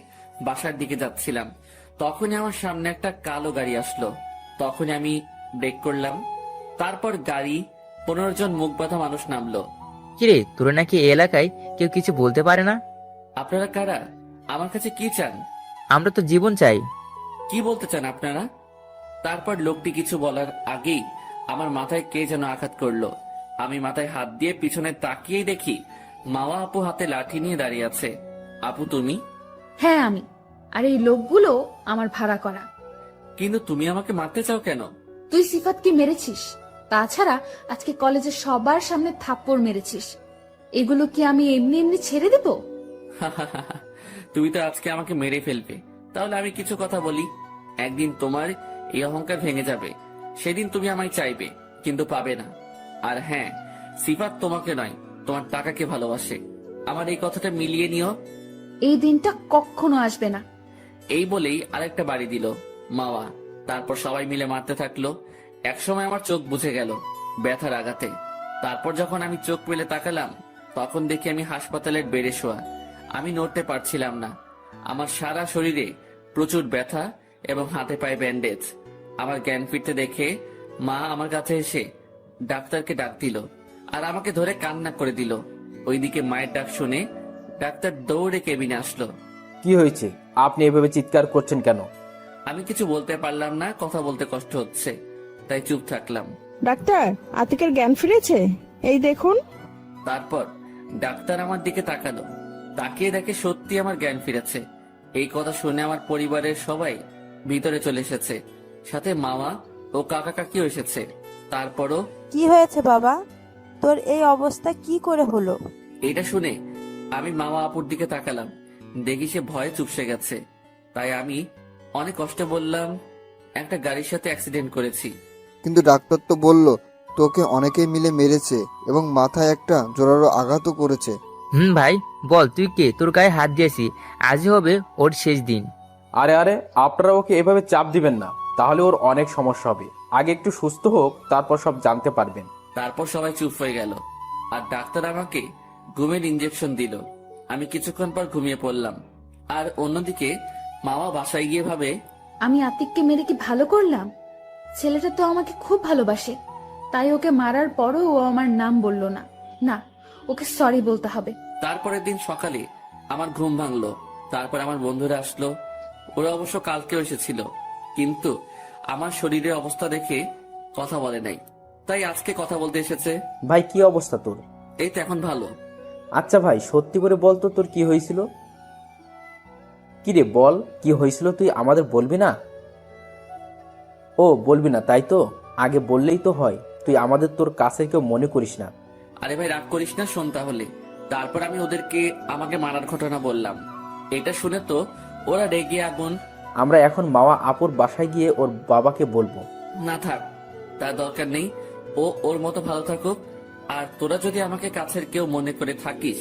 Speaker 11: বাসার দিকে যাচ্ছিলাম, তখনই আমার সামনে একটা কালো গাড়ি আসলো। তখনই আমি ব্রেক করলাম। তারপর গাড়ি 15 জন মুখ বাঁধা মানুষ নামলো।
Speaker 4: কিরে, তোর নাকি এই এলাকায় কেউ কিছু বলতে পারে না?
Speaker 11: আপনারা কারা? আমার কাছে কি চান?
Speaker 4: আমরা তো জীবন চাই।
Speaker 11: কি বলতে চান আপনারা? তারপর লোকটি কিছু বলার আগেই আমার মাথায় কে যেন আঘাত করলো। আমি মাথায় হাত দিয়ে পিছনে তাকিয়েই দেখি মাওয়া আপু হাতে লাঠি নিয়ে দাঁড়িয়ে আছে। আপু তুমি?
Speaker 1: হ্যাঁ আমি। আর এই লোকগুলো আমার ভাড়া করা।
Speaker 11: কিন্তু তুমি আমাকে মারতে চাও কেন?
Speaker 1: তুই সিফাতকে মেরেছিস, তাছাড়া আজকে কলেজে সবার সামনে থাপ্পড় মেরেছিস। এগুলো কি আমি এমনি এমনি ছেড়ে দেব?
Speaker 11: তুমি তো আজকে আমাকে মেরে ফেলবে, তাহলে আমি কিছু কথা বলি। একদিন তোমার এই অহংকার ভেঙে যাবে, সেদিন তুমি আমায় চাইবে কিন্তু পাবে না। আর হ্যাঁ, সিফাত তোমাকে নয়, তোমার টাকাকে ভালোবাসে। আমার এই কথাটা মিলিয়ে নিও।
Speaker 1: এই দিনটা কখনো আসবে না।
Speaker 11: এই বলেই আরেকটা বাড়ি দিল মাওয়া। তারপর সবাই মিলে মারতে থাকলো। একসময় আমার চোখ বুঝে গেল ব্যথার আঘাতে। তারপর যখন আমি চোখ মেলে তাকালাম, তখন দেখি আমি হাসপাতালের বেডে শোয়া। আমি নড়তে পারছিলাম না। আমার সারা শরীরে প্রচুর ব্যথা এবং হাতে পায়ে ব্যান্ডেজ। আমার জ্ঞান ফিরতে দেখে মা আমার কাছে এসে ডাক্তারকে ডাক দিল আর আমাকে ধরে কান্না করে দিল। ওইদিকে মায়ের ডাক শুনে ডাক্তার দৌড়ে কেবিনে আসলো।
Speaker 5: কি হয়েছে? আপনি এভাবে চিৎকার করছেন কেন?
Speaker 11: আমি কিছু বলতে পারলাম না, কথা বলতে কষ্ট হচ্ছে, তাই চুপ থাকলাম।
Speaker 3: ডাক্তার, আতিকের জ্ঞান ফিরেছে, এই দেখুন।
Speaker 11: তারপর ডাক্তার আমার দিকে তাকালো, তাকিয়ে দেখে সত্যি আমার জ্ঞান ফিরেছে। এই কথা শুনে আমার পরিবারের সবাই ভিতরে চলে এসেছে, সাথে মামা ও কাকা কাকিও এসেছে। তারপরও
Speaker 8: কি হয়েছে বাবা, তোর এই অবস্থা কি করে হলো?
Speaker 11: এটা শুনে আমি মামা আপুর দিকে তাকালাম, দেখি সে ভয়ে চুপসে গেছে। তাই আমি অনেক কষ্টে বললাম, একটা গাড়ির সাথে অ্যাক্সিডেন্ট করেছি।
Speaker 6: কিন্তু ডাক্তার তো বলল তোকে অনেকেই মিলে মেরেছে এবং মাথায় একটা জোরালো আঘাতও করেছে।
Speaker 4: ভাই বল, তুই কে? তোর গায়ে হাত দিয়েছি, আজই হবে ওর শেষ দিন।
Speaker 5: আরে আরে, আপনারা ওকে এভাবে চাপ দিবেন না, তাহলে ওর অনেক সমস্যা হবে। আগে একটু সুস্থ হোক, তারপর সব জানতে পারবেন।
Speaker 11: তারপর সবাই চুপ হয়ে গেল, আর ডাক্তার আমাকে ঘুমের ইঞ্জেকশন দিল। আমি কিছুক্ষণ পর ঘুমিয়ে পড়লাম। আর অন্যদিকে মামা বাসায় গিয়ে ভাবে,
Speaker 1: আমি আতিককে মেরে কি ভালো করলাম? ছেলেটা তো আমাকে খুব ভালোবাসে, তাই ওকে মারার পরও ও আমার নাম বলল না। না, ওকে সরি বলতে হবে।
Speaker 11: তারপরের দিন সকালে আমার ঘুম ভাঙলো। তারপর আমার বন্ধুরা আসলো, ওরা অবশ্য কালকেও এসেছিল, কিন্তু আমার শরীরের অবস্থা দেখে কথা বলে নাই, তাই আজকে কথা বলতে এসেছে।
Speaker 5: ভাই কি অবস্থা তোর?
Speaker 11: এই তো এখন ভালো।
Speaker 5: আচ্ছা ভাই, সত্যি করে বল তো, তোর কি হয়েছিল? কি রে বল, কি হয়েছিল তুই আমাদের বলবি না? ও বলবি না, তাই তো? আগে বললেই তো হয়। তুই আমাদের তোর কাছের কেউ মনে করিস না।
Speaker 11: আরে ভাই রাগ করিস না, শোন তাহলে। তারপর আমি ওদেরকে আমাকে মারার ঘটনা বললাম। এটা শুনে তো ওরা রেগে আগুন।
Speaker 5: আমরা এখন মাওয়া আপুর বাসায় গিয়ে ওর বাবাকে বলবো।
Speaker 11: না থাক, তার দরকার নেই। ও ওর মতো ভালো থাকুক। আর তোরা যদি আমাকে কাছের কেউ মনে করে থাকিস,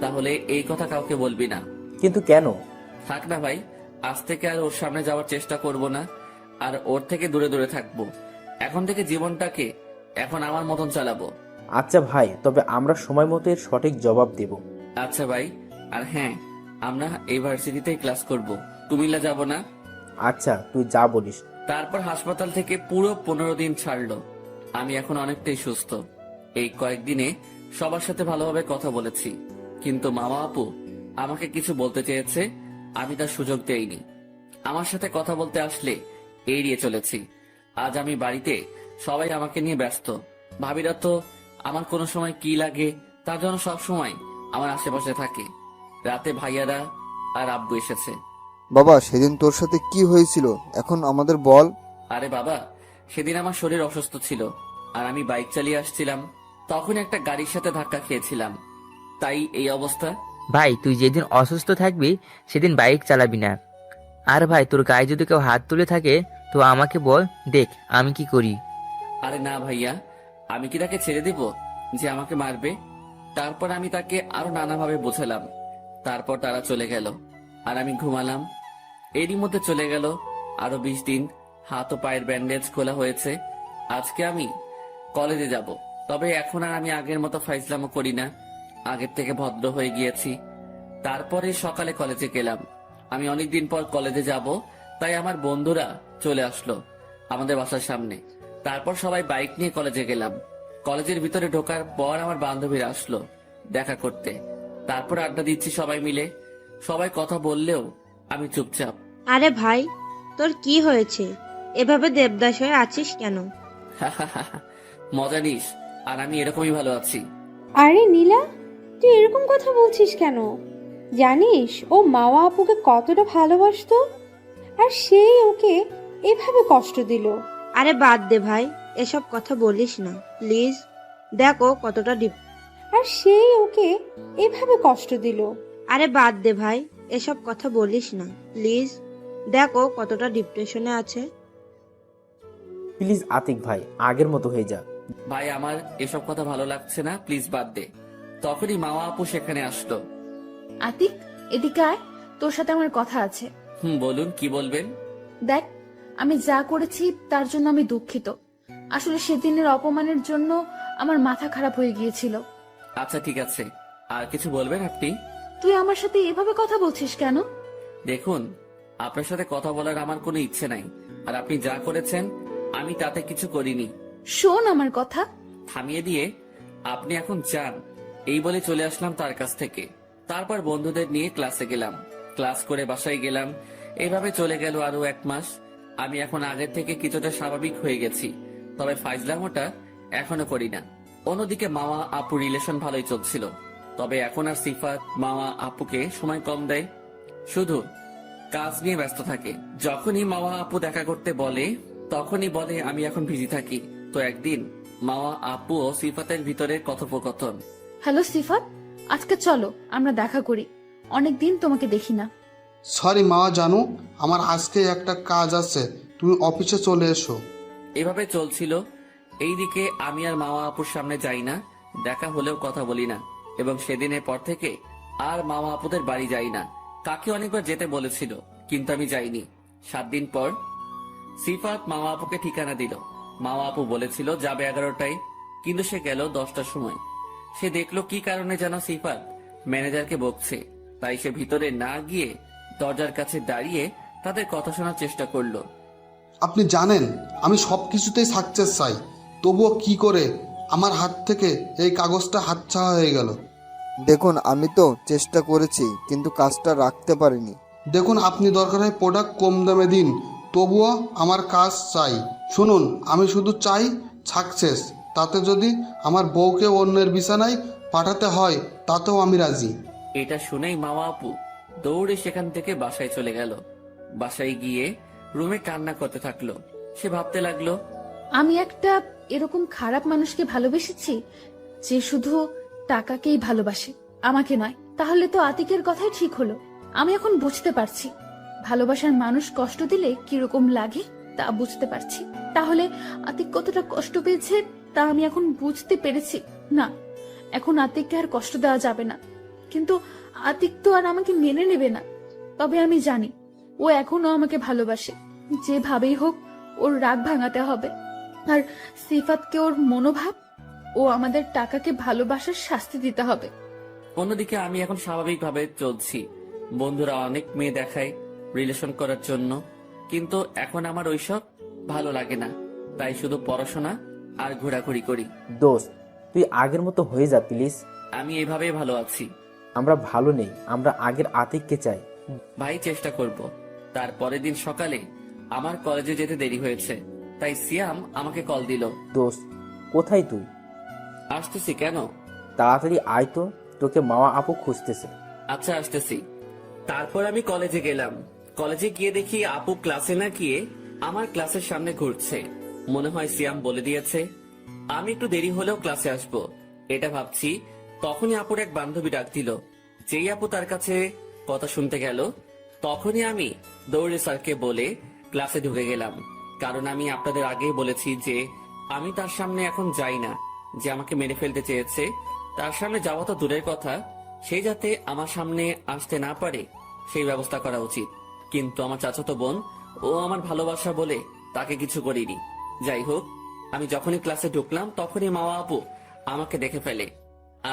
Speaker 11: তাহলে এই কথা কাউকে বলবি না।
Speaker 5: কিন্তু কেন?
Speaker 11: থাক না ভাই, আজ থেকে আর ওর সামনে যাওয়ার চেষ্টা করব না, আর ওর থেকে দূরে দূরে থাকবো। এখন থেকে জীবনটাকে এখন আমার মতন চালাবো।
Speaker 5: আচ্ছা ভাই, তবে আমরা সময় মতো এর সঠিক জবাব দেব।
Speaker 11: আচ্ছা ভাই, আর হ্যাঁ, আমরা এই ভার্সিটিতেই ক্লাস করব, কুমিল্লা যাব না।
Speaker 5: আচ্ছা, তুই যা বলিস।
Speaker 11: তারপর হাসপাতাল থেকে পুরো 15 দিন ছাড়লো। আমি এখন অনেকটাই সুস্থ। এই কয়েকদিনে সবার সাথে ভালোভাবে কথা বলেছি, কিন্তু মামা আপু আমাকে কিছু বলতে চেয়েছে, আমি তার সুযোগ দেইনি। আমার সাথে কথা বলতে আসলে এড়িয়ে চলেছি। আজ আমি বাড়িতে, সবাই আমাকে নিয়ে ব্যস্ত। ভাবিরা তো আমার কোনো সময় কি লাগে তার জন্য সব সময় আমার আশেপাশে থাকে। রাতে ভাইয়ারা আর আব্বু এসেছে।
Speaker 6: বাবা, সেদিন তোর সাথে কি হয়েছিল এখন আমাদের বল।
Speaker 11: আরে বাবা, সেদিন আমার শরীর অসুস্থ ছিল, আর আমি বাইক চালিয়ে আসছিলাম, তখন একটা গাড়ির সাথে ধাক্কা খেয়েছিলাম, তাই এই অবস্থা।
Speaker 4: ভাই তুই যেদিন অসুস্থ থাকবি সেদিন বাইক চালাবি না। আর ভাই তোর গায়ে যদি কেউ হাত তুলে থাকে তো আমাকে বল, দেখ আমি কি করি।
Speaker 11: আরে না ভাইয়া, আমি কি তাকে ছেড়ে দিব যে আমাকে মারবে? তারপর আমি তাকে আরো নানাভাবে বোঝালাম। তারপর তারা চলে গেল, আর আমি ঘুমালাম। এরই মধ্যে চলে গেল আরো 20 দিন। হাত ও পায়ের ব্যান্ডেজ খোলা হয়েছে। আজকে আমি কলেজে যাব, তবে এখন আর আমি আগের মতো ফাইজলামও করি না, আগের থেকে ভদ্র হয়ে গিয়েছি। তারপরে সকালে কলেজে গেলাম। আমি অনেকদিন পর কলেজে যাব, তাই আমার বন্ধুরা চলে আসলো আমাদের বাসার সামনে। তারপর সবাই বাইক নিয়ে কলেজে গেলাম। কলেজের ভিতরে ঢোকার পর আমার বান্ধবীরা আসলো দেখা করতে। তারপর আড্ডা দিচ্ছি সবাই মিলে। সবাই কথা বললেও আমি চুপচাপ।
Speaker 10: আরে ভাই, তোর কি হয়েছে? এভাবে দেবদাস হয়ে আছিস কেন?
Speaker 11: মজা নিস, আর আমি এরকমই ভালো আছি।
Speaker 7: আরে নীলা, তুই এরকম কথা বলছিস কেন? জানিস ও মাওয়া আপুকে কতটা ভালোবাসতো, আর সেই ওকে এভাবে কষ্ট দিল।
Speaker 10: আরে বাদ দে ভাই, এসব কথা বলিস না প্লিজ। দেখো কতটা ডিপ।
Speaker 7: আর সেই ওকে এভাবে কষ্ট দিল।
Speaker 10: আরে বাদ দে ভাই, এসব কথা বলিস না প্লিজ। দেখো কতটা ডিপ্রেশনে আছে।
Speaker 5: প্লিজ আতিক ভাই, আগের মতো হয়ে যা।
Speaker 11: ভাই আমার এসব কথা ভালো লাগছে না, প্লিজ বাদ দে। তখনই মাওয়া আপু সেখানে আসলো।
Speaker 1: আতিক, এদিকে আয়, তোর সাথে আমার কথা আছে।
Speaker 11: বলুন, কি বলবেন?
Speaker 1: দেখ, আমি যা করেছি তার জন্য আমি দুঃখিত। আসলে সেদিনের অপমানের জন্য আমার মাথা খারাপ হয়ে গিয়েছিল।
Speaker 11: আচ্ছা ঠিক আছে, আর কিছু বলবেন আপনি?
Speaker 1: তুই আমার সাথে এভাবে কথা বলছিস কেন?
Speaker 11: দেখুন, আপনার সাথে কথা বলার আমার কোনো ইচ্ছে নাই, আর আপনি যা করেছেন আমি তাতে কিছু করিনি।
Speaker 1: শোন আমার কথা।
Speaker 11: থামিয়ে দিয়ে আপনি এখন যান, এই বলে চলে আসলাম তার কাছ থেকে। তারপর বন্ধুদের নিয়ে ক্লাসে গেলাম, ক্লাস করে বাসায় গেলাম। এভাবে চলে গেল আরো 1 মাস। আমি এখন আগের থেকে কিছুটা স্বাভাবিক হয়ে গেছি। তবে ফাইজলামোটা এখনো করি না। অন্যদিকে মামা আপু রিলেশন ভালোই চলছিল, তবে এখন আর সিফাত মামা আপুকে সময় কম দেয়, শুধু কাজ নিয়ে ব্যস্ত থাকে। যখনই মামা আপু দেখা করতে বলে তখনই বলে আমি এখন বিজি থাকি। তো একদিন মামা আপু ও সিফাতের ভিতরে কথোপকথন।
Speaker 1: হ্যালো সিফাত, আজকে চলো আমরা দেখা করি, অনেক দিন তোমাকে দেখি না।
Speaker 9: সরি মাওয়া জানু, আমার আজকে একটা কাজ আছে, তুমি অফিসে চলে এসো।
Speaker 11: এভাবে চলছিল। এইদিকে আমি আর মামা আপুর সামনে যাই না, দেখা হলেও কথা বলি না, এবং সেদিনের পর থেকে আর মামা আপুদের বাড়ি যাই না। কাকে অনেকবার যেতে বলেছিল কিন্তু আমি যাইনি। 7 দিন পর সিফাত মামা আপুকে ঠিকানা দিল। মামা আপু বলেছিল যাবে 11টায়, কিন্তু সে গেল 10টার সময়। সে দেখলো কি কারণে যেন সিফাত ম্যানেজারকে বকছে, তাই সে ভিতরে না গিয়ে দরজার কাছে দাঁড়িয়ে তাদের কথা শোনার চেষ্টা করলো।
Speaker 9: আপনি জানেন আমি সব কিছুতেই সাকসেস চাই, তবুও কি করে আমার হাত থেকে এই কাগজটা হাতছাড়া হয়ে গেল।
Speaker 6: দেখুন আমি তো চেষ্টা করেছি কিন্তু কাজটা রাখতে পারিনি।
Speaker 9: দেখুন আপনি দরকার হয় প্রোডাক্ট কম দামে দিন, তবুও আমার কাজ চাই। শুনুন, আমি শুধু চাই সাকসেস, তাতে যদি আমার বউকে অন্যের বিছানায় পাঠাতে হয় তাতেও আমি রাজি।
Speaker 11: এটা শুনেই মামা আপু দৌড়ে সেখান থেকে বাসায় চলে গেল। বাসায় গিয়ে রুমে কান্না করতে থাকলো। সে ভাবতে লাগলো,
Speaker 1: আমি একটা এরকম খারাপ মানুষকে ভালোবেসেছি যে শুধু টাকাকেই ভালোবাসে, আমাকে নয়। তাহলে তো আতিকের কথাই ঠিক হলো। আমি এখন বুঝতে পারছি ভালোবাসার মানুষ কষ্ট দিলে কিরকম লাগে, তা বুঝতে পারছি। তাহলে আতিক কতটা কষ্ট পেয়েছে তা আমি এখন বুঝতে পেরেছি। না, এখন আতিককে আর কষ্ট দেওয়া যাবে না। কিন্তু আতিক তো আর আমাকে মেনে নেবে না। তবে আমি জানি ও এখনো আমাকে ভালোবাসে। যেভাবেই হোক ওর রাগ ভাঙাতে হবে। আর সিফাতকে ওর মনোভাব ও আমাদের টাকাকে ভালোবাসার শাস্তি দিতে হবে।
Speaker 11: অন্যদিকে আমি এখন স্বাভাবিকভাবে চলছি। বন্ধুরা অনেক মেয়ে দেখায় রিলেশন করার জন্য, কিন্তু এখন আমার ওইসব ভালো লাগে না। তাই শুধু পড়াশোনা আর ঘোরাঘুরি করি।
Speaker 5: দোস্ত তুই আগের মতো হয়ে যা প্লিজ।
Speaker 11: আমি এভাবেই ভালো আছি।
Speaker 5: আমরা ভালো নেই, আমরা আগের আতিককে চাই।
Speaker 11: ভাই চেষ্টা করব। তার পরের দিন সকালে আমার কলেজে যেতে দেরি হয়েছে, তাই সিয়াম আমাকে কল দিল।
Speaker 5: দোস্ত কোথায় তুই?
Speaker 11: আসতেছি। কেন?
Speaker 5: তাড়াতাড়ি আয় তো, তোকে মাওয়া আপু খুঁজতেছে।
Speaker 11: আচ্ছা আসতেছি। তারপর আমি কলেজে গেলাম। কলেজে গিয়ে দেখি আপু ক্লাসে না গিয়ে আমার ক্লাসের সামনে ঘুরছে। মনে হয় সিয়াম বলে দিয়েছে আমি একটু দেরি হলেও ক্লাসে আসবো, এটা ভাবছি। তখনই আপুর এক বান্ধবী ডাক দিল। যেই আপু তার কাছে কথা শুনতে গেল, তখনই আমি দৌড়ে স্যারকে বলে ক্লাসে ঢুকে গেলাম। কারণ আমি আপনাদের আগেই বলেছি যে আমি তার সামনে এখন যাই না। যে আমাকে মেরে ফেলতে চেয়েছে তার সামনে যাওয়া তো দূরের কথা, সে যাতে আমার সামনে আসতে না পারে সেই ব্যবস্থা করা উচিত। কিন্তু আমার চাচাতো বোন ও আমার ভালোবাসা বলে তাকে কিছু করিনি। যাই হোক, আমি যখনই ক্লাসে ঢুকলাম তখনই মাওয়া আপু আমাকে দেখে ফেলে,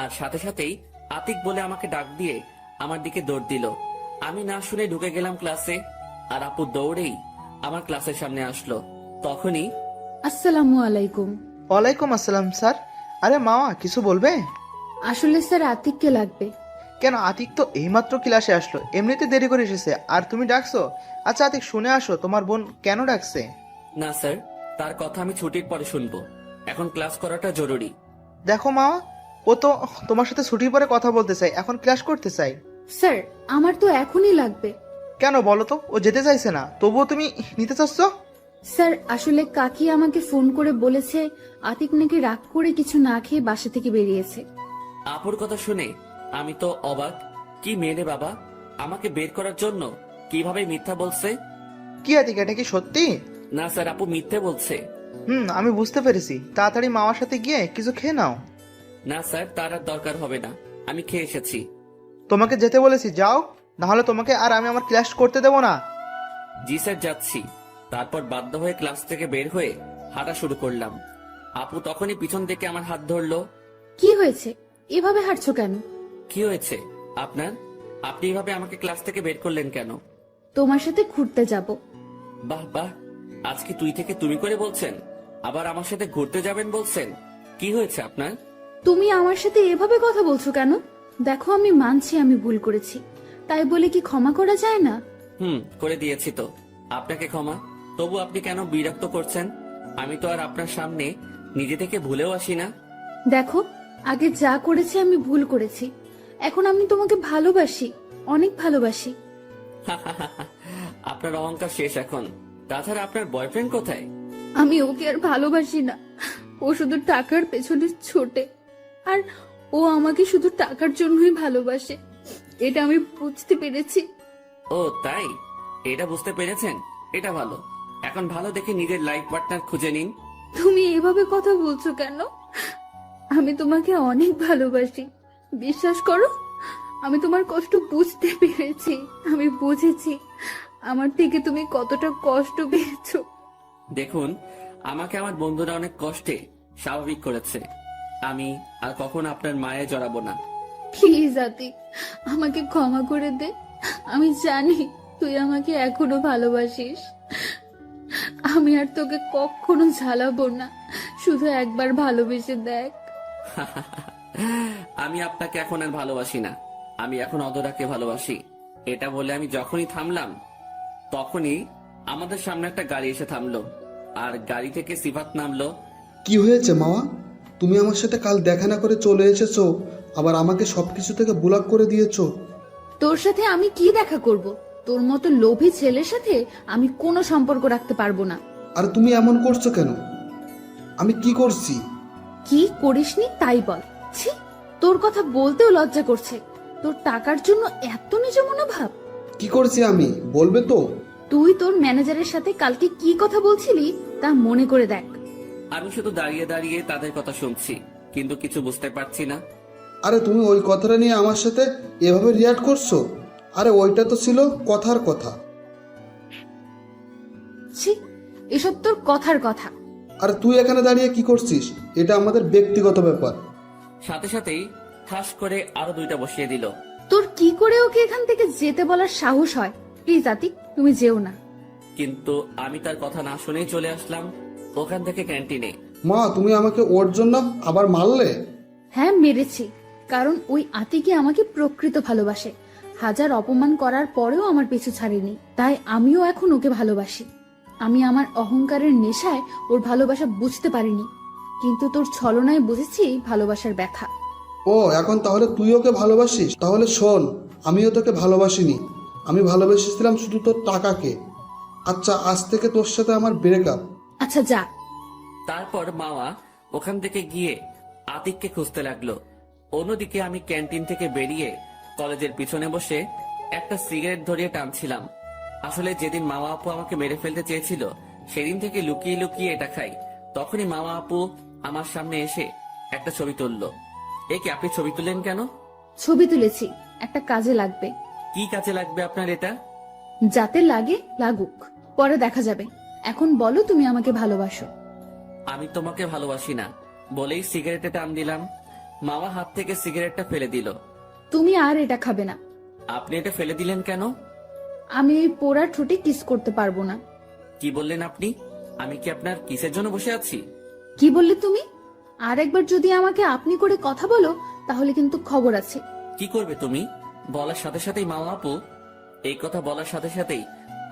Speaker 11: আর সাথে সাথেই আতিক বলে আমাকে ডাক দিয়ে আমার দিকে দৌড় দিল। আমি না শুনে ঢুকে গেলাম ক্লাসে, আর আপু দৌড়েই আমার ক্লাসের সামনে আসলো। তখনই
Speaker 1: আসসালামু আলাইকুম।
Speaker 13: ওয়ালাইকুম আসসালাম স্যার। আরে মামা কিছু বলবে?
Speaker 1: আসলে স্যার আতিককে লাগবে।
Speaker 13: কেন, আতিক তো এইমাত্র ক্লাসে আসলো, এমনিতে দেরি করে এসেছে, আর তুমি ডাকছো? আচ্ছা আতিক শুনে আসো, তোমার বোন কেন ডাকছে?
Speaker 11: না স্যার, তার কথা আমি ছুটির পরে শুনবো, এখন ক্লাস করাটা জরুরি।
Speaker 13: দেখো মামা, ও তো তোমার সাথে ছুটির পরে কথা বলতে চাই, এখন ক্লাস করতে চাই।
Speaker 1: স্যার আমার তো এখনই লাগবে।
Speaker 13: কেন বলো তো? ও যেতে চাইছে না, তবুও তুমি নিতে চাচ্ছ?
Speaker 1: স্যার আসলে কাকি আমাকে ফোন করে বলেছে আতিক নাকি রাগ করে কিছু না খেয়ে বাসা থেকে বেরিয়েছে।
Speaker 11: আপুর কথা শুনে আমি তো অবাক। কি মেয়ে রে বাবা, আমাকে বের করার জন্য কিভাবে মিথ্যা বলছে?
Speaker 13: কি আতিক, এটা কি সত্যি?
Speaker 11: না স্যার, আপু মিথ্যে বলছে।
Speaker 13: আমি বুঝতে পেরেছি। তাড়াতাড়ি মামার সাথে গিয়ে কিছু খেয়ে নাও।
Speaker 11: না স্যার, তার আর দরকার হবে না, আমি খেয়ে এসেছি।
Speaker 13: তোমাকে যেতে বলেছি, যাও, নাহলে তোমাকে আর আমি আমার ক্লাস করতে দেবো না।
Speaker 11: জি স্যার, যাচ্ছি। তারপর বাধ্য হয়ে ক্লাস থেকে বের হয়ে হাঁটা শুরু করলাম। আপু তখনই পিছন থেকে আমার হাত ধরলো।
Speaker 1: কি হয়েছে, এভাবে হাঁটছো কেন?
Speaker 11: কি হয়েছে আপনার? আপনি এভাবে আমাকে ক্লাস থেকে বের করলেন কেন?
Speaker 1: তোমার সাথে ঘুরতে যাব।
Speaker 11: বাহ বাহ, আজকে তুই থেকে তুমি করে বলছেন, আবার আমার সাথে ঘুরতে যাবেন বলছেন। কি হয়েছে আপনার?
Speaker 1: তুমি আমার সাথে এভাবে কথা বলছো কেন? দেখো আমি মানছি আমি ভুল করেছি, তাই বলে কি ক্ষমা করা যায় না?
Speaker 11: করে দিয়েছি তো আপনাকে ক্ষমা, তবু আপনি কেন বিরক্ত করছেন? আমি তো আর আপনার সামনে নিজে থেকে ভুলেও আসি না।
Speaker 1: দেখো, আগে যা করেছি আমি ভুল করেছি, এখন আমি তোমাকে ভালোবাসি, অনেক ভালোবাসি।
Speaker 11: আপনার অহংকার শেষ এখন। তাছাড়া আপনার বয়ফ্রেন্ড কোথায়?
Speaker 1: আমি ওকে আর ভালোবাসি না, ও শুধু টাকার পেছনে ছোটে, আর ও আমাকে শুধু টাকার জন্যই ভালোবাসে, এটা আমি বুঝতে পেরেছি।
Speaker 11: ও তাই, এটা বুঝতে পেরেছেন, এটা ভালো। এখন ভালো দেখে নিজের লাইফ পার্টনার খুঁজে নিন।
Speaker 1: তুমি এভাবে কথা বলছো কেন? আমি তোমাকে অনেক ভালোবাসি, বিশ্বাস করো। আমি তোমার কষ্ট বুঝতে পেরেছি, আমি বুঝেছি আমার থেকে তুমি কতটা কষ্ট পেয়েছো।
Speaker 11: দেখুন, আমাকে আমার বন্ধুরা অনেক কষ্টে স্বাভাবিক করেছে। আমি আর কখনো আপনার মায়ে জড়াবো না।
Speaker 1: প্লিজ আতিক, আমাকে ক্ষমা করে দে। আমি জানি তুই আমাকে এখনো ভালোবাসিস। আমি আর তোকে কখনো ঝালাবো না, শুধু একবার ভালোবেসে দেখ।
Speaker 11: আমি আপনাকে এখন আর ভালোবাসি না, আমি এখন অধরাকে ভালোবাসি। এটা বলে আমি যখনই থামলাম, তখনই আমাদের সামনে একটা গাড়ি এসে থামলো, আর গাড়ি থেকে সিফাত নামলো।
Speaker 9: কি হয়েছে মামা? তুমি আমার সাথে কাল দেখা না করে চলে এসেছো, আবার আমাকে সবকিছু থেকে ব্লক করে দিয়েছো।
Speaker 1: তোর সাথে আমি কি দেখা করব? তোর মতো লোভী ছেলের সাথে আমি কোনো সম্পর্ক রাখতে পারবো না।
Speaker 9: আর তুমি এমন করছো কেন? আমি কি করছি?
Speaker 1: কি করিসনি তাই বল। ছি, তোর কথা বলতেও লজ্জা করছে। তোর টাকার জন্য এত নিজ মনোভাব।
Speaker 9: কি করছি আমি, বলবে তো?
Speaker 1: তুই তোর ম্যানেজারের সাথে কালকে কি কথা বলছিলি তা মনে করে দেখ।
Speaker 11: আমি শুধু দাঁড়িয়ে দাঁড়িয়ে তাদের কথা শুনছি, কিন্তু কিছু বুঝতে পারছি না।
Speaker 9: আরে তুমি ওই কথাটা নিয়ে আমার সাথে এভাবে রিয়াক্ট করছো? আরে ওইটা তো ছিল কথার কথা।
Speaker 1: ছি, এসব তোর কথার কথা।
Speaker 9: আরে তুই এখানে দাঁড়িয়ে কি করছিস? এটা আমাদের ব্যক্তিগত ব্যাপার।
Speaker 11: সাথে সাথেই ঠাস করে আরো দুইটা বসিয়ে দিল।
Speaker 1: তোর কি করে ওকে এখান থেকে যেতে বলার সাহস হয়? প্লিজ আতিক, তুমি যেও না।
Speaker 11: কিন্তু আমি তার কথা না শুনেই চলে আসলাম ওখান থেকে ক্যান্টিনে।
Speaker 9: মা, তুমি আমাকে ওর জন্য আবার মারলে?
Speaker 1: হ্যাঁ, মেরেছি, কারণ ওই আতিকে আমাকে প্রকৃত ভালোবাসে। হাজার অপমান করার পরেও আমার পিছু ছাড়েনি, তাই আমিও এখন ওকে ভালোবাসি। আমি আমার অহংকারের নেশায় ওর ভালোবাসা বুঝতে পারিনি, কিন্তু তোর ছলনায় বুঝেছি ভালোবাসার ব্যথা।
Speaker 9: ও, এখন তাহলে তুই ওকে ভালোবাসিস? তাহলে শোন, আমিও তোকে ভালোবাসিনি, আমি ভালোবেসেছিলাম শুধু তোর টাকাকে। আচ্ছা, আজ থেকে তোর সাথে আমার ব্রেকআপ।
Speaker 1: আচ্ছা যা।
Speaker 11: তারপর মাওয়া ওখান থেকে গিয়ে আতিককে খুঁজতে লাগলো। অন্যদিকে আমি ক্যান্টিন থেকে বেরিয়ে কলেজের পিছনে বসে একটা সিগারেট ধরিয়ে টানছিলাম। আসলে যেদিন মামা আপু আমাকে মেরে ফেলতে চেয়েছিল, সেদিন থেকে লুকিয়ে লুকিয়ে এটা খাই। তখনই মামা আপু আমার সামনে এসে একটা ছবি তুললো। এ কি, আপনি ছবি তুলেন কেন?
Speaker 1: ছবি তুলেছি, একটা কাজে লাগবে।
Speaker 11: কি কাজে লাগবে আপনার এটা?
Speaker 1: যাতে লাগে লাগুক, পরে দেখা যাবে। এখন বলো তুমি আমাকে ভালোবাসো?
Speaker 11: আমি তোমাকে ভালোবাসি না বলেই সিগারেটে টান দিলাম। মামা হাত থেকে সিগারেটটা ফেলে দিল।
Speaker 1: তুমি আর এটা খাবে না।
Speaker 11: আপনি এটা ফেলে দিলেন কেন?
Speaker 1: আমি ওই পোড়া ঠোঁটে কিস করতে পারবো না।
Speaker 11: কি বললেন আপনি? আমি কি আপনার কিসের জন্য বসে আছি?
Speaker 1: কি বললে তুমি? আর একবার যদি আমাকে আপনি করে কথা বলো তাহলে কিন্তু খবর আছে।
Speaker 11: কি করবে তুমি? বলার সাথে সাথেই মামা আপু এই কথা বলার সাথে সাথেই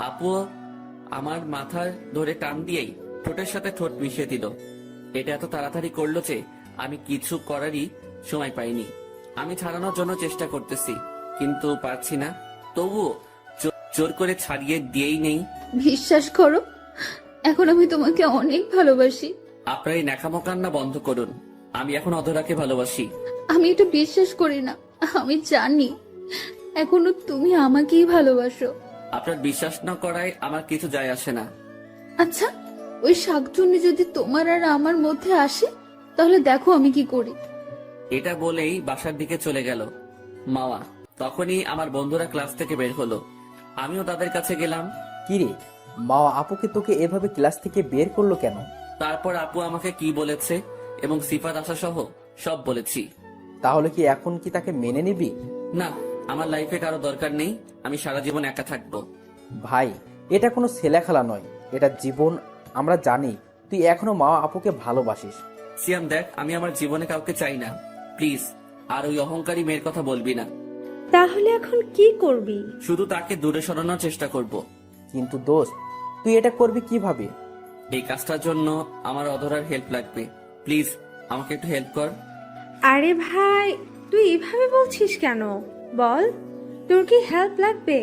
Speaker 11: আপু আমার মাথার ধরে টান দিয়েই ঠোঁটের সাথে ঠোঁট মিশিয়ে দিল। এটা এত তাড়াতাড়ি করলো যে আমি কিছু করারই সময় পাইনি। আমি ছাড়ানোর জন্য চেষ্টা করতেছি, কিন্তু পারছি না। তবুও জোর করে ছাড়িয়ে দিয়েই নেই।
Speaker 1: বিশ্বাস করো, এখন আমি তোমাকে অনেক ভালোবাসি।
Speaker 11: আপনার এই ন্যাকামো কান্না বন্ধ করুন। আমি এখন অধরাকে ভালোবাসি।
Speaker 1: আমি এটা বিশ্বাস করি না। আমি জানি এখনো তুমি আমাকেই ভালোবাসো।
Speaker 11: আপনার বিশ্বাস না করায় আমার কিছু যায় আসে না।
Speaker 1: আচ্ছা, ওই শাকচুন্নি যদি তোমার আর আমার মধ্যে আসে তাহলে দেখো আমি কি করি।
Speaker 11: এটা বলেই বাসার দিকে চলে গেল মাওয়া। তখনই আমার বন্ধুরা ক্লাস থেকে বের হলো, আমিও তাদের কাছে গেলাম।
Speaker 5: কিরে, মাওয়া আপুকে তোকে এভাবে ক্লাস থেকে বের করলো কেন?
Speaker 11: তারপর আপু আমাকে কি বলেছে এবং সিফাত আসা সহ সব বলেছি।
Speaker 5: তাহলে কি এখন কি তাকে মেনে নিবি?
Speaker 11: না, আমার লাইফে কারো দরকার নেই। আমি সারা জীবন একা থাকবো।
Speaker 5: ভাই, এটা কোনো ছেলে খেলা নয়, এটা জীবন। আমরা জানি তুই এখনো মাওয়া আপুকে ভালোবাসিস।
Speaker 11: সিয়াম দেখ, আমি আমার জীবনে কাউকে চাই না। প্লিজ আর ওই অহংকারী মেয়ের কথা বলবি না।
Speaker 7: তাহলে এখন কি করবি?
Speaker 11: শুধু তাকে দূরে সরানোর চেষ্টা করব।
Speaker 5: কিন্তু দোস্ত, তুই এটা করবি কিভাবে?
Speaker 11: এই কাজটার জন্য আমার অধরার হেল্প লাগবে, প্লিজ আমাকে একটু হেল্প কর।
Speaker 7: আরে ভাই, তুই এভাবে বলছিস কেন? বল, তোর কি হেল্প লাগবে?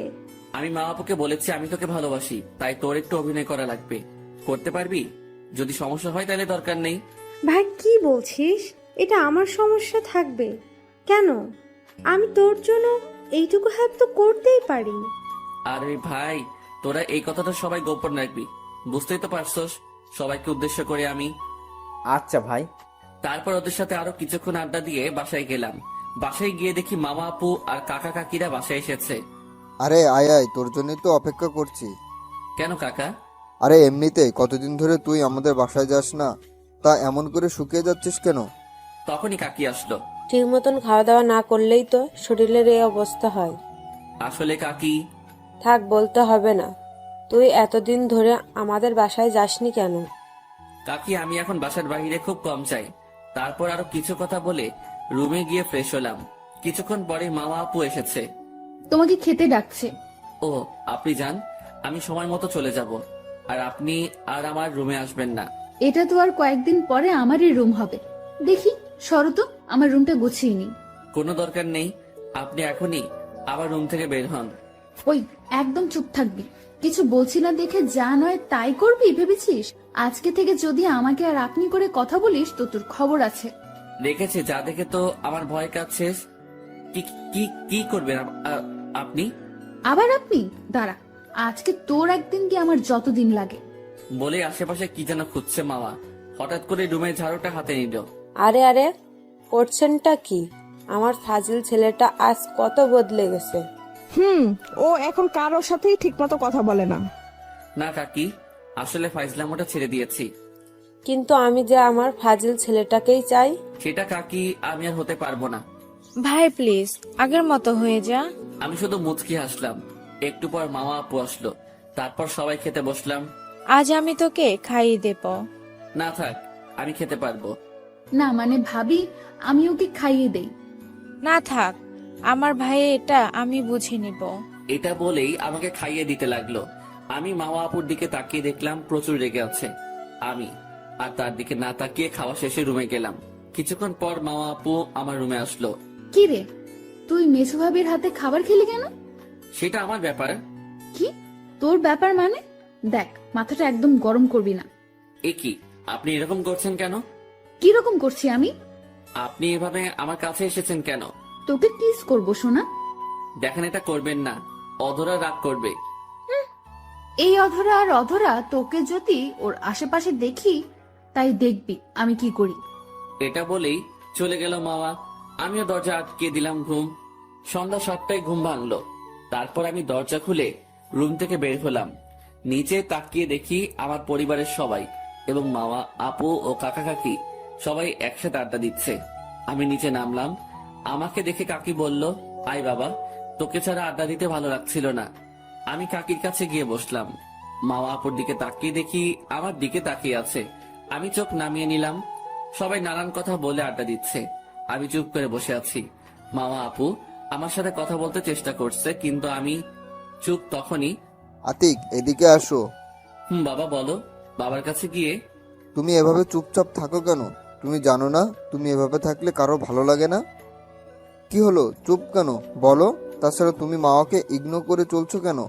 Speaker 11: আমি মা আপুকে বলেছি আমি তোকে ভালোবাসি, তাই তোর একটু অভিনয় করা লাগবে। করতে পারবি? যদি সমস্যা হয় তাহলে দরকার নেই।
Speaker 7: ভাই কি বলছিস? এটা আমার সমস্যা থাকবে কেন? আমি তোর জন্য এইটুকু হেল্প তো করতেই পারি।
Speaker 11: আরে ভাই, তোরা এই কথাটা সবাই গোপন রাখবি, বুঝতেই তো পারছস সবাইকে উদ্দেশ্য করে আমি।
Speaker 5: আচ্ছা ভাই।
Speaker 11: তারপর ওদের সাথে আরো কিছুক্ষণ আড্ডা দিয়ে বাসায় গেলাম। বাসায় গিয়ে দেখি মামা আপু আর কাকা কাকিরা বাসায় এসেছে।
Speaker 6: আরে আয় আয়, তোর জন্যই তো অপেক্ষা করছি।
Speaker 11: কেন কাকা?
Speaker 6: আরে এমনিতে কতদিন ধরে তুই আমাদের বাসায় যাস না, তা এমন করে শুকিয়ে যাচ্ছিস কেন?
Speaker 11: তখনই কাকি আসলো।
Speaker 8: ঠিক মতন খাওয়া দাওয়া না করলেই তো শরীরের এই অবস্থা হয়।
Speaker 11: আসলে কাকি,
Speaker 8: থাক, বলতে হবে না। তুই এতদিন ধরে আমাদের বাসায় যাসনি কেন?
Speaker 11: কাকি আমি এখন বাসার বাইরে খুব কম চাই। তারপর আরো কিছু কথা বলে রুমে গিয়ে ফ্রেশ হলাম। কিছুক্ষণ পরে মামা আপু এসেছে।
Speaker 1: তোমাকে খেতে ডাকছে।
Speaker 11: ও, আপনি যান, আমি সময় মতো চলে যাব। আর আপনি আর আমার রুমে আসবেন না।
Speaker 1: এটা তো আর কয়েকদিন পরে আমারই রুম হবে। দেখি সরো তো, আমার রুমটা গুছিয়ে নি।
Speaker 11: কোনো দরকার নেই, আপনি এখনই আবার রুম থেকে বের হন।
Speaker 1: ওই, একদম চুপ থাকবি। কিছু বলছি না দেখে যা নয় তাই করবি ভেবেছিস? আজকে থেকে যদি আমাকে আর আপনি করে কথা বলিস তো তোর খবর আছে।
Speaker 11: দেখেছে, যা দেখে তো আমার ভয় কাজ শেষ। কি কি কি করবেন আপনি?
Speaker 1: আবার আপনি? দাঁড়া, আজকে তোর একদিন কি আমার যতদিন লাগে।
Speaker 11: বলে আশেপাশে কি যেন খুঁজছে মামা। হঠাৎ করে রুমের ঝাড়ুটা হাতে নিল।
Speaker 8: আরে আরে, করছেনটা কি? আমার ফাজিল ছেলেটা আজ কত বদলে গেছে।
Speaker 3: ও এখন কারোর সাথেই ঠিকমতো কথা বলে না।
Speaker 11: না কাকি, আসলে ফাইজলামোটা ছেড়ে দিয়েছি।
Speaker 8: কিন্তু আমি যে আমার ফাজিল ছেলেটাকেই চাই।
Speaker 11: সেটা কাকি আমি আর হতে পারবো না।
Speaker 14: ভাই প্লিজ, আগের মতো হয়ে যা।
Speaker 11: আমি শুধু মুচকি হাসলাম। একটু পর মামা আপু আসলো। তারপর সবাই খেতে বসলাম।
Speaker 14: আজ আমি তোকে খাইয়ে দেব।
Speaker 11: না থাক, আমি খেতে পারবো
Speaker 1: না মানে ভাবি, আমি ওকে খাইয়ে দেই।
Speaker 14: না থাক, আমার ভাই, এটা আমি বুঝে নিব।
Speaker 11: এটা বলেই আমাকে খাইয়ে দিতে লাগলো। আমি মামা আপুর দিকে তাকিয়ে দেখলাম প্রচুর রেগে আছে। আমি আর তার দিকে না তাকিয়ে খাওয়া শেষে রুমে গেলাম। কিছুক্ষণ পর মামা আপু আমার রুমে আসলো।
Speaker 1: কি রে, তুই মেসু ভাবির হাতে খাবার খেলি কেন?
Speaker 11: সেটা আমার ব্যাপার।
Speaker 1: কি তোর ব্যাপার মানে? দেখ, মাথাটা একদম গরম করবি না।
Speaker 11: এ কি, আপনি এরকম করছেন কেন?
Speaker 1: কিরকম করছি আমি?
Speaker 11: আপনি এভাবে আমার কাছে এসেছেন কেন?
Speaker 1: তোকে কিস করবো সোনা।
Speaker 11: দেখেন, এটা করবেন না, অধরা রাগ করবে।
Speaker 1: এই অধরা আর অধরা তোকে যদি ওর আশেপাশে দেখি, তাই দেখবি আমি কি করি।
Speaker 11: এটা বলেই চলে গেল মামা। আমিও দরজা আটকে দিলাম। সন্ধ্যা 7টায় ঘুম ভাঙলো। তারপর আমি দরজা খুলে রুম থেকে বের হলাম। নিচে তাকিয়ে দেখি আমার পরিবারের সবাই এবং মামা আপু ও কাকা কাকি সবাই একসাথে আড্ডা দিচ্ছে। আমি নিচে নামলাম। আমাকে দেখে কাকি বলল, আয় বাবা, তোকে ছাড়া আড্ডা দিতে ভালো লাগছিল না। আমি কাকির কাছে গিয়ে বসলাম। মামা আপুর দিকে তাকিয়ে দেখি আমার দিকে তাকিয়ে আছে। আমি চোখ নামিয়ে নিলাম। সবাই নানান কথা বলে আড্ডা দিচ্ছে। আমি চুপ করে বসে আছি। মামা আপু আমার সাথে কথা বলতে চেষ্টা করছে, কিন্তু আমি চুপ। তখনই
Speaker 6: আতিক, এদিকে আসো।
Speaker 11: বাবা বলো। বাবার কাছে গিয়ে,
Speaker 6: তুমি এভাবে চুপচাপ থাকো কেন? তুমি জানো না তুমি এভাবে থাকলে কারো ভালো লাগে না? কি হলো, চুপ কেন বলো? তাছাড়া তুমি মাওয়াকে ইগনোর করে চলছো কেন?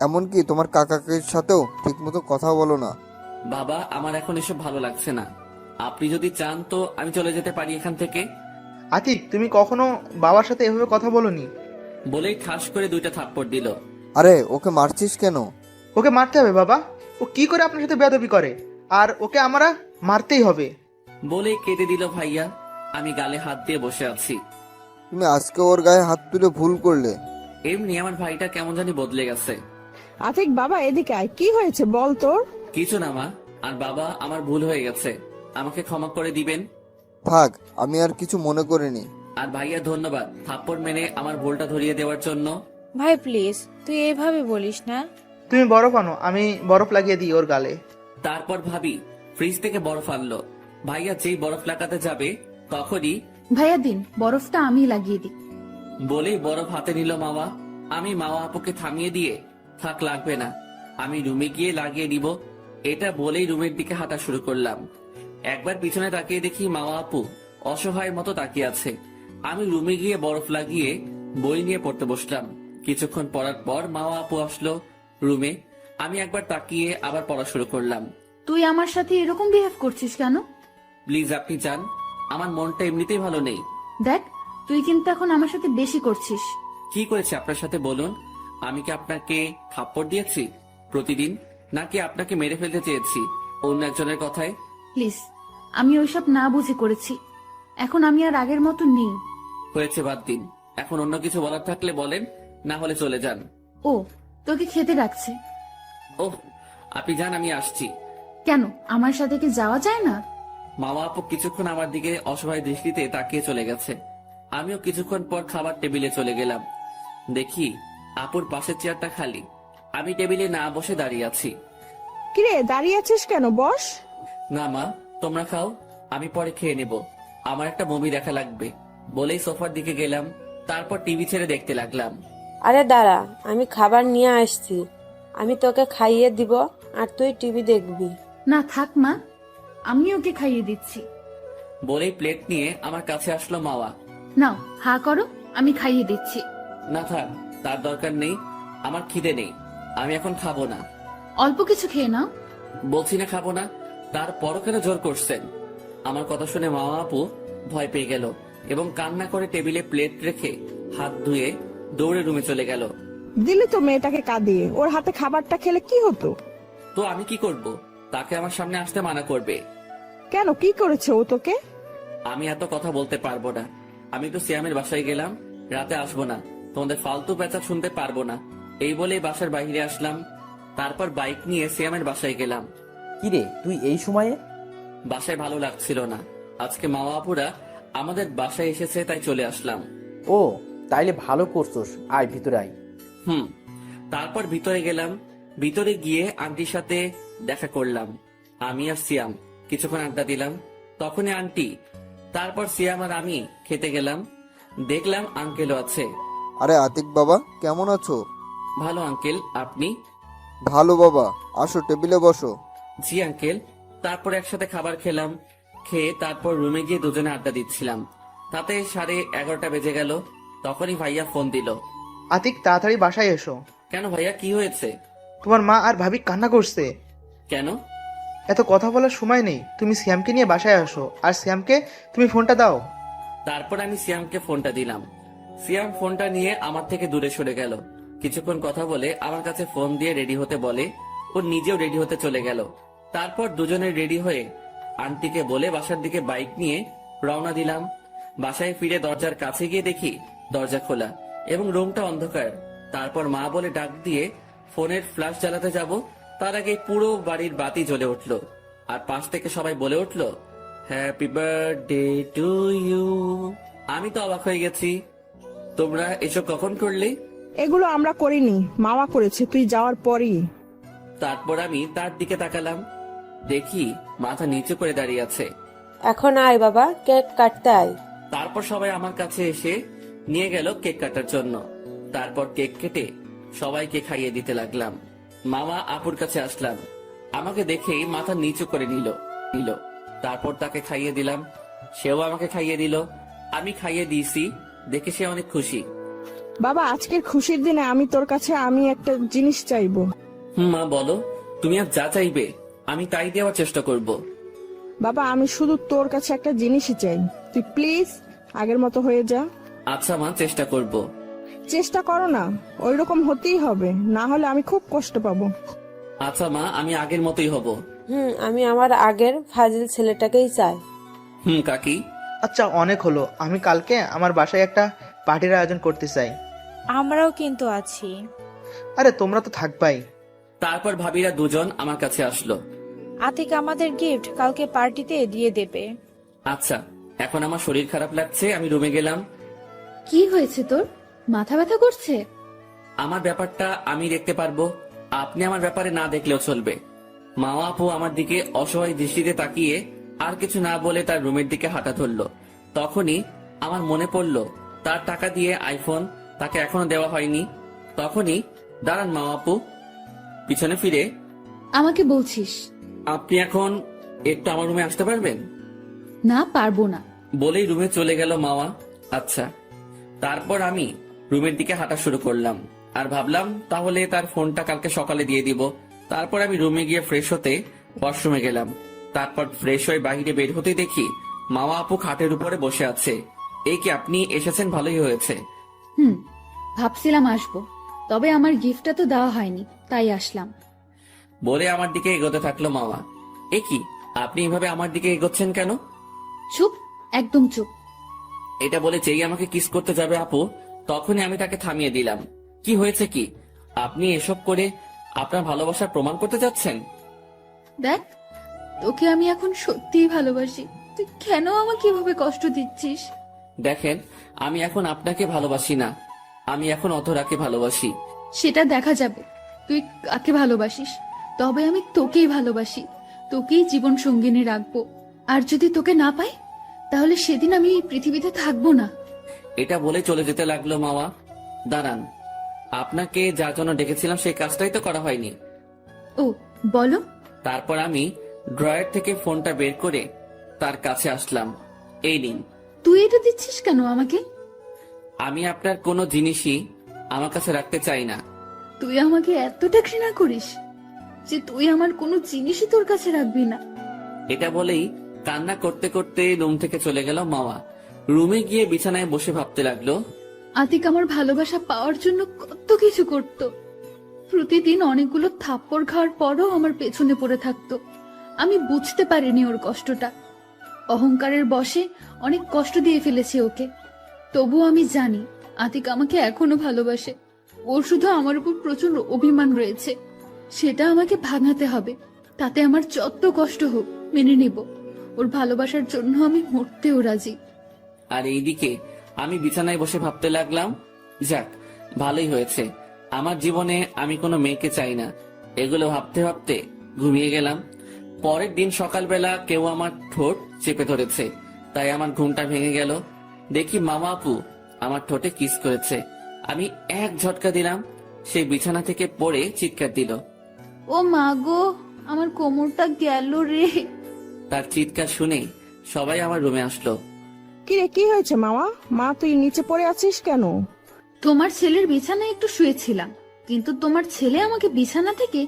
Speaker 6: এমনকি তোমার কাকাকের সাথেও ঠিকমতো কথা বলো না।
Speaker 11: বাবা আমার এখন এসব ভালো লাগছে না। আপনি যদি চান তো আমি চলে যেতে পারি এখান থেকে।
Speaker 13: আতিক, তুমি কখনো বাবার সাথে এভাবে কথা বলোনি।
Speaker 11: বলেই ঠাস করে 2টা থাপ্পড় দিল।
Speaker 6: আরে ওকে মারছিস কেন?
Speaker 13: ওকে মারতে হবে বাবা। ও কি করে আপনার সাথে বেয়াদবি করে, আর ওকে আমরা মারতেই হবে।
Speaker 11: বলেই কেটে দিল ভাইয়া। আমি গালে হাত দিয়ে বসে আছি।
Speaker 6: তুমি আজকে ওর গায়ে হাত তুলে ভুল করলে।
Speaker 11: এমনি আমার ভাইটা কেমন জানি বদলে গেছে।
Speaker 3: আতিক বাবা, এদিকে আয়, কি হয়েছে বল তোর?
Speaker 11: কিছু না মা। আর বাবা, আমার ভুল হয়ে গেছে, আমাকে ক্ষমা করে দিবেন।
Speaker 6: থাক, আমি আর কিছু মনে করিনি।
Speaker 11: আর ভাইয়া ধন্যবাদ থাপ্পড় মেনে আমার ভুলটা ধরিয়ে দেওয়ার জন্য।
Speaker 14: ভাই প্লিজ, তুই এভাবে বলিস না।
Speaker 13: তুমি বরফ আনো, আমি বরফ লাগিয়ে দিই ওর গালে।
Speaker 11: তারপর ভাবি ফ্রিজ থেকে বরফ আনলো। ভাইয়া যেই বরফ লাগাতে যাবে তখনই,
Speaker 1: ভাইয়া দিন, বরফটা আমি লাগিয়ে দিই।
Speaker 11: বলেই বরফ হাতে নিল মামা। আমি মামা আপুকে থামিয়ে দিয়ে, থাক লাগবে না, আমি রুমে গিয়ে লাগিয়ে দিব। এটা বলেই রুমের দিকে হাঁটা শুরু করলাম। একবার পিছনে তাকিয়ে দেখি মামা আপু অসহায়ের মতো তাকিয়ে আছে। আমি রুমে গিয়ে বরফ লাগিয়ে বই নিয়ে পড়তে বসলাম। কিছুক্ষণ পড়ার পর মামা আপু আসলো রুমে। আমি একবার তাকিয়ে আবার পড়া শুরু করলাম।
Speaker 1: তুই আমার সাথে এরকম বিহেভ করছিস কেন?
Speaker 11: প্লিজ আপনি যান, আমার মনটা এমনিতেই ভালো নেই।
Speaker 1: দেখ, তুই কিন্তু এখন আমার সাথে বেশি করছিস।
Speaker 11: কি করেছে আপনার সাথে বলুন? আমি কি আপনাকে থাপ্পড় দিয়েছি প্রতিদিন, নাকি আপনাকে মেরে ফেলতে চেয়েছি অন্য একজনের কথায়?
Speaker 1: প্লিজ, আমি ওইসব না বুঝে করেছি। এখন আমি আর আগের মতো নেই।
Speaker 11: হয়েছে, বাদ দিন। এখন অন্য কিছু বলার থাকলে বলেন, না হলে চলে যান।
Speaker 1: ও, তোকে খেতে ডাকছে।
Speaker 11: ওহ, আপনি যান, আমি আসছি।
Speaker 1: কেন, আমার সাথে কি যাওয়া যায় না?
Speaker 11: মামা আপু কিছুক্ষণ আমার দিকে অসহায় দৃষ্টিতে তাকিয়ে চলে গেছে। আমিও কিছুক্ষণ পর খাবার টেবিলে চলে গেলাম। দেখি আপুর পাশের চেয়ারটা খালি। আমি টেবিলে না বসে দাঁড়িয়ে আছি।
Speaker 3: কিরে, দাঁড়িয়ে আছিস কেন? বস।
Speaker 11: না মা, তোমরা খাও, আমি পরে খেয়ে নেব। আমার একটা মুভি দেখা লাগবে বলেই সোফার দিকে গেলাম। তারপর টিভি ছেড়ে দেখতে লাগলাম।
Speaker 8: আরে দাঁড়া, আমি খাবার নিয়ে আসছি, আমি তোকে খাইয়ে দিব আর তুই টিভি দেখবি।
Speaker 1: না থাক মা, আমি ওকে খাইয়ে দিচ্ছি।
Speaker 11: বলেই প্লেট নিয়ে আমার কাছে আসলো মাওয়া।
Speaker 1: নাও, হা করো, আমি খাইয়ে দিচ্ছি।
Speaker 11: না থাক, তার দরকার নেই, আমার খিদে নেই, আমি এখন খাবো না।
Speaker 1: অল্প কিছু খেয়ে নাও।
Speaker 11: বলছি না খাবো না, তারপরও কেন জোর করছেন? আমার কথা শুনে মামা আপু ভয় পেয়ে গেল এবং কান্না করে টেবিলে প্লেট রেখে হাত ধুয়ে দৌড়ে রুমে চলে গেল।
Speaker 3: দিলি তো মেয়েটাকে কাঁদিয়ে, ওর হাতে খাবারটা খেলে কি হতো?
Speaker 11: তো আমি কি করব? তাকে আমার সামনে আসতে মানা করবে।
Speaker 3: কেন, কি করেছে ও তোকে?
Speaker 11: আমি এত কথা বলতে পারবো না। আমি তো সিয়ামের বাসায় গেলাম, রাতে আসবো না, তোমাদের ফালতু পেঁচা শুনতে পারবো না, এই বলেই বাসার বাইরে আসলাম। তারপর বাইক নিয়ে সিয়ামের বাসায় গেলাম।
Speaker 5: কিরে, তুই এই সময়ে?
Speaker 11: বাসায় ভালো লাগছিল না, আজকে মামা আপুরা আমাদের বাসায় এসেছে, তাই চলে আসলাম।
Speaker 5: ও, তাইলে ভালো করছোস, আয় ভিতরে আয়।
Speaker 11: তারপর ভিতরে গেলাম। ভিতরে গিয়ে আন্টির সাথে দেখা করলাম। আমি আর সিয়াম কিছুক্ষণ আড্ডা দিলাম, তখনই আন্টি। তারপর সিয়াম আর আমি খেতে গেলাম। দেখলাম আঙ্কেলও আছে।
Speaker 6: আরে আতিক বাবা, কেমন আছো?
Speaker 11: ভালো আঙ্কেল, আপনি?
Speaker 6: ভালো বাবা, আসো টেবিলে বসো।
Speaker 11: জি আঙ্কেল। তারপর একসাথে খাবার খেলাম। খেয়ে তারপর রুমে গিয়ে দুজনে আড্ডা দিচ্ছিলাম। তাতে 11:30 বেজে গেল। তখনই ভাইয়া ফোন দিল।
Speaker 13: আতিক, তাড়াতাড়ি বাসায় এসো।
Speaker 11: কেন ভাইয়া, কি হয়েছে?
Speaker 13: তোমার মা আর ভাবি কান্না করছে।
Speaker 11: কেন?
Speaker 13: এত কথা বলার সময় নেই, তুমি সিয়ামকে নিয়ে বাসায় আসো, আর সিয়ামকে তুমি ফোনটা দাও।
Speaker 11: তারপর আমি সিয়ামকে ফোনটা দিলাম। সিয়াম ফোনটা নিয়ে আমার থেকে দূরে সরে গেল। কিছুক্ষণ কথা বলে আমার কাছে ফোন দিয়ে রেডি হতে বলে, ও নিজেও রেডি হতে চলে গেল। তারপর দুজনে রেডি হয়ে আন্টিকে বলে বাসার দিকে বাইক নিয়ে রওনা দিলাম। বাসায় ফিরে দরজার কাছে গিয়ে দেখি দরজা খোলা এবং রুমটা অন্ধকার। তারপর মা বলে ডাক দিয়ে ফোনের ফ্ল্যাশ জ্বালাতে যাব, তার আগে পুরো বাড়ির বাতি জ্বলে উঠলো। আর পাশ থেকে সবাই বলে উঠলো, হ্যাপি বার্থডে টু ইউ। আমি তো অবাক হয়ে গেছি। তোমরা এসব কখন করলে?
Speaker 3: এগুলো আমরা করিনি, মামা করেছে তুই যাওয়ার পরই।
Speaker 11: তারপর আমি তার দিকে তাকালাম, দেখি মাথা নিচু করে দাঁড়িয়ে আছে।
Speaker 8: এখন আয় বাবা, কেক কাটতে আয়।
Speaker 11: তারপর সবাই আমার কাছে এসে নিয়ে গেল কেক কাটার জন্য। তারপর কেক কেটে সবাইকে খাইয়ে দিতে লাগলাম। মামা আপুর কাছে আসলাম, আমাকে দেখেই মাথা নিচু করে নিল। তারপর তাকে খাইয়ে দিলাম, সেও আমাকে খাইয়ে দিল। আমি খাইয়ে দিয়েছি দেখে সে অনেক খুশি।
Speaker 3: বাবা, আজকের খুশির দিনে আমি তোর কাছে একটা জিনিস চাইবো।
Speaker 11: মা বলো, তুমি আর যা চাইবে আমি তাই দেওয়ার চেষ্টা করব।
Speaker 3: বাবা, আমি শুধু তোর কাছে একটা জিনিসই চাই, তুই প্লিজ আগের মতো হয়ে যা।
Speaker 11: আচ্ছা মা, চেষ্টা করব।
Speaker 3: চেষ্টা করো না, ওইরকম হতেই হবে, না হলে আমি খুব কষ্ট পাবো।
Speaker 11: আচ্ছা মা, আমি আগের মতোই হব।
Speaker 8: আমি আমার আগের ফাজিল ছেলেটাকেই চাই।
Speaker 11: কাকি।
Speaker 13: আচ্ছা, অনেক হলো, আমি কালকে আমার বাসায় একটা পার্টির আয়োজন করতে চাই।
Speaker 14: আমরাও কিন্তু আছি।
Speaker 13: আরে তোমরা তো থাকবাই।
Speaker 11: তারপর ভাবিরা দুজন আমার কাছে আসলো।
Speaker 14: আতিক আমাদের গিফট কালকে পার্টিতে দিয়ে দেবে।
Speaker 11: আচ্ছা, এখন আমার শরীর খারাপ লাগছে, আমি রুমে গেলাম।
Speaker 1: কি হয়েছে তোর? মাথা ব্যথা করছে?
Speaker 11: আমার ব্যাপারটা আমি দেখতে পারবো, আপনি আমার ব্যাপারে না দেখলেও চলবে। মা আপু আমার দিকে অসহায় দৃষ্টিতে তাকিয়ে আর কিছু না বলে তার রুমের দিকে হাঁটা ধরলো। তখনই আমার মনে পড়লো তার টাকা দিয়ে আইফোন তাকে এখনো দেওয়া হয়নি। তখনই দাঁড়ান মা আপু, পিছনে ফিরে
Speaker 1: আমাকে বলছিস
Speaker 11: আপনি এখন একটু আমার রুমে আসতে পারবেন?
Speaker 1: না, পারবো না।
Speaker 11: বলেই রুমে চলে গেল মাওয়া। আচ্ছা। তারপর আমি রুমের দিকে হাঁটা শুরু করলাম আর ভাবলাম তাহলে তার ফোনটা কালকে সকালে দিয়ে দিব। তারপর আমি রুমে গিয়ে ফ্রেশ হতে ওয়াশরুমে গেলাম। তারপর ফ্রেশ হয়ে বাইরে বের হতে দেখি মামা আপু খাটের উপরে বসে আছে। এই কি, আপনি এসেছেন, ভালোই হয়েছে।
Speaker 1: ভাবছিলাম আসবো, তবে আমার গিফটটা তো দেওয়া হয়নি, তাই আসলাম।
Speaker 11: বলে আমার দিকে এগোতে থাকলো মামা। এ কি, আপনি এভাবে আমার দিকে এগোচ্ছেন কেন?
Speaker 1: চুপ, একদম চুপ।
Speaker 11: এটা বলে যেই আমাকে কিস করতে যাবে আপু, তখনই আমি তাকে থামিয়ে দিলাম। কি হয়েছে কি? আপনি এসব করে আপনার ভালোবাসার প্রমাণ করতে যাচ্ছেন?
Speaker 1: দেখ, তোকে আমি এখন সত্যিই ভালোবাসি। তুই কেন আমাকে এভাবে কষ্ট দিচ্ছিস?
Speaker 11: দেখেন, আমি এখন আপনাকে ভালোবাসি না, আমি এখন অধরাকে ভালোবাসি।
Speaker 1: সেটা দেখা যাবে তুই কাকে ভালোবাসিস। তবে আমি তোকেই ভালোবাসি, তোকেই জীবন সঙ্গিনী রাখবো। আর যদি তোকে না পাই, তাহলে সেদিন আমি এই পৃথিবীতে থাকবো না।
Speaker 11: এটা বলে চলে যেতে লাগলো মামা। দাঁড়ান, আপনাকে যার জন্য ডেকেছিলাম সেই কাজটাই তো করা হয়নি।
Speaker 1: ও, বলো।
Speaker 11: তারপর আমি ড্রয়ার থেকে ফোনটা বের করে তার কাছে আসলাম। এই নিন।
Speaker 1: তুই এটা দিচ্ছিস কেন আমাকে?
Speaker 11: আমি আপনার কোনো জিনিসই আমার কাছে রাখতে চাই না।
Speaker 1: তুই আমাকে এতটা ঘৃণা করিস যে তুই আমার কোনো জিনিসই তোর কাছে রাখবি না।
Speaker 11: এটা বলেই কান্না করতে করতে রুম থেকে চলে গেল মামা। রুমে গিয়ে বিছানায় বসে ভাবতে লাগলো,
Speaker 1: আতিক আমার ভালোবাসা পাওয়ার জন্য কত কিছু করত। প্রতিদিন অনেকগুলো থাপ্পড় খাওয়ার পরও আমার পেছনে পড়ে থাকতো। আমি বুঝতে পারিনি ওর কষ্টটা। অহংকারের বশে অনেক কষ্ট দিয়ে ফেলেছি ওকে। তবুও আমি জানি আতিক আমাকে এখনো ভালোবাসে। ওর শুধু আমার উপর প্রচুর অভিমান রয়েছে, সেটা আমাকে ভাঙাতে হবে। তাতে আমার যত কষ্ট হোক মেনে নিব। ওর ভালোবাসার জন্য আমি মরতেও রাজি।
Speaker 11: আর এইদিকে আমি বিছানায় বসে ভাবতে লাগলাম, যাক, ভালোই হয়েছে, আমার জীবনে আমি কোনো মেয়েকে চাই না। এগুলো ভাবতে ভাবতে ঘুমিয়ে গেলাম। পরের দিন সকালবেলা কেউ আমার ঠোঁট চেপে ধরেছে, তাই আমার ঘুমটা ভেঙে গেল। দেখি মামা আপু আমার ঠোঁটে কিস করেছে। আমি এক ঝটকা দিলাম, সে বিছানা থেকে পড়ে চিৎকার দিল।
Speaker 1: ও মা গো, আমার কোমরটা গেল রে।
Speaker 11: তার চিৎকার শুনে সবাই আমার রুমে আসলো।
Speaker 3: কিরে, কি হয়েছে মামা? মা, তুই নিচে পড়ে আছিস কেন?
Speaker 1: তোমার ছেলের বিছানায় একটু শুয়েছিলাম, কিন্তু তোমার ছেলে আমাকে বিছানা থেকে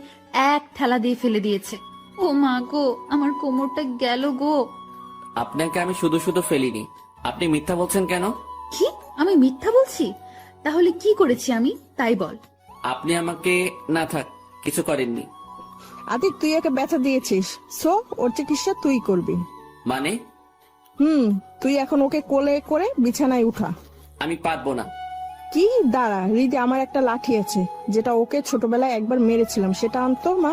Speaker 1: এক ঠেলা দিয়ে ফেলে দিয়েছে। ও মা গো, আমার কোমরটা গেল গো।
Speaker 11: আপনাকে আমি শুধু শুধু ফেলিনি, আপনি মিথ্যা বলছেন কেন?
Speaker 1: কি, আমি মিথ্যা বলছি? তাহলে কি করেছি আমি, তাই বল।
Speaker 11: আপনি আমাকে, না থাক, কিছু করেননি।
Speaker 3: আতিক, তুই ওকে ব্যথা দিয়েছিস, সো ওর চিকিৎসা তুই করবি।
Speaker 11: মানে?
Speaker 3: তুই এখন ওকে কোলে করে বিছানায় উঠা।
Speaker 11: আমি পারবো না।
Speaker 3: কি, দাঁড়া, হৃদি আমার একটা লাঠি আছে, যেটা ওকে ছোটবেলায় একবার মেরেছিলাম, সেটা আনতো মা।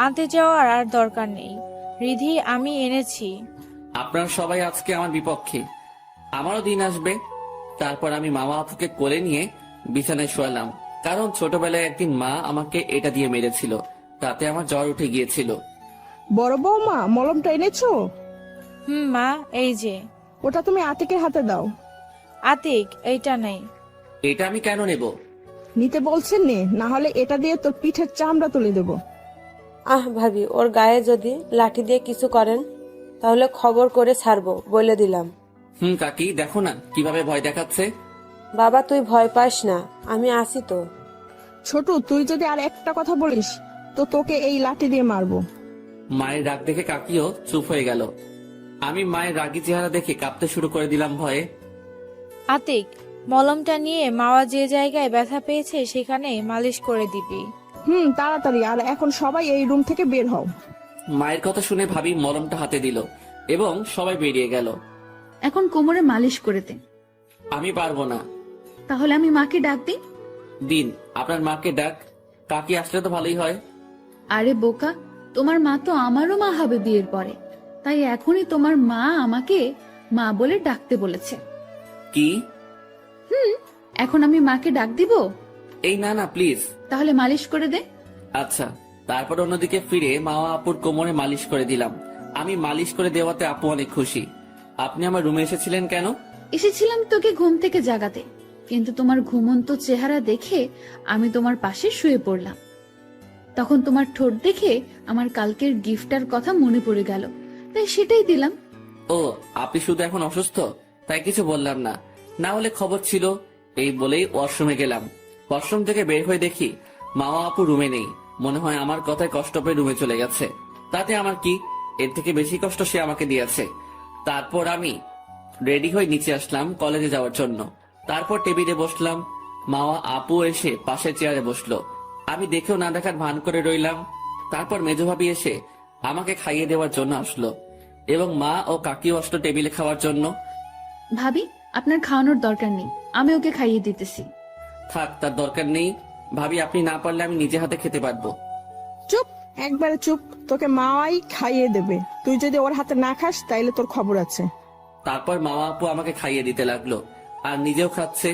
Speaker 14: আনতে যাওয়ার আর দরকার নেই রিধি, আমি এনেছি।
Speaker 11: আপনারা সবাই আজকে আমার বিপক্ষে, আমারও দিন আসবে। তারপর আমি মামা আপুকে কোলে নিয়ে বিছানায় শোয়ালাম, কারণ ছোটবেলায় একদিন মা আমাকে এটা দিয়ে মেরেছিল, তাতে আমার জ্বর উঠে গিয়েছিল।
Speaker 3: বড় বৌমা, মলমটা এনেছো?
Speaker 14: মা, এই যে।
Speaker 3: ওটা তুমি আতিকের হাতে দাও।
Speaker 14: আতিক, এইটা নেই।
Speaker 11: এটা আমি কেন নেব?
Speaker 3: নিতে বলছেন নে, না হলে এটা দিয়ে তোর পিঠের চামড়া তুলে দেবো।
Speaker 8: ভাবি, ওর গায়ে যদি লাঠি দিয়ে কিছু করেন তাহলে খবর করে ছাড়বো, বলে দিলাম।
Speaker 11: কাকি, দেখো না কিভাবে ভয় দেখাচ্ছে।
Speaker 8: বাবা, তুই ভয় পাস না, আমি আছি তো।
Speaker 3: ছোট, তুই যদি আর একটা কথা বলিস তো তোকে এই লাঠি দিয়ে মারবো।
Speaker 11: মায়ের রাগ দেখে কাকিও চুপ হয়ে গেল। আমি মায়ের রাগী চেহারা দেখে কাঁপতে শুরু করে দিলাম ভয়ে।
Speaker 14: আতিক, মলমটা নিয়ে মাওয়া যে জায়গায় ব্যথা পেয়েছে সেখানে মালিশ করে দিবি।
Speaker 3: তাড়াতাড়ি, আর এখন সবাই এই রুম থেকে বের হও।
Speaker 11: মায়ের কথা শুনে ভাবি মলমটা হাতে দিল এবং সবাই বেরিয়ে গেল।
Speaker 1: এখন কোমরে মালিশ করে দে।
Speaker 11: আমি পারবো না।
Speaker 1: তাহলে আমি মাকে ডাক দিই।
Speaker 11: দিন, আপনার মাকে ডাক, কাকি আসলে তো ভালোই হয়।
Speaker 1: আরে বোকা, তোমার মা তো আমারও মা হবে বিয়ের পরে, তাই এখনই তোমার মা আমাকে মা বলে ডাকতে বলেছে।
Speaker 11: কি?
Speaker 1: এখন আমি মাকে ডাক দিব?
Speaker 11: এই না না, প্লিজ।
Speaker 1: তাহলে মালিশ করে দে।
Speaker 11: আচ্ছা। তারপর অন্যদিকে ফিরে মাওয়া আপুর কোমরে মালিশ করে দিলাম। আমি মালিশ করে দেওয়াতে আপু অনেক খুশি। আপনি আমার রুমে এসেছিলেন কেন?
Speaker 1: এসেছিলাম তোকে ঘুম থেকে জাগাতে, কিন্তু তোমার ঘুমন্ত চেহারা দেখে আমি তোমার পাশে শুয়ে পড়লাম। তখন তোমার ঠোঁট দেখে আমার কালকের গিফটটার কথা মনে পড়ে গেল, তাই সেটাই দিলাম।
Speaker 11: ও, আপনি শুধু এখন অসুস্থ তাই কিছু বললাম না, না হলে খবর ছিল। এই বলেই ওয়াশরুমে গেলাম। ওয়াশরুম থেকে বের হয়ে দেখি মামা আপু রুমে নেই। মনে হয় আমার কথায় কষ্ট পেয়ে রুমে চলে গেছে। তাতে আমার কি, এর থেকে বেশি কষ্ট সে আমাকে দিয়েছে। তারপর আমি রেডি হয়ে নিচে আসলাম কলেজে যাওয়ার জন্য। তারপর টেবিলে বসলাম। মামা আপু এসে পাশের চেয়ারে বসলো। আমি দেখেও না দেখার ভান করে রইলাম। তারপর মেজো ভাবি এসে আমাকে খাইয়ে দেওয়ার জন্য আসলো এবং মা ও কাকিও আসলো টেবিলে খাওয়ার জন্য।
Speaker 1: ভাবি, আপনার খাওয়ানোর দরকার নেই, আমি ওকে খাইয়ে দিতেছি।
Speaker 11: থাক, তার দরকার নেই। ভাবি, আপনি না পারলে আমি নিজে হাতে খেতে পারবো।
Speaker 3: চুপ, একবারে চুপ। তোকে মাই খাইয়ে দেবে, তুই যদি ওর হাতে না খাস তাইলে তোর খবর আছে।
Speaker 11: তারপর মামা আপু আমাকে খাইয়ে দিতে লাগলো আর নিজেও খাচ্ছে।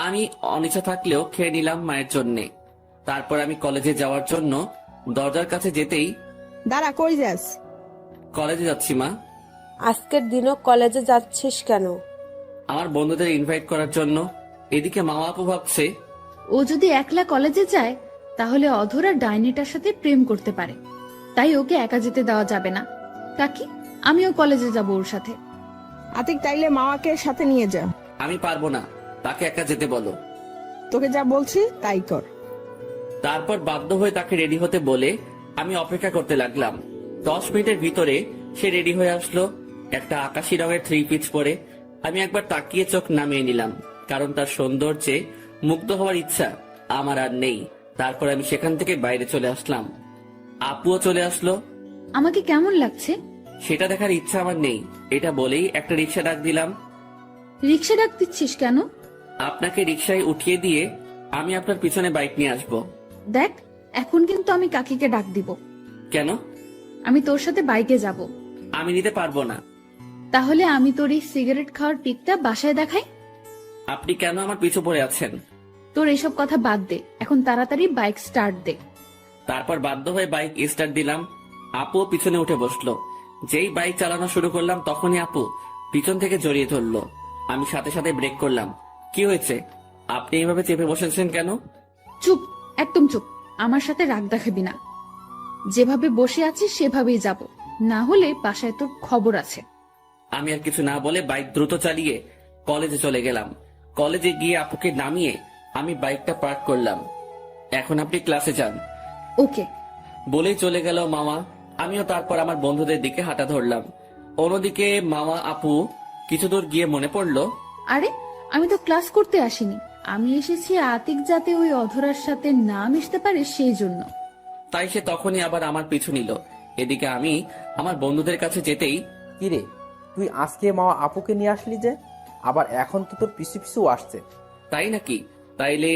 Speaker 11: আমি অনিচ্ছা থাকলেও খেয়ে নিলাম মায়ের জন্যে। তারপর আমি কলেজে যাওয়ার জন্য দরজার কাছে যেতেই,
Speaker 3: দাঁড়া, কই যাস?
Speaker 11: কলেজে যাচ্ছি মা।
Speaker 8: আজকের দিনও কলেজে যাচ্ছিস কেন?
Speaker 11: আমার বন্ধুদের ইনভাইট করার জন্য। এদিকে মামা আপু ভাবছে
Speaker 1: ও যদি একলা কলেজে যায় তাহলে অধরা ডাইনিটার সাথে প্রেম করতে পারে, তাই ওকে একা যেতে দেওয়া যাবে না। কাকি, আমিও কলেজে যাব ওর সাথে।
Speaker 3: আতিক, তাইলে মামাকে সাথে নিয়ে যা।
Speaker 11: আমি পারবো না, তাকে একা যেতে বলো।
Speaker 3: তোকে যা বলছি তাই কর।
Speaker 11: তারপর বাধ্য হয়ে তাকে রেডি হতে বলে আমি অপেক্ষা করতে লাগলাম। 10 মিনিটের ভিতরে সে রেডি হয়ে আসলো, একটা আকাশি রঙের 3 পিস পরে। আমি একবার তাকিয়ে চোখ নামিয়ে নিলাম, কারণ তার সৌন্দর্যে মুগ্ধ হওয়ার ইচ্ছা আমার আর নেই। তারপর আমি সেখান থেকে বাইরে চলে আসলাম। আপুও চলে আসলো।
Speaker 1: আমাকে কেমন লাগছে
Speaker 11: সেটা দেখার ইচ্ছা আমার নেই, এটা বলেই একটা রিক্সা ডাক দিলাম।
Speaker 1: রিক্সা ডাক দিচ্ছিস কেন?
Speaker 11: আপনাকে রিক্সায় উঠিয়ে দিয়ে আমি আপনার পিছনে বাইক নিয়ে আসবো।
Speaker 1: দেখ, এখন কিন্তু আমি কাকিকে ডাক দিব।
Speaker 11: কেন?
Speaker 1: আমি তোর সাথে বাইকে যাব।
Speaker 11: আমি নিতে পারবো না।
Speaker 1: তাহলে আমি তোর এই সিগারেট খাওয়ার পিকটা বাসায় দেখাই।
Speaker 11: আপনি কেন আমার পিছু পড়ে আছেন?
Speaker 1: তোর এসব কথা বাদ দে, এখন তাড়াতাড়ি বাইক স্টার্ট দে।
Speaker 11: তারপর বাধ্য হয়ে বাইক স্টার্ট দিলাম। আপু পিছনে উঠে বসলো। যেই বাইক চালানো শুরু করলাম তখনই আপু পিছন থেকে জড়িয়ে ধরলো। আমি সাথে সাথে ব্রেক করলাম। কি হয়েছে? আপনি এইভাবে চেপে বসেছেন কেন?
Speaker 1: চুপ, একদম চুপ। আমার সাথে রাগ দেখাবি না। যেভাবে বসে আছিস সেভাবেই যাব, না হলে বাসায় তোর খবর আছে।
Speaker 11: আমি আর কিছু না বলে বাইক দ্রুত চালিয়ে কলেজে চলে গেলাম। কলেজে গিয়ে আপুকে নামিয়ে আমি বাইকটা পার্ক করলাম। এখন আপনি ক্লাসে যান।
Speaker 1: ওকে
Speaker 11: বলেই চলে গেল মামা। আমিও তারপর আমার বন্ধুদের দিকে হাঁটা ধরলাম। অন্যদিকে মামা আপু কিছু দূর গিয়ে মনে পড়লো,
Speaker 1: আরে আমি তো ক্লাস করতে আসিনি, আমি এসেছি আতিক যাতে ওই অধরার সাথে না মিশতে পারে সেই জন্য।
Speaker 11: তাই সে তখনই আবার আমার পিছু নিল। এদিকে আমি আমার বন্ধুদের কাছে যেতেই,
Speaker 5: কিরে, তুই আজকে মামা আপুকে নিয়ে আসলি যে, আবার এখন তো তোর পিছু পিছু আসছে।
Speaker 11: তাই নাকি? তাইলে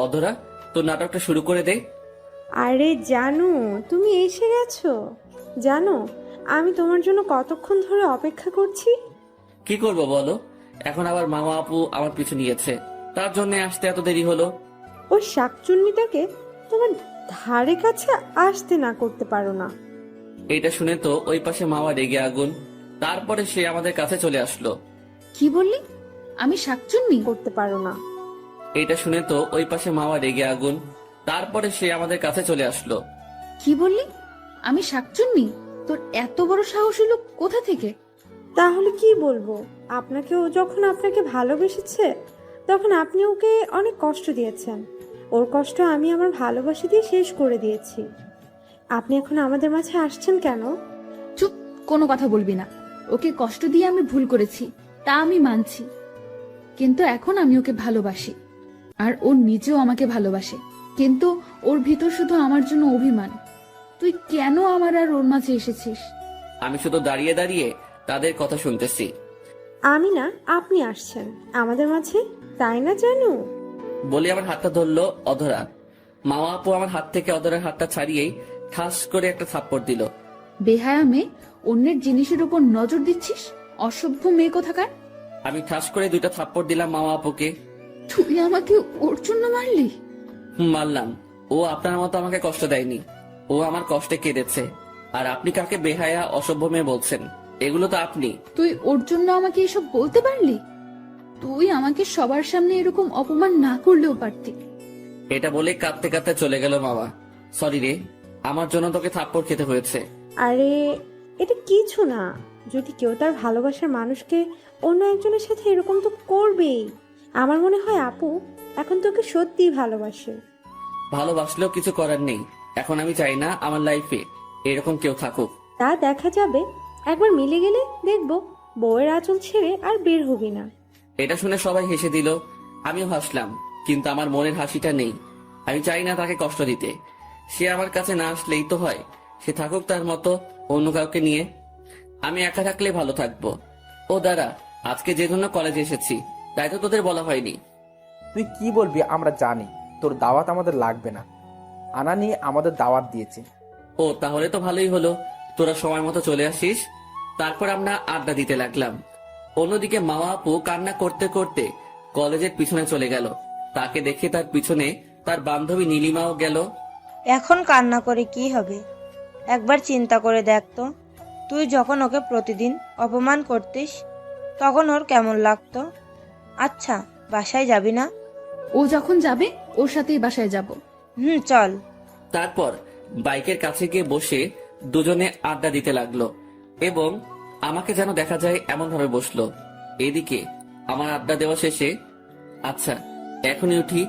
Speaker 11: অধরা, তোর নাটকটা শুরু করে দে।
Speaker 7: আরে জানু, তুমি এসে গেছো। জানো আমি তোমার জন্য কতক্ষণ ধরে অপেক্ষা করছি।
Speaker 11: কি করব বলো? এখন আবার মামা আপু আমার পিছু নিয়েছে, তার জন্য আসতে এত দেরি হলো।
Speaker 7: ওই শাকচুন্নিটাকে তোমার ধারে কাছে আসতে না করতে পারো না।
Speaker 11: এটা শুনে তো ওই পাশে মামা রেগে আগুন। তারপরে সে আমাদের কাছে চলে আসলো।
Speaker 1: কি বললি? আমি শাকচুন্নি
Speaker 7: করতে পারো না।
Speaker 11: এটা শুনে তো ওই পাশে মামা রেগে আগুন। তারপরে সে আমাদের কাছে চলে আসলো।
Speaker 1: কি বললি? আমি শাকচুন্নি? তোর এত বড় সাহস হলো কোথা থেকে?
Speaker 7: তাহলে কি বলবো? আপনাকে ও যখন আপনাকে ভালোবেসেছে তখন আপনি ওকে অনেক কষ্ট দিয়েছেন। ওর কষ্ট আমি আমার ভালোবাসা দিয়ে শেষ করে দিয়েছি। আপনি এখন আমাদের মাঝে আসছেন কেন?
Speaker 1: চুপ, কোনো কথা বলবি না। ওকে কষ্ট দিয়ে আমি ভুল করেছি, তা আমি মানছি, কিন্তু এখন আমি ওকে ভালোবাসি আর ও নিজেও আমাকে ভালোবাসে, কিন্তু ওর ভিতর শুধু আমার জন্য অভিমান। তুই কেন আমার আর ওর মাঝে এসেছিস?
Speaker 11: আমি শুধু দাঁড়িয়ে দাঁড়িয়ে তাদের কথা শুনতেছি।
Speaker 7: আমি না, আপনি আসছেন আমাদের মাঝে, তাই না জানু?
Speaker 11: বলে আমার হাতটা ধরলো অধরা। মামা আপু আমার হাত থেকে অধরার হাতটা ছাড়িয়েই ঠাস করে একটা থাপ্পড় দিল।
Speaker 1: বেহায়া মেয়ে, অন্যের জিনিসের উপর নজর দিচ্ছিস, অসভ্য মেয়ে কোথাকার।
Speaker 11: আমি ঠাস করে 2টা থাপ্পড় দিলাম মামা আপুকে।
Speaker 1: তুই আমাকে ওর জন্য মারলি?
Speaker 11: মারলাম। ও আপনার মতো আমাকে কষ্ট দেয়নি, ও আমার কষ্টে কেঁদেছে। আর আপনি কাকে বেহায়া অসভ্য মেয়ে বলছেন? এগুলো তো আপনি।
Speaker 1: তুই ওর জন্য আমাকে এসব বলতে পারলি? তুই আমাকে সবার সামনে এরকম অপমান না করলেও পারতি।
Speaker 11: এটা বলে কাঁদতে কাঁদতে চলে গেল মামা। সরি রে, আমার জন্য তোকে থাপ্পড় খেতে হয়েছে।
Speaker 7: আরে এটা কিছু না, যদি কেউ তার ভালোবাসার মানুষকে অন্য একজনের সাথে এরকম তো করবেই। আমার মনে হয় আপু এখন তোকে সত্যিই ভালোবাসে।
Speaker 11: ভালোবাসলেও কিছু করার নেই, এখন আমি চাই না আমার লাইফে এরকম কেউ থাকুক।
Speaker 7: তা দেখা যাবে, একবার মিলে গেলে দেখবো বউয়ের আঁচল ছেড়ে আর বের হবি না।
Speaker 11: এটা শুনে সবাই হেসে দিল, আমিও হাসলাম, কিন্তু আমার মনের হাসিটা নেই। আমি চাই না তাকে কষ্ট দিতে। সে আমার কাছে না আসলেই তো হয়, সে থাকুক তার মতো অন্য কাউকে নিয়ে। আমি একা থাকলে ভালো থাকবো। ও দাঁড়া, আজকে যে জন্য কলেজে এসেছি তাই তো তোদের বলা হয়নি।
Speaker 5: তুই কি বলবি আমরা জানি, তোর দাওয়াত আমাদের লাগবে না। আনানি আমাদের দাওয়াত দিয়েছে।
Speaker 11: ও তাহলে তো ভালোই হলো, তোরা সময় মতো চলে আসিস। তারপর আমরা আড্ডা দিতে লাগলাম। অন্যদিকে মামা আপু কান্না করতে করতে কলেজের পিছনে চলে গেল। তাকে দেখে তার পিছনে তার বান্ধবী নীলিমাও গেল।
Speaker 10: এখন কান্না করে কি হবে? একবার চিন্তা করে দেখ তো, তুই যখন ওকে প্রতিদিন অপমান করতিস তখন ওর কেমন লাগতো? আচ্ছা, বাসায় যাবি না?
Speaker 1: ও যখন যাবে ওর সাথেই বাসায় যাব।
Speaker 10: চল।
Speaker 11: তারপর বাইকের কাছে গিয়ে বসে দুজনে আড্ডা দিতে লাগলো এবং আমাকে যেন দেখা যায় এমন ভাবে বসলো। এদিকে আমার আড্ডা দেওয়া শেষে, আচ্ছা এখনই উঠি,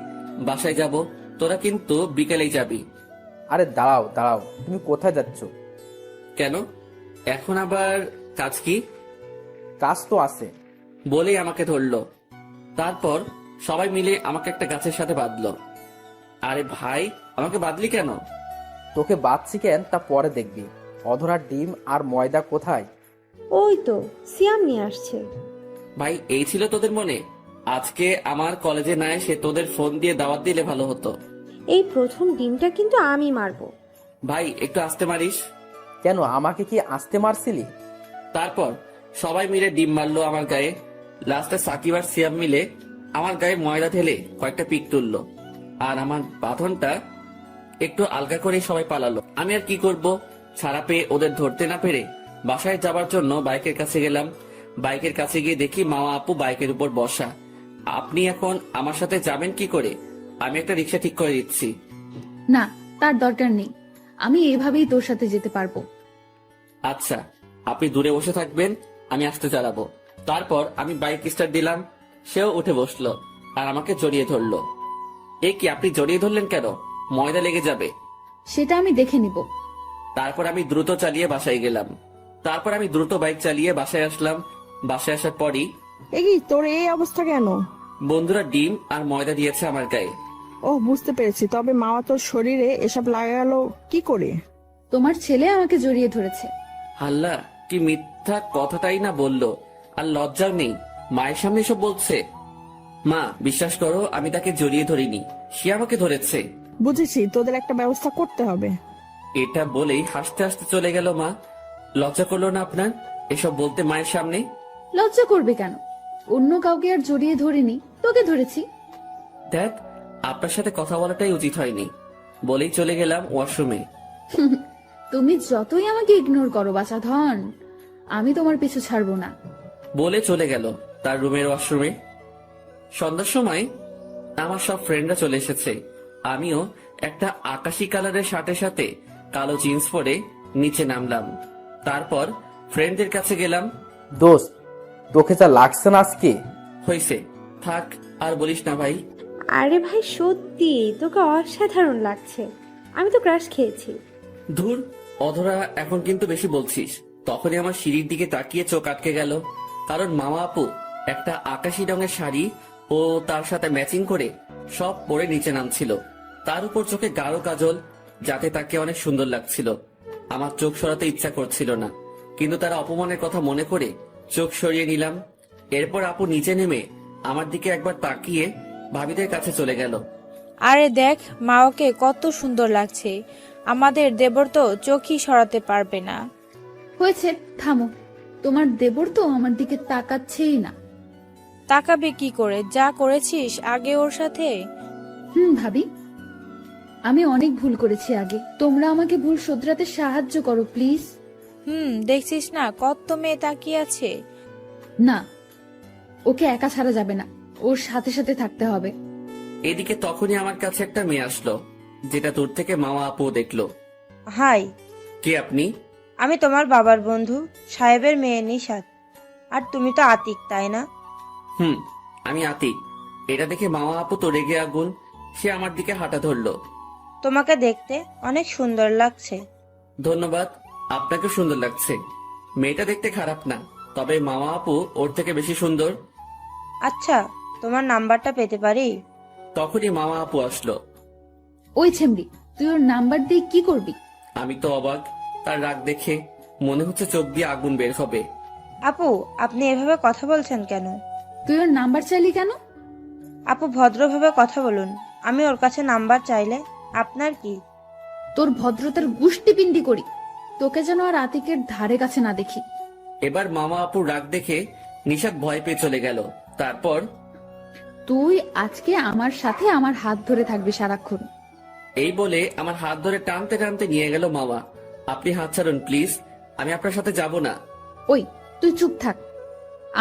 Speaker 11: বাসায় যাব, তোরা কিন্তু বিকেলেই যাবি।
Speaker 5: আরে দাঁড়াও দাঁড়াও, তুমি কোথায় যাচ্ছ?
Speaker 11: কেন, এখন আবার কাজ কি?
Speaker 5: কাজ তো আছে
Speaker 11: বলেই আমাকে ধরলো। তারপর সবাই মিলে আমাকে একটা গাছের সাথে বাঁধলো। আরে ভাই, আমাকে বাঁধলি কেন?
Speaker 5: তোকে বাঁধছি কেন তা পরে দেখবি। অধরার ডিম আর ময়দা কোথায়?
Speaker 7: ওই তো সিয়াম নিয়ে আসছে।
Speaker 11: ভাই এই ছিল তোদের মনে? আজকে আমার কলেজে না এসে তোদের ফোন দিয়ে দাওয়াত দিলে ভালো হতো।
Speaker 7: এই প্রথম ডিমটা কিন্তু আমি মারবো।
Speaker 11: ভাই একটু আস্তে মারিস।
Speaker 5: কেন, আমাকে কি আস্তে মারছিলি?
Speaker 11: তারপর সবাই মিলে ডিম মারলো আমার গায়ে। লাস্টে সাকিব আর সিয়াম মিলে আমার গায়ে ময়দা ঢেলে কয়েকটা পিক তুললো, আর আমার বাঁধনটা একটু আলগা করে সবাই পালালো। আমি আর কি করব, ছাড়া পেয়ে ওদের ধরতে না পেরে বাসায় যাবার জন্য বাইকের কাছে গেলাম। বাইকের কাছে গিয়ে দেখি মামা আপু বাইকের উপর বসা। আপনি এখন আমার সাথে যাবেন কি করে? আমি একটা রিক্সা ঠিক করে দিচ্ছি।
Speaker 1: না, তার দরকার নেই, আমি এভাবেই তোর সাথে যেতে পারবো।
Speaker 11: আচ্ছা, আপনি দূরে বসে থাকবেন, আমি আসতে চালাবো। তারপর আমি বাইক স্টার্ট দিলাম, সেও উঠে বসলো আর আমাকে জড়িয়ে ধরলো। এ কি, আপনি জড়িয়ে ধরলেন কেন? ময়দা লেগে যাবে।
Speaker 1: সেটা আমি দেখে নিব।
Speaker 11: তারপর আমি দ্রুত চালিয়ে বাসায় গেলাম। তারপর আমি দ্রুত বাইক চালিয়ে বাসায় আসলাম। বাসায় আসার পরই
Speaker 3: এই তোর এই অবস্থা কেন?
Speaker 11: বন্ধুরা ডিম আর ময়দা দিয়েছে আমার গায়ে।
Speaker 3: ও বুঝতে পেরেছি, তবে মামা তোর শরীরে এসব লাগালো কি করে?
Speaker 1: তোমার ছেলে আমাকে জড়িয়ে ধরেছে।
Speaker 11: হাল্লা, কি মিথ্যা কথাটাই না বললো, আর লজ্জাও নেই, মায়ের সামনে এসব বলছে। মা বিশ্বাস করো, আমি তাকে জড়িয়ে ধরিনি, সে আমাকে ধরেছে।
Speaker 3: বুঝেছি, তোদের একটা ব্যবস্থা করতে হবে।
Speaker 11: এটা বলেই হাসতে হাসতে চলে গেল মা। লজ্জা করলো না আপনার এসব বলতে মায়ের সামনে?
Speaker 1: লজ্জা করবে কেন? অন্য কাউকে আর জড়িয়ে ধরিনি, তোকে ধরেছি।
Speaker 11: দেখ, আপনার সাথে কথা বলাটাই উচিত হয়নি। বলেই চলে গেলাম ওয়াশরুমে।
Speaker 1: তুমি যতই আমাকে ইগনোর করো বাছা ধন, আমি তোমার পিছু ছাড়বো না।
Speaker 11: বলে চলে গেল তার রুমের ওয়াশরুমে। সন্ধ্যার সময় আমার সব ফ্রেন্ডরা চলে এসেছে। আমিও একটা আকাশি কালারের শার্টের সাথে কালো জিন্স পরে নিচে নামলাম। তারপর ফ্রেন্ডদের কাছে গেলাম।
Speaker 5: দোস্ত, তোকে যা লাগছে না আজকে।
Speaker 11: হয়েছে, থাক আর বলিস না ভাই।
Speaker 7: আরে ভাই সত্যি তোকে অসাধারণ লাগছে, আমি তো ক্রাশ খেয়েছি।
Speaker 11: ধুর, অধরা এখন কিন্তু বেশি বলছিস। তখনই আমার সিঁড়ির দিকে তাকিয়ে চোখ আটকে গেল, কারণ মামা আপু একটা আকাশি রঙের শাড়ি ও তার সাথে ম্যাচিং করে সব পরে নিচে নামছিল। তার উপর চোখে গাঢ় কাজল, যাতে তাকে অনেক সুন্দর লাগছিল। আমার চোখ সরাতে ইচ্ছা করছিল না, কিন্তু তারা অপমানের কথা মনে করে চোখ সরিয়ে নিলাম। এরপর আপু নিচে নেমে আমার দিকে একবার তাকিয়ে ভাবিদের কাছে চলে গেল।
Speaker 14: আরে দেখ মা, ওকে কত সুন্দর লাগছে, আমাদের দেবর তো চোখই সরাতে পারবে না।
Speaker 1: হয়েছে, থামো, তোমার দেবর তো আমার দিকে তাকাচ্ছেই না।
Speaker 14: তাকাবে কি করে, যা করেছিস আগে ওর সাথে।
Speaker 1: ভাবি, আমি অনেক ভুল করেছি আগে, তোমরা আমাকে ভুল শোধরাতে সাহায্য করো প্লিজ।
Speaker 14: দেখছিস না কত মেয়ে তাকিয়ে আছে।
Speaker 1: না, ওকে একা ছাড়া যাবে না, ওর সাথে সাথে থাকতে হবে।
Speaker 11: এদিকে তখনই আমার কাছে একটা মেয়ে আসলো। যেটা দূর থেকে মামা আপুও দেখলো।
Speaker 10: হাই,
Speaker 11: কে আপনি?
Speaker 10: আমি তোমার বাবার বন্ধু সাহেবের মেয়ে নিশাত। আর তুমি তো আতিক, তাই না?
Speaker 11: হুম, আমি আতিক। এটা দেখে মামা আপু তো রেগে আগুন। সে আমার দিকে হাঁটা ধরলো।
Speaker 10: তোমাকে দেখতে অনেক সুন্দর লাগছে।
Speaker 11: ধন্যবাদ, আপনাকে সুন্দর লাগছে। মেয়েটা দেখতে খারাপ না, তবে মামা আপু ওর থেকে বেশি সুন্দর।
Speaker 10: আচ্ছা, তোমার নাম্বারটা পেতে পারি?
Speaker 11: তখনই মামা আপু আসলো।
Speaker 1: ওই ছেমড়ি, তুই ওর নাম্বার দিয়ে কি করবি?
Speaker 11: আমি তো অবাক। তার রাগ দেখে মনে হচ্ছে চোখ দিয়ে আগুন বের হবে।
Speaker 10: আপু, আপনি এভাবে কথা বলছেন কেন?
Speaker 1: তুই ওর নাম্বার চাইলি কেন?
Speaker 10: আপু, ভদ্রভাবে কথা বলুন। আমি ওর কাছে নাম্বার চাইলে আপনার কি?
Speaker 1: তোর ভদ্রতার গুষ্টি পিন্ডি করি, তোকে যেন আর আতিকের ধারে কাছে না দেখি।
Speaker 11: এবার মামা আপুর রাগ দেখে নিশাত ভয় পেয়ে চলে গেল। তারপর
Speaker 1: তুই আজকে আমার সাথে আমার হাত ধরে থাকবি সারাক্ষণ।
Speaker 11: এই বলে আমার হাত ধরে টানতে টানতে নিয়ে গেল মামা। আপনি হাত ছাড়ুন প্লিজ, আমি আপনার সাথে যাব না।
Speaker 1: ওই, তুই চুপ থাক।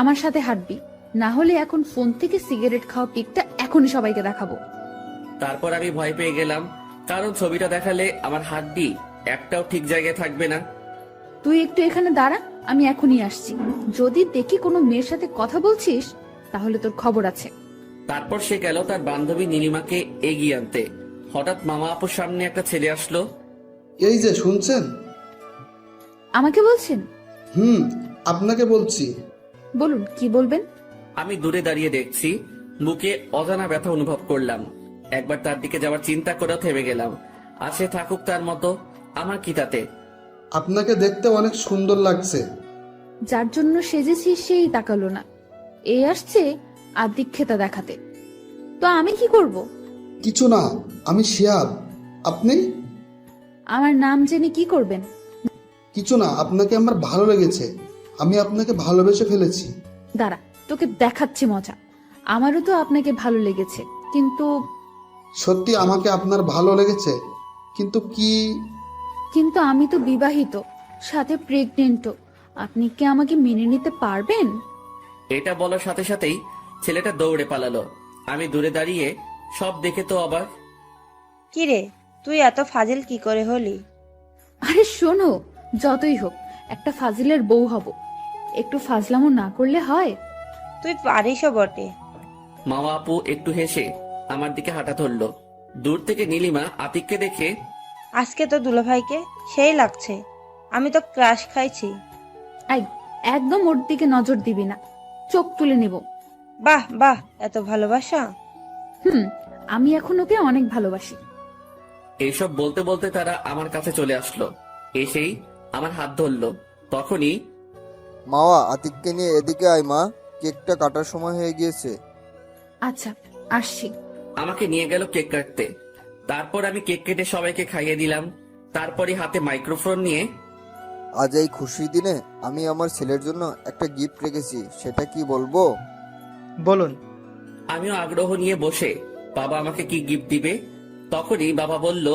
Speaker 1: আমার সাথে হাঁটবি, না হলে এখন ফোন থেকে সিগারেট খাওয়া পিকটা এখনই সবাইকে দেখাবো।
Speaker 11: তারপর আমি ভয় পেয়ে গেলাম, কারণ ছবিটা দেখালে আমার হাড্ডি একটাও ঠিক জায়গায় থাকবে না।
Speaker 1: তুই একটু এখানে দাঁড়া, আমি এখনই আসছি। যদি দেখি কোনো মেয়ের সাথে কথা বলছিস তাহলে তোর খবর আছে।
Speaker 11: তারপর সে গেল তার বান্ধবী নীলিমাকে এগিয়ে আনতে। হঠাৎ মামা আপুর সামনে একটা ছেলে আসলো।
Speaker 9: এই যে শুনছেন?
Speaker 1: আমাকে বলছেন?
Speaker 9: আপনাকে বলছি।
Speaker 1: বলুন, কি বলবেন?
Speaker 11: আমি দূরে দাঁড়িয়ে দেখছি, বুকে অজানা ব্যথা অনুভব করলাম। একবার তার দিকে যাওয়ার চিন্তা করেও থেমে গেলাম। আর সে থাকুক তার মতো, আমার কি তাতে।
Speaker 9: আপনাকে দেখতে অনেক সুন্দর লাগছে।
Speaker 1: যার জন্য সেজেছি সেই তাকালো না, এই আসছে আদিক্ষেতা দেখাতে। তো আমি কি করব?
Speaker 9: কিছু না, আমি শিহাব। আপনি?
Speaker 1: আমার নাম জেনে কি করবেন?
Speaker 9: কিছু না, আপনাকে আমার ভালো লেগেছে। আমি আপনাকে ভালোবেসে ফেলেছি।
Speaker 1: দাঁড়া, তোকে দেখাচ্ছি মজা। আমারও তো আপনাকে ভালো লেগেছে, কিন্তু
Speaker 9: সত্যি আমাকে আপনার ভালো লেগেছে, কিন্তু কি?
Speaker 1: কিন্তু আমি তো বিবাহিত, সাথে প্রেগনেন্টও। আপনি কি আমাকে মেনে নিতে পারবেন?
Speaker 11: এটা বলার সাথে সাথেই ছেলেটা দৌড়ে পালালো। আমি দূরে দাঁড়িয়ে সব দেখে তো অবাক।
Speaker 10: কিরে, তুই এত ফাজিল কি করে হলি?
Speaker 1: আরে শোনো, যতই হোক একটা ফাজিলের বউ হব, একটু ফাজলামো না করলে হয়?
Speaker 10: তুই পারিসও বটে।
Speaker 11: মামা আপু একটু হেসে আমার দিকে হাঁটা ধরলো। দূর থেকে নীলিমা আতিককে দেখে,
Speaker 10: আজকে তো দুলাভাইকে সেই লাগছে। আমি তো ক্রাশ খাইছি।
Speaker 1: আই, একদম ওর দিকে নজর দিবি না, চোখ তুলে নেব।
Speaker 10: বাহ বাহ, এত ভালোবাসা।
Speaker 1: আমি এখন ওকে অনেক ভালোবাসি।
Speaker 11: এইসব বলতে বলতে তারা আমার কাছে চলে আসলো। এসেই আমার হাত ধরলো। তখনই
Speaker 6: মাওয়া, আতিককে নিয়ে এদিকে আয় মা, কেকটা কাটার সময় হয়ে গিয়েছে।
Speaker 1: আচ্ছা, আসছি।
Speaker 11: আমাকে নিয়ে গেল কেক কাটতে। তারপর আমি কেক কেটে সবাইকে খাইয়ে দিলাম। তারপরে হাতে মাইক্রোফোন নিয়ে,
Speaker 6: আজ এই খুশির দিনে আমি আমার ছেলের জন্য একটা গিফট রেখেছি, সেটা কি বলবো?
Speaker 13: বলুন।
Speaker 11: আমিও আগ্রহ নিয়ে বসে বাবা আমাকে কি গিফট দিবে। তখনই বাবা বলল,